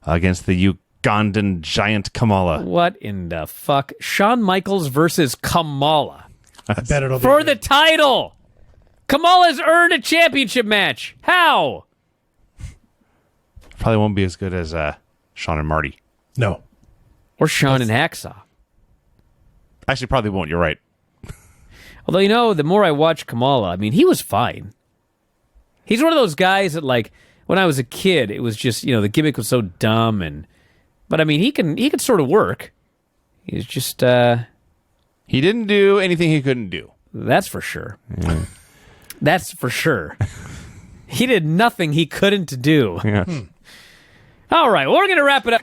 against the Ugandan giant Kamala. What in the fuck? Shawn Michaels versus Kamala. I bet it'll be For good. the title! Kamala's earned a championship match. How? Probably won't be as good as Sean and Marty. No. Or Shawn and Hacksaw. Actually, probably won't. You're right. Although, you know, the more I watch Kamala, I mean, he was fine. He's one of those guys that, like, when I was a kid, it was just, you know, the gimmick was so dumb, but I mean, he can sort of work. He's just, He didn't do anything he couldn't do. that's for sure. That's for sure. He did nothing he couldn't do. Yeah. All right, well, we're going to wrap it up.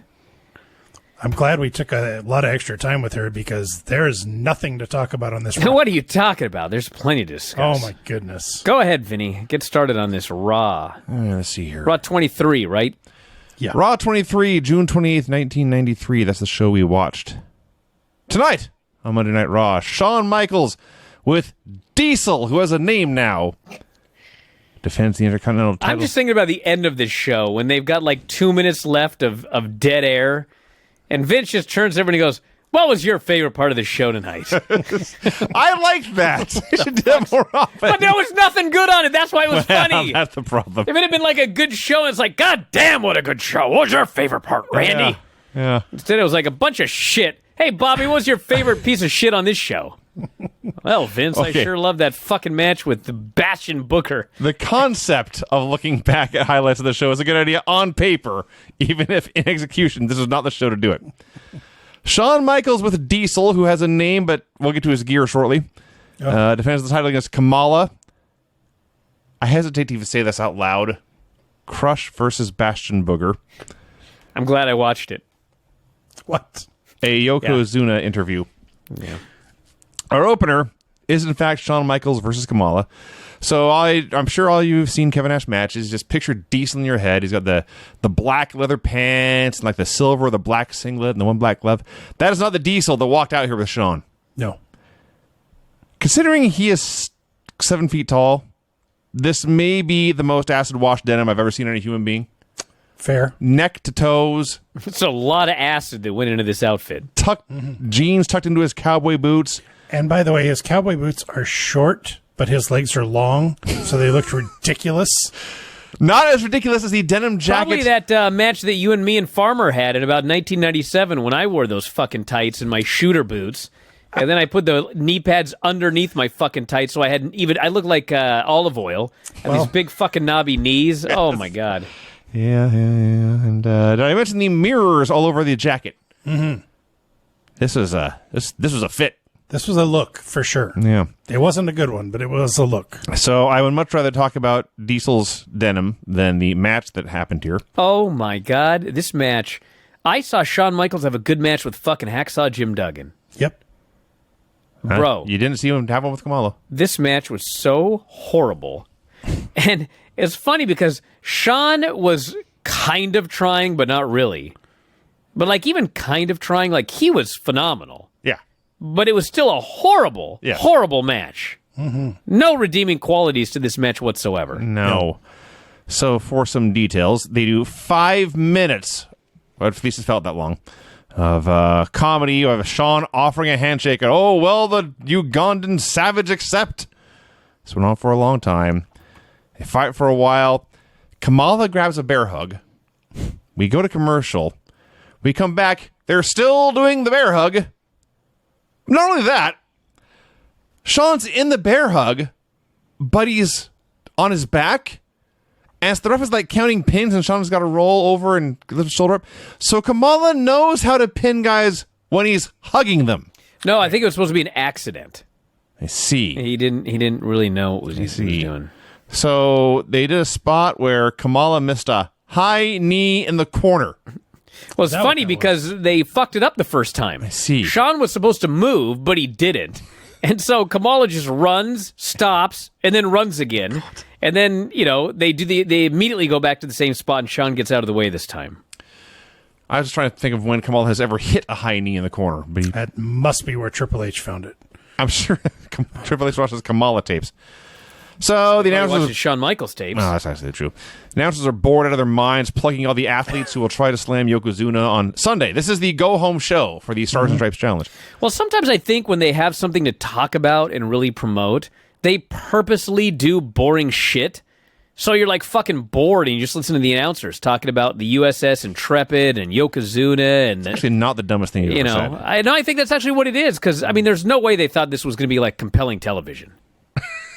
I'm glad we took a lot of extra time with her because there is nothing to talk about on this. What are you talking about? There's plenty to discuss. Oh, my goodness. Go ahead, Vinny. Get started on this Raw. Let's see here. Raw 23, right? Yeah. Raw 23, June 28th, 1993. That's the show we watched. Tonight on Monday Night Raw, Shawn Michaels with Diesel, who has a name now, defends the Intercontinental title. I'm just thinking about the end of this show when they've got like 2 minutes left of dead air, and Vince just turns to everyone and goes, "What was your favorite part of the show tonight?" I liked that. You should do that more often. But there was nothing good on it. That's why it was funny. That's the problem. If it had been like a good show, it's like, God damn, what a good show. What was your favorite part, Randy? Yeah. Instead, it was like a bunch of shit. Hey, Bobby, what was your favorite piece of shit on this show? Well, Vince, Okay. I sure love that fucking match with the Bastion Booker. The concept of looking back at highlights of the show is a good idea on paper, even if in execution, this is not the show to do it. Shawn Michaels with Diesel, who has a name, but we'll get to his gear shortly. Defends the title against Kamala. I hesitate to even say this out loud. Crush versus Bastion Booger. I'm glad I watched it. What? A Yokozuna interview. Yeah. Our opener is, in fact, Shawn Michaels versus Kamala. So I'm sure all you have seen Kevin Nash matches. Just picture Diesel in your head. He's got the black leather pants and like the silver, the black singlet, and the one black glove. That is not the Diesel that walked out here with Shawn. No. Considering he is 7 feet tall, this may be the most acid wash denim I've ever seen on a human being. Fair. Neck to toes, It's a lot of acid that went into this outfit. jeans tucked into his cowboy boots. And by the way, his cowboy boots are short, but his legs are long, so they look ridiculous. Not as ridiculous as the denim jacket. Probably that match that you and me and Farmer had in about 1997 when I wore those fucking tights and my shooter boots. And then I put the knee pads underneath my fucking tights, so I looked like olive oil. Had these big fucking knobby knees. Yes. Oh my God. Yeah. And did I mention the mirrors all over the jacket? Mm-hmm. This was a fit. This was a look, for sure. Yeah. It wasn't a good one, but it was a look. So I would much rather talk about Diesel's denim than the match that happened here. Oh my God. This match. I saw Shawn Michaels have a good match with fucking Hacksaw Jim Duggan. Yep. Bro. You didn't see him have one with Kamala. This match was so horrible. And it's funny because Shawn was kind of trying, but not really. But like even kind of trying, like he was phenomenal. Yeah. But it was still a horrible match. Mm-hmm. No redeeming qualities to this match whatsoever. No. So for some details, they do 5 minutes, well, at least it felt that long, of comedy of Shawn offering a handshake. And, oh, well, the Ugandan savage accept. This went on for a long time. They fight for a while. Kamala grabs a bear hug. We go to commercial. We come back. They're still doing the bear hug. Not only that, Shawn's in the bear hug, but he's on his back. And so the ref is like counting pins, and Shawn's got to roll over and lift his shoulder up. So Kamala knows how to pin guys when he's hugging them. No, I think it was supposed to be an accident. I see. He didn't really know what he was doing. So they did a spot where Kamala missed a high knee in the corner. Well, it's funny because they fucked it up the first time. I see. Shawn was supposed to move, but he didn't. And so Kamala just runs, stops, and then runs again. And then, you know, they immediately go back to the same spot, and Shawn gets out of the way this time. I was just trying to think of when Kamala has ever hit a high knee in the corner. But That must be where Triple H found it. I'm sure Triple H watches Kamala tapes. So the I announcers... watched Shawn Michaels tapes. No, that's actually true. The announcers are bored out of their minds, plugging all the athletes who will try to slam Yokozuna on Sunday. This is the go-home show for the Stars and Stripes Challenge. Well, sometimes I think when they have something to talk about and really promote, they purposely do boring shit. So you're like fucking bored and you just listen to the announcers talking about the USS Intrepid and Yokozuna and Actually, not the dumbest thing you've ever said. I think that's actually what it is because I mean, there's no way they thought this was going to be like compelling television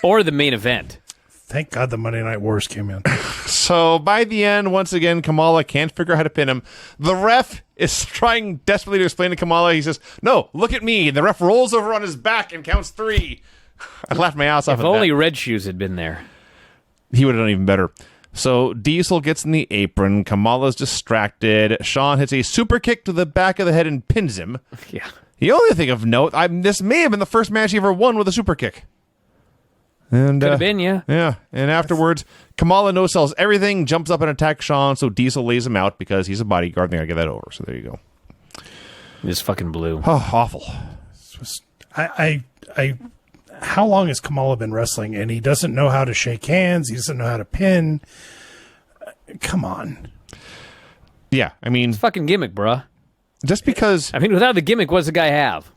or the main event. Thank God the Monday Night Wars came in. So by the end, once again, Kamala can't figure out how to pin him. The ref is trying desperately to explain to Kamala. He says, "No, look at me." And the ref rolls over on his back and counts 3. I laughed my ass off If at only that. Red Shoes had been there. He would have done even better. So Diesel gets in the apron. Kamala's distracted. Shawn hits a super kick to the back of the head and pins him. Yeah. The only thing of note, this may have been the first match he ever won with a super kick. And Could have been, yeah. Yeah, and afterwards, Kamala no-sells everything, jumps up and attacks Shawn, so Diesel lays him out because he's a bodyguard and they gotta get that over. So there you go. This fucking blew. Oh, awful. How long has Kamala been wrestling? And he doesn't know how to shake hands. He doesn't know how to pin. Come on. Yeah, I mean, Fucking gimmick, bruh. just because I mean, without the gimmick, what does the guy have?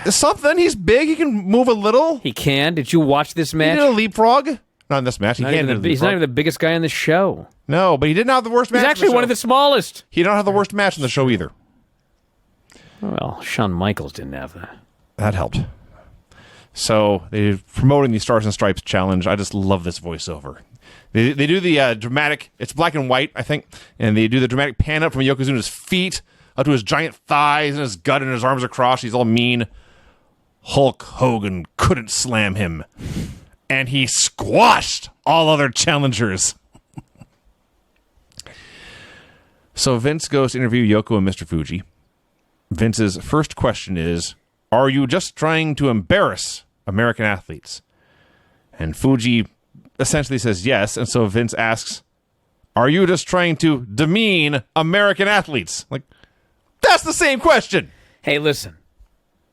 something, he's big, he can move a little. He can. Did you watch this He match? did a leapfrog. Not in this match. He Not can't even do he's not even the biggest guy on the show. No, but he didn't have the worst match. He's actually one of the smallest. He don't have the worst match in the show either. Well, Shawn Michaels didn't have that. That helped. So they're promoting the Stars and Stripes challenge. I just love this voiceover. They do the dramatic, it's black and white, I think, and they do the dramatic pan up from Yokozuna's feet up to his giant thighs and his gut and his arms are crossed. He's all mean. Hulk Hogan couldn't slam him. And he squashed all other challengers. So Vince goes to interview Yoko and Mr. Fuji. Vince's first question is, are you just trying to embarrass American athletes? And Fuji essentially says yes. And so Vince asks, are you just trying to demean American athletes? Like, that's the same question. Hey, listen.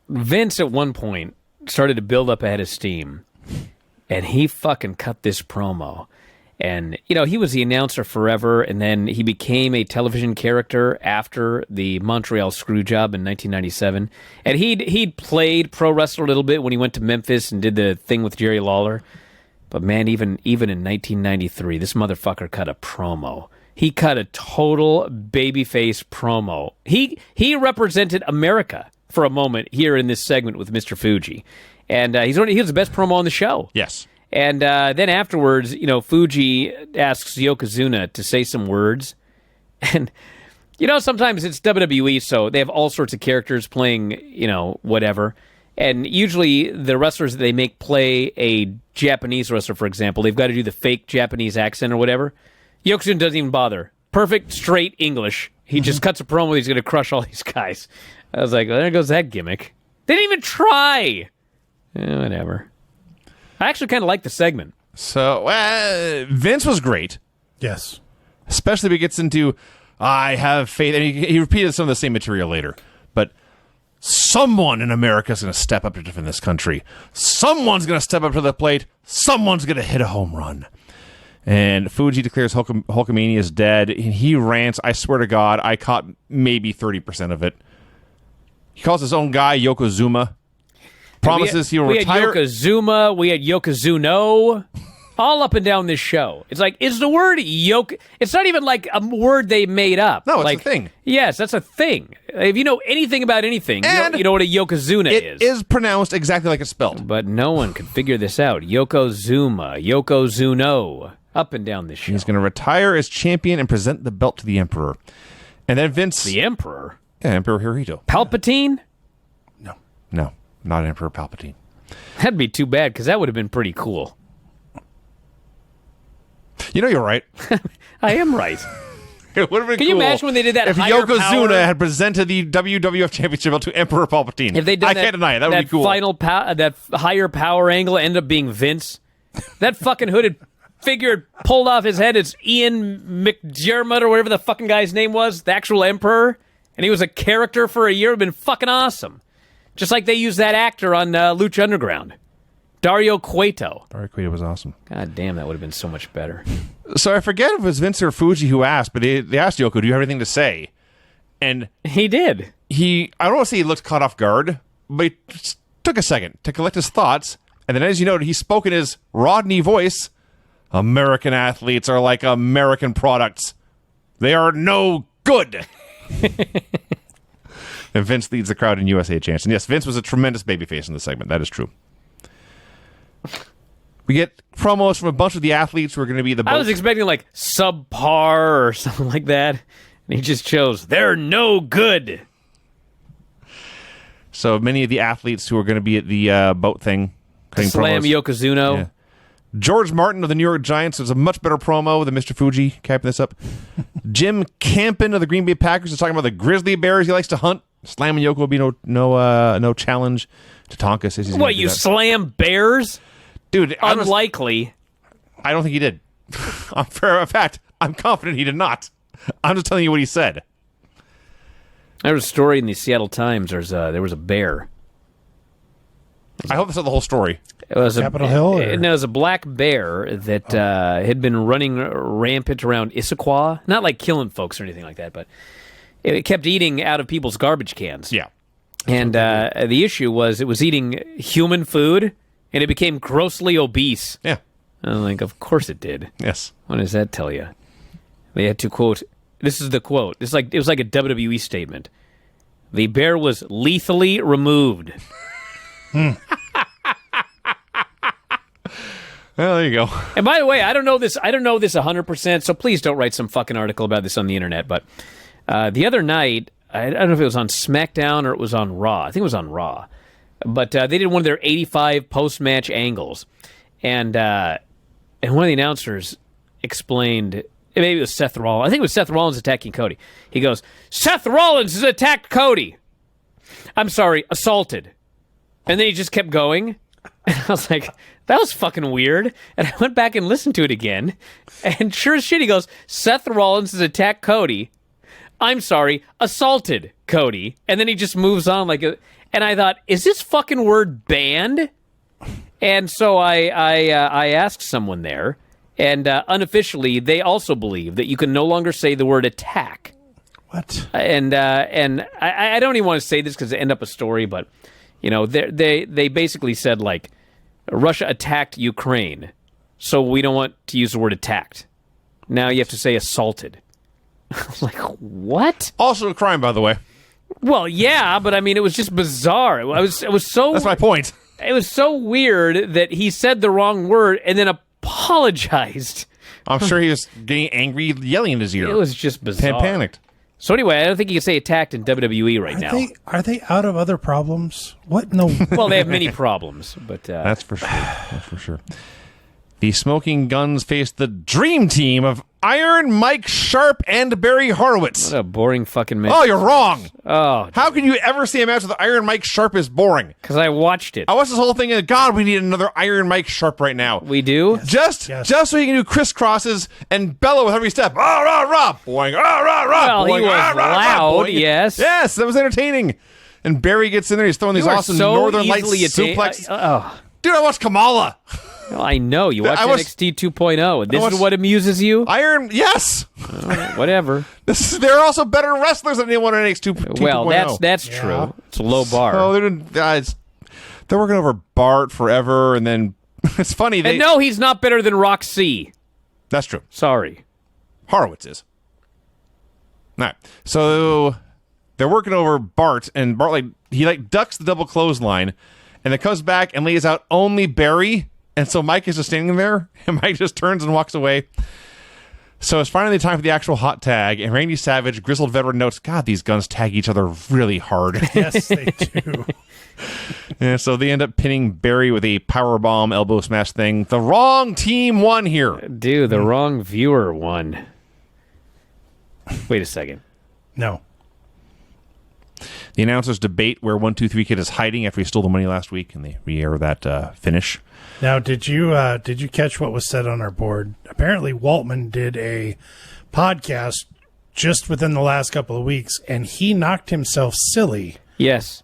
Vince at one point started to build up a head of steam, and he fucking cut this promo. And, you know, he was the announcer forever, and then he became a television character after the Montreal Screwjob in 1997. And he'd played pro wrestler a little bit when he went to Memphis and did the thing with Jerry Lawler. But, man, even in 1993, this motherfucker cut a promo. He cut a total babyface promo. He represented America for a moment here in this segment with Mr. Fuji. And he was the best promo on the show. Yes. And then afterwards, you know, Fuji asks Yokozuna to say some words. And, you know, sometimes it's WWE, so they have all sorts of characters playing, you know, whatever. And usually the wrestlers that they make play a Japanese wrestler, for example, they've got to do the fake Japanese accent or whatever. Yokozuna doesn't even bother. Perfect, straight English. He just cuts a promo. He's going to crush all these guys. I was like, well, there goes that gimmick. They didn't even try. Whatever. I actually kind of like the segment. So, Vince was great. Yes. Especially when he gets into, I have faith. And he repeated some of the same material later. But someone in America is going to step up to defend this country. Someone's going to step up to the plate. Someone's going to hit a home run. And Fuji declares Hulkamania is dead. And he rants, I swear to God, I caught maybe 30% of it. He calls his own guy Yokozuna. Promises he'll retire. We had Yokozuna. We had Yokozuno. All up and down this show. It's like, is the word yoke? It's not even like a word they made up. No, it's like, a thing. Yes, that's a thing. If you know anything about anything, And you know what a Yokozuna is. It is pronounced exactly like it's spelled. But no one could figure this out. Yokozuna, Yokozuno, up and down this show. He's going to retire as champion and present the belt to the Emperor. And then Vince... The Emperor? Yeah, Emperor Hirohito. Palpatine? No, not Emperor Palpatine. That'd be too bad, because that would have been pretty cool. You know you're right. I am right. It would have been Can you imagine when they did that if higher Yokozuna power- had presented the WWF Championship belt to Emperor Palpatine? If they did I can't deny it. That would be cool. That higher power angle ended up being Vince. That fucking hooded figure pulled off his head. It's Ian McDermott or whatever the fucking guy's name was, the actual Emperor, and he was a character for a year. It would have been fucking awesome. Just like they used that actor on Lucha Underground. Dario Cueto. Dario Cueto was awesome. God damn, that would have been so much better. So I forget if it was Vince or Fuji who asked, but they asked Yoko, do you have anything to say? And he did. I don't want to say he looked caught off guard, but he just took a second to collect his thoughts. And then, as you noted, he spoke in his Rodney voice. American athletes are like American products. They are no good. And Vince leads the crowd in USA chants. And yes, Vince was a tremendous babyface in this segment. That is true. We get promos from a bunch of the athletes who are going to be the... I was expecting like subpar or something like that. And he just chose, they're no good. So many of the athletes who are going to be at the boat thing. Slam promos. Yokozuna. Yeah. George Martin of the New York Giants was a much better promo than Mr. Fuji, capping this up. Jim Campen of the Green Bay Packers is talking about the grizzly bears he likes to hunt. Slamming Yoko will be no challenge to Tonka. Says he's what, you slam bears? Dude, unlikely. I don't think he did. For a fact, I'm confident he did not. I'm just telling you what he said. There was a story in the Seattle Times. There was a bear. I hope that's not the whole story. It was Capitol Hill? It was a black bear that had been running rampant around Issaquah. Not like killing folks or anything like that, but it kept eating out of people's garbage cans. Yeah. And the issue was it was eating human food, and it became grossly obese. Yeah. I'm like, of course it did. Yes. What does that tell you? They had to quote, this is the quote. It was like a WWE statement. The bear was lethally removed. Well, there you go. And by the way, I don't know this 100%, so please don't write some fucking article about this on the internet. But the other night, I don't know if it was on SmackDown or it was on Raw. I think it was on Raw. But they did one of their 85 post-match angles. And one of the announcers explained, maybe it was Seth Rollins. I think it was Seth Rollins attacking Cody. He goes, Seth Rollins has attacked Cody. I'm sorry, assaulted. And then he just kept going. And I was like, that was fucking weird. And I went back and listened to it again. And sure as shit, he goes, Seth Rollins has attacked Cody. I'm sorry, assaulted Cody. And then he just moves on like a... And I thought, is this fucking word banned? And so I asked someone there, and unofficially, they also believe that you can no longer say the word attack. What? And I don't even want to say this because it end up a story, but you know, they basically said like Russia attacked Ukraine, so we don't want to use the word attacked. Now you have to say assaulted. I was like, what? Also a crime, by the way. Well, yeah, but I mean, it was just bizarre. It was so. That's my point. It was so weird that he said the wrong word and then apologized. I'm sure he was getting angry, yelling in his ear. It was just bizarre. Panicked. So anyway, I don't think you can say attacked in WWE right now. Are they out of other problems? What? No. Well, they have many problems, but that's for sure. That's for sure. The Smoking Guns face the dream team of Iron Mike Sharp and Barry Horowitz. What a boring fucking match. Oh, you're wrong. Oh, how can you ever see a match with Iron Mike Sharp is boring? Because I watched it. I watched this whole thing and God, we need another Iron Mike Sharp right now. We do? Yes. Just so he can do crisscrosses and bellow with every step. Rah, rah, rah, boing, rah, rah, rah. Well, boing, he was rah, rah, loud, boing. yes. Yes, that was entertaining. And Barry gets in there, he's throwing these awesome Northern Lights suplexes. Dude, I watched Kamala. Well, I know. You watch NXT 2.0, and this is what amuses you? Yes. Whatever. They're also better wrestlers than anyone in NXT 2.0. Well, that's true. It's a low bar. Oh, they're working over Bart forever, and then it's funny. And no, he's not better than Roxy. That's true. Sorry. Horowitz is. All right. So they're working over Bart, and Bart he ducks the double clothesline, and then comes back and lays out only Barry. And so Mike is just standing there, and Mike just turns and walks away. So it's finally time for the actual hot tag, and Randy Savage, grizzled veteran, notes, God, these guns tag each other really hard. Yes, they do. And so they end up pinning Barry with a powerbomb elbow smash thing. The wrong team won here. Dude, the wrong viewer won. Wait a second. No. The announcers debate where 1-2-3 Kid is hiding after he stole the money last week, and they re-air that finish. Now, did you catch what was said on our board? Apparently, Waltman did a podcast just within the last couple of weeks, and he knocked himself silly. Yes,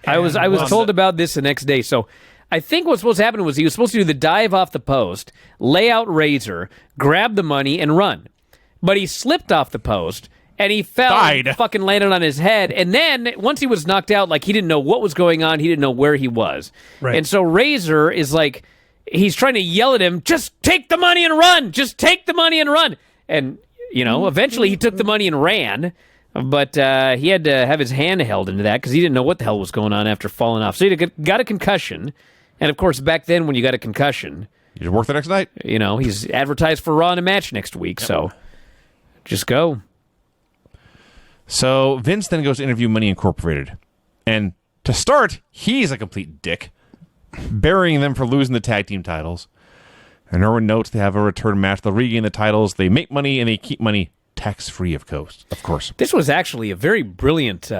I was told about this the next day. So I think what's supposed to happen was he was supposed to do the dive off the post, lay out Razor, grab the money, and run. But he slipped off the post, and he fell and fucking landed on his head. And then, once he was knocked out, like, he didn't know what was going on. He didn't know where he was. Right. And so Razor is like, he's trying to yell at him, just take the money and run! Just take the money and run! And, you know, eventually he took the money and ran. But he had to have his hand held into that because he didn't know what the hell was going on after falling off. So he got a concussion. And, of course, back then when you got a concussion... You just work the next night. You know, he's advertised for Raw in a match next week, so just go. So Vince then goes to interview Money Incorporated. And to start, he's a complete dick, burying them for losing the tag team titles. And Irwin notes they have a return match. They'll regain the titles. They make money, and they keep money tax-free, of course. This was actually a very brilliant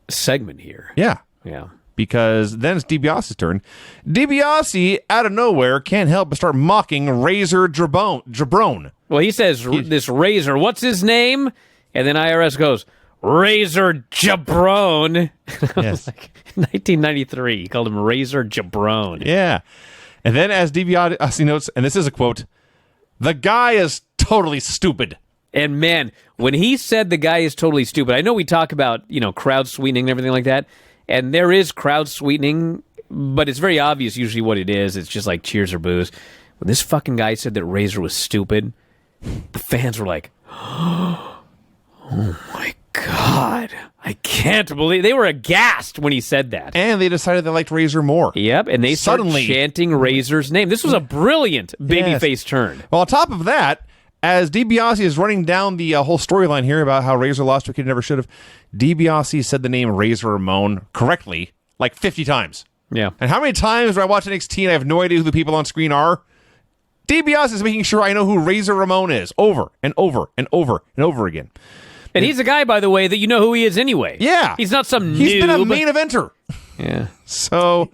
segment here. Yeah. Yeah. Because then it's DiBiase's turn. DiBiase, out of nowhere, can't help but start mocking Razor Jabron. Well, he says, this Razor, what's his name? And then IRS goes, Razor Jabron. Yes. Like, 1993, he called him Razor Jabron. Yeah. And then as DiBiase notes, and this is a quote, the guy is totally stupid. And man, when he said the guy is totally stupid, I know we talk about, you know, crowd sweetening and everything like that. And there is crowd sweetening, but it's very obvious usually what it is. It's just like cheers or boos. When this fucking guy said that Razor was stupid, the fans were like, oh my God. I can't believe... They were aghast when he said that. And they decided they liked Razor more. Yep, and they started chanting Razor's name. This was a brilliant babyface turn. Well, on top of that, as DiBiase is running down the whole storyline here about how Razor lost to a kid he never should have, DiBiase said the name Razor Ramon correctly like 50 times. Yeah. And how many times do I watch NXT and I have no idea who the people on screen are? DiBiase is making sure I know who Razor Ramon is over and over and over and over again. And he's a guy, by the way, that you know who he is anyway. Yeah. He's not some noob. He's been a main eventer. Yeah. So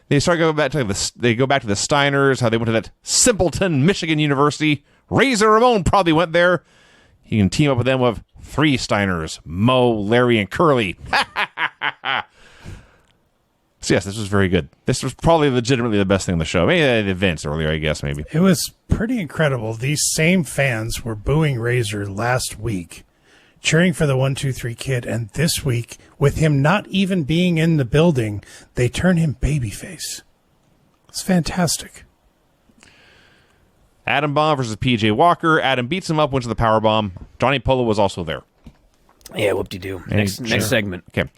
they start going back to the Steiners, how they went to that simpleton Michigan University. Razor Ramon probably went there. He can team up with them with 3 Steiners, Mo, Larry, and Curly. So yes, this was very good. This was probably legitimately the best thing on the show. Maybe the Vince earlier, I guess, maybe. It was pretty incredible. These same fans were booing Razor last week, cheering for the 1-2-3 Kid, and this week, with him not even being in the building, they turn him babyface. It's fantastic. Adam Bomb versus PJ Walker. Adam beats him up, wins the powerbomb. Johnny Polo was also there. Yeah, whoop-de-doo. Next segment. Okay.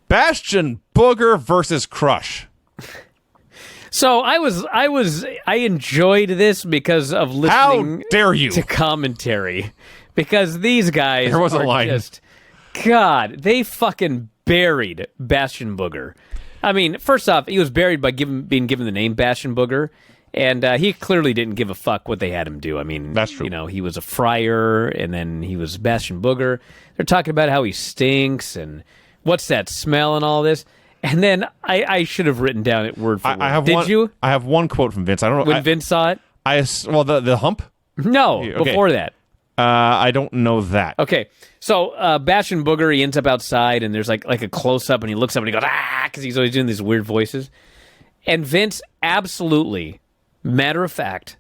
Bastion Booger versus Crush. So I enjoyed this because of listening How dare you? to commentary. Because these guys There was a are line. just, God, they fucking buried Bastion Booger. I mean, first off, he was buried by being given the name Bastion Booger, and he clearly didn't give a fuck what they had him do. I mean, that's true. You know, he was a friar, and then he was Bastion Booger. They're talking about how he stinks, and what's that smell and all this. And then I should have written down it word for word. Did you? I have one quote from Vince. I don't know. When Vince saw it? The hump? No, Okay. before that. I don't know that. Okay, so Bastion Booger, he ends up outside, and there's like a close-up, and he looks up, and he goes, ah, because he's always doing these weird voices. And Vince absolutely, matter of fact,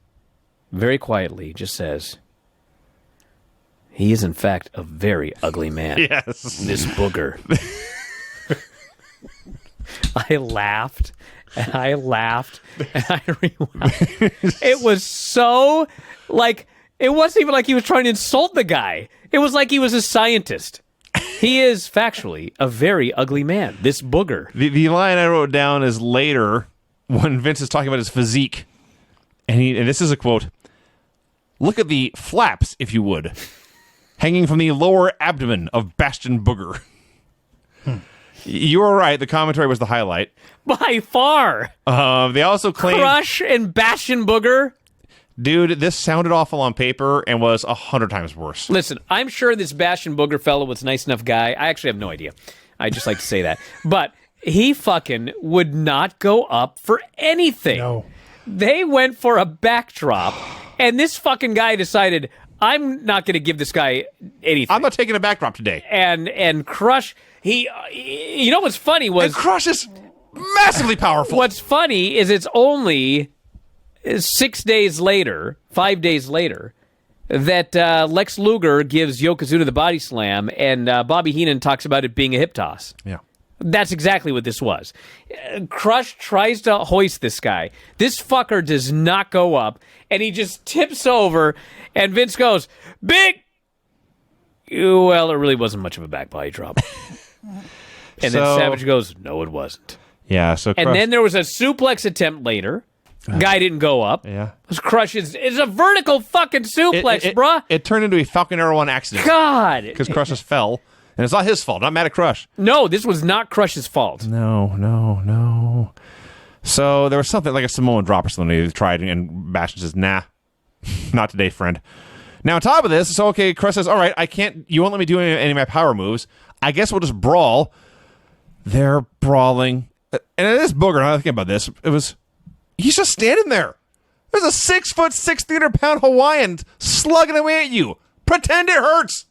very quietly just says, he is, in fact, a very ugly man. Yes. This Booger. I laughed, and I laughed, and I rewound. It was so, like... It wasn't even like he was trying to insult the guy. It was like he was a scientist. He is factually a very ugly man, this Booger. The line I wrote down is later when Vince is talking about his physique. And this is a quote. Look at the flaps, if you would, hanging from the lower abdomen of Bastion Booger. You were right. The commentary was the highlight. By far. They also claim... Crush and Bastion Booger. Dude, this sounded awful on paper and was 100 times worse. Listen, I'm sure this Bastion Booger fellow was a nice enough guy. I actually have no idea. I just like to say that. But he fucking would not go up for anything. No. They went for a backdrop, and this fucking guy decided, I'm not going to give this guy anything. I'm not taking a backdrop today. And Crush, you know what's funny was... And Crush is... massively powerful. What's funny is it's only 6 days later, 5 days later, that Lex Luger gives Yokozuna the body slam, and Bobby Heenan talks about it being a hip toss. Yeah. That's exactly what this was. Crush tries to hoist this guy. This fucker does not go up, and he just tips over, and Vince goes, big! Well, it really wasn't much of a back body drop. And then Savage goes, no, it wasn't. Yeah, so Crush... And then there was a suplex attempt later. Guy didn't go up. Yeah. Crush is a vertical fucking suplex, bruh. It turned into a Falcon Arrow on accident. God. Because Crush just fell. And it's not his fault. Not mad at Crush. No, this was not Crush's fault. No. So there was something like a Samoan drop or something they tried, and Bastion says, nah, not today, friend. Now, on top of this, so okay, Crush says, all right, you won't let me do any of my power moves. I guess we'll just brawl. They're brawling. And it is Booger, now that I think about this. He's just standing there. There's a 6 foot, 300-pound Hawaiian slugging away at you. Pretend it hurts.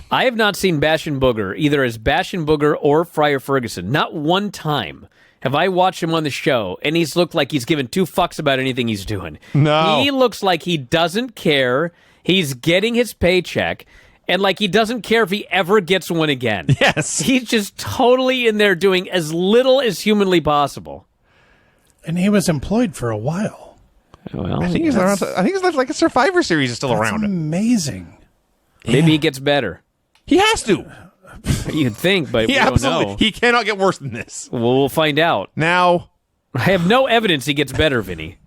I have not seen Bastion Booger either as Bastion Booger or Friar Ferguson. Not one time have I watched him on the show, and he's looked like he's given two fucks about anything he's doing. No. He looks like he doesn't care. He's getting his paycheck, and like he doesn't care if he ever gets one again. Yes. He's just totally in there doing as little as humanly possible. And he was employed for a while. Well, I think he's around. I think it's like a Survivor Series is still That's around. amazing. Maybe he gets better. He has to. You'd think, but we don't know. He cannot get worse than this. Well, we'll find out. Now, I have no evidence he gets better, Vinny.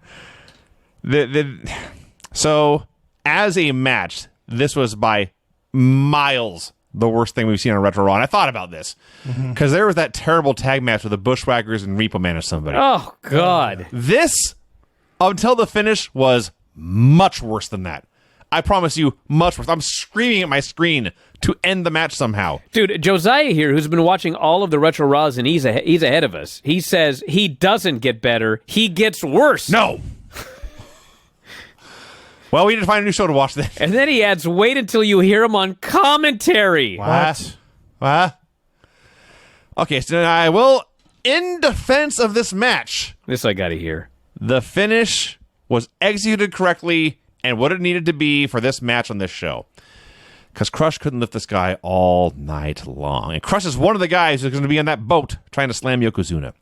So, as a match, this was by miles the worst thing we've seen on Retro Raw. And I thought about this because there was that terrible tag match with the Bushwhackers and Repo Man or somebody. Oh, God. This, until the finish, was much worse than that. I promise you, much worse. I'm screaming at my screen to end the match somehow. Dude, Josiah here, who's been watching all of the Retro Raws, and he's ahead of us. He says he doesn't get better. He gets worse. No. Well, we need to find a new show to watch then. And then he adds, wait until you hear him on commentary. What? Okay, so I will, in defense of this match, This I gotta hear. the finish was executed correctly and what it needed to be for this match on this show. Because Crush couldn't lift this guy all night long. And Crush is one of the guys who's going to be on that boat trying to slam Yokozuna.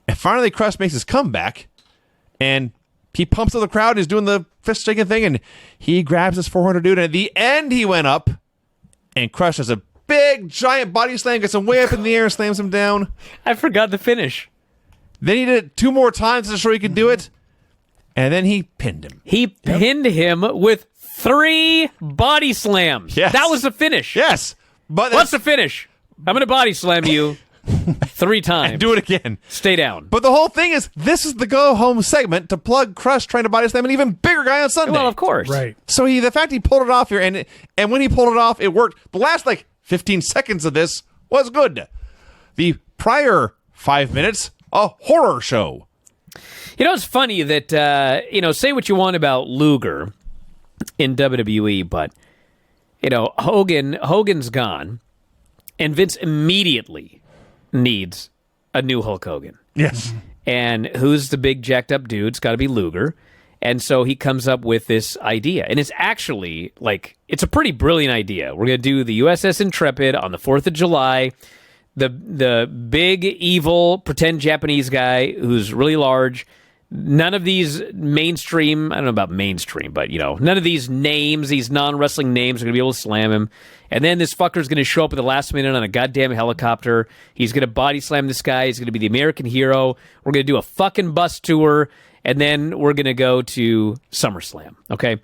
And finally, Crush makes his comeback, and he pumps up the crowd. He's doing the fist-shaking thing, and he grabs his 400 dude. And at the end, he went up, and Crush has a big, giant body slam, gets him way up in the air and slams him down. I forgot the finish. Then he did it 2 more times to show he could do it, and then he pinned him. He pinned him with 3 body slams. Yes. That was the finish. Yes. But What's the finish? I'm going to body slam you 3 times. do it again. Stay down. But the whole thing is, this is the go-home segment to plug Crush trying to body slam an even bigger guy on Sunday. Well, of course. Right. So the fact he pulled it off here, and when he pulled it off, it worked. The last, 15 seconds of this was good. The prior 5 minutes, a horror show. You know, it's funny that, say what you want about Luger in WWE, but, Hogan's gone, and Vince immediately needs a new Hulk Hogan. Yes. And who's the big jacked up dude? It's got to be Luger. And so he comes up with this idea. And it's actually, it's a pretty brilliant idea. We're going to do the USS Intrepid on the 4th of July. The big, evil, pretend Japanese guy who's really large. None of these mainstream, I don't know about mainstream, but, none of these names, these non-wrestling names are going to be able to slam him. And then this fucker's going to show up at the last minute on a goddamn helicopter. He's going to body slam this guy. He's going to be the American hero. We're going to do a fucking bus tour. And then we're going to go to SummerSlam, okay?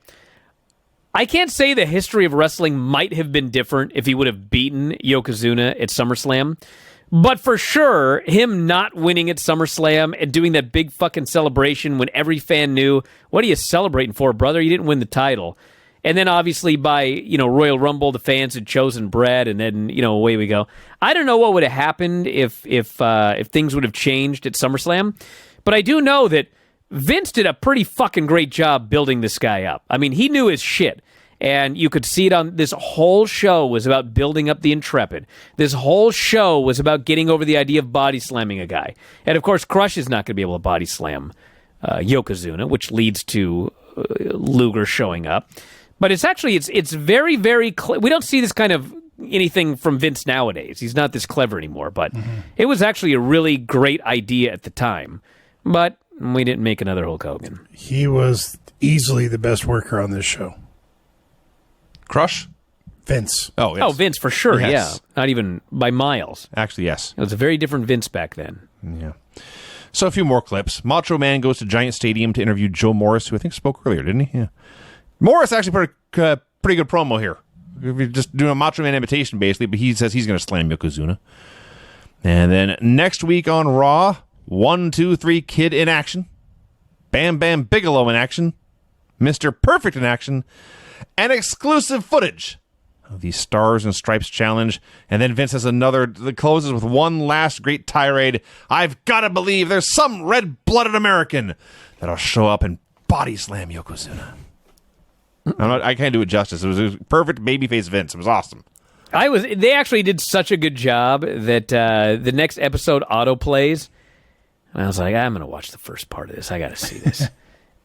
I can't say the history of wrestling might have been different if he would have beaten Yokozuna at SummerSlam. But for sure, him not winning at SummerSlam and doing that big fucking celebration when every fan knew, what are you celebrating for, brother? You didn't win the title. And then obviously by, Royal Rumble, the fans had chosen Brett, and then, away we go. I don't know what would have happened if things would have changed at SummerSlam. But I do know that Vince did a pretty fucking great job building this guy up. I mean, he knew his shit. And you could see it on this whole show was about building up the Intrepid. This whole show was about getting over the idea of body slamming a guy. And of course, Crush is not going to be able to body slam Yokozuna, which leads to Luger showing up. But it's actually, it's very, very, we don't see this kind of anything from Vince nowadays. He's not this clever anymore, but it was actually a really great idea at the time. But we didn't make another Hulk Hogan. He was easily the best worker on this show. Crush? Vince. Oh, yes. Oh, Vince, for sure, Yes. yeah. Not even by miles. Actually, yes. It was a very different Vince back then. Yeah. So a few more clips. Macho Man goes to Giant Stadium to interview Joe Morris, who I think spoke earlier, didn't he? Yeah. Morris actually put a pretty good promo here. We're just doing a Macho Man imitation, basically, but he says he's going to slam Yokozuna. And then next week on Raw, 1, 2, 3 Kid in action. Bam Bam Bigelow in action. Mr. Perfect in action. And exclusive footage of the Stars and Stripes challenge. And then Vince has another that closes with one last great tirade. I've got to believe there's some red-blooded American that'll show up and body slam Yokozuna. I can't do it justice. It was perfect babyface Vince. It was awesome. They actually did such a good job that the next episode auto plays. And I was like, I'm going to watch the first part of this. I got to see this.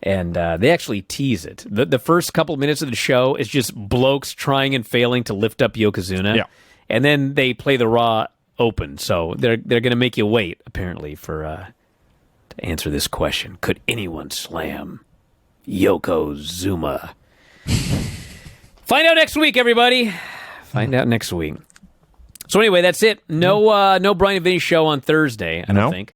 And they actually tease it. The first couple minutes of the show is just blokes trying and failing to lift up Yokozuna. Yeah. And then they play the Raw open. So they're going to make you wait, apparently, for to answer this question. Could anyone slam Yokozuna? Find out next week, everybody. Find out next week. So anyway, that's it. No Brian and Vinny show on Thursday, I don't think.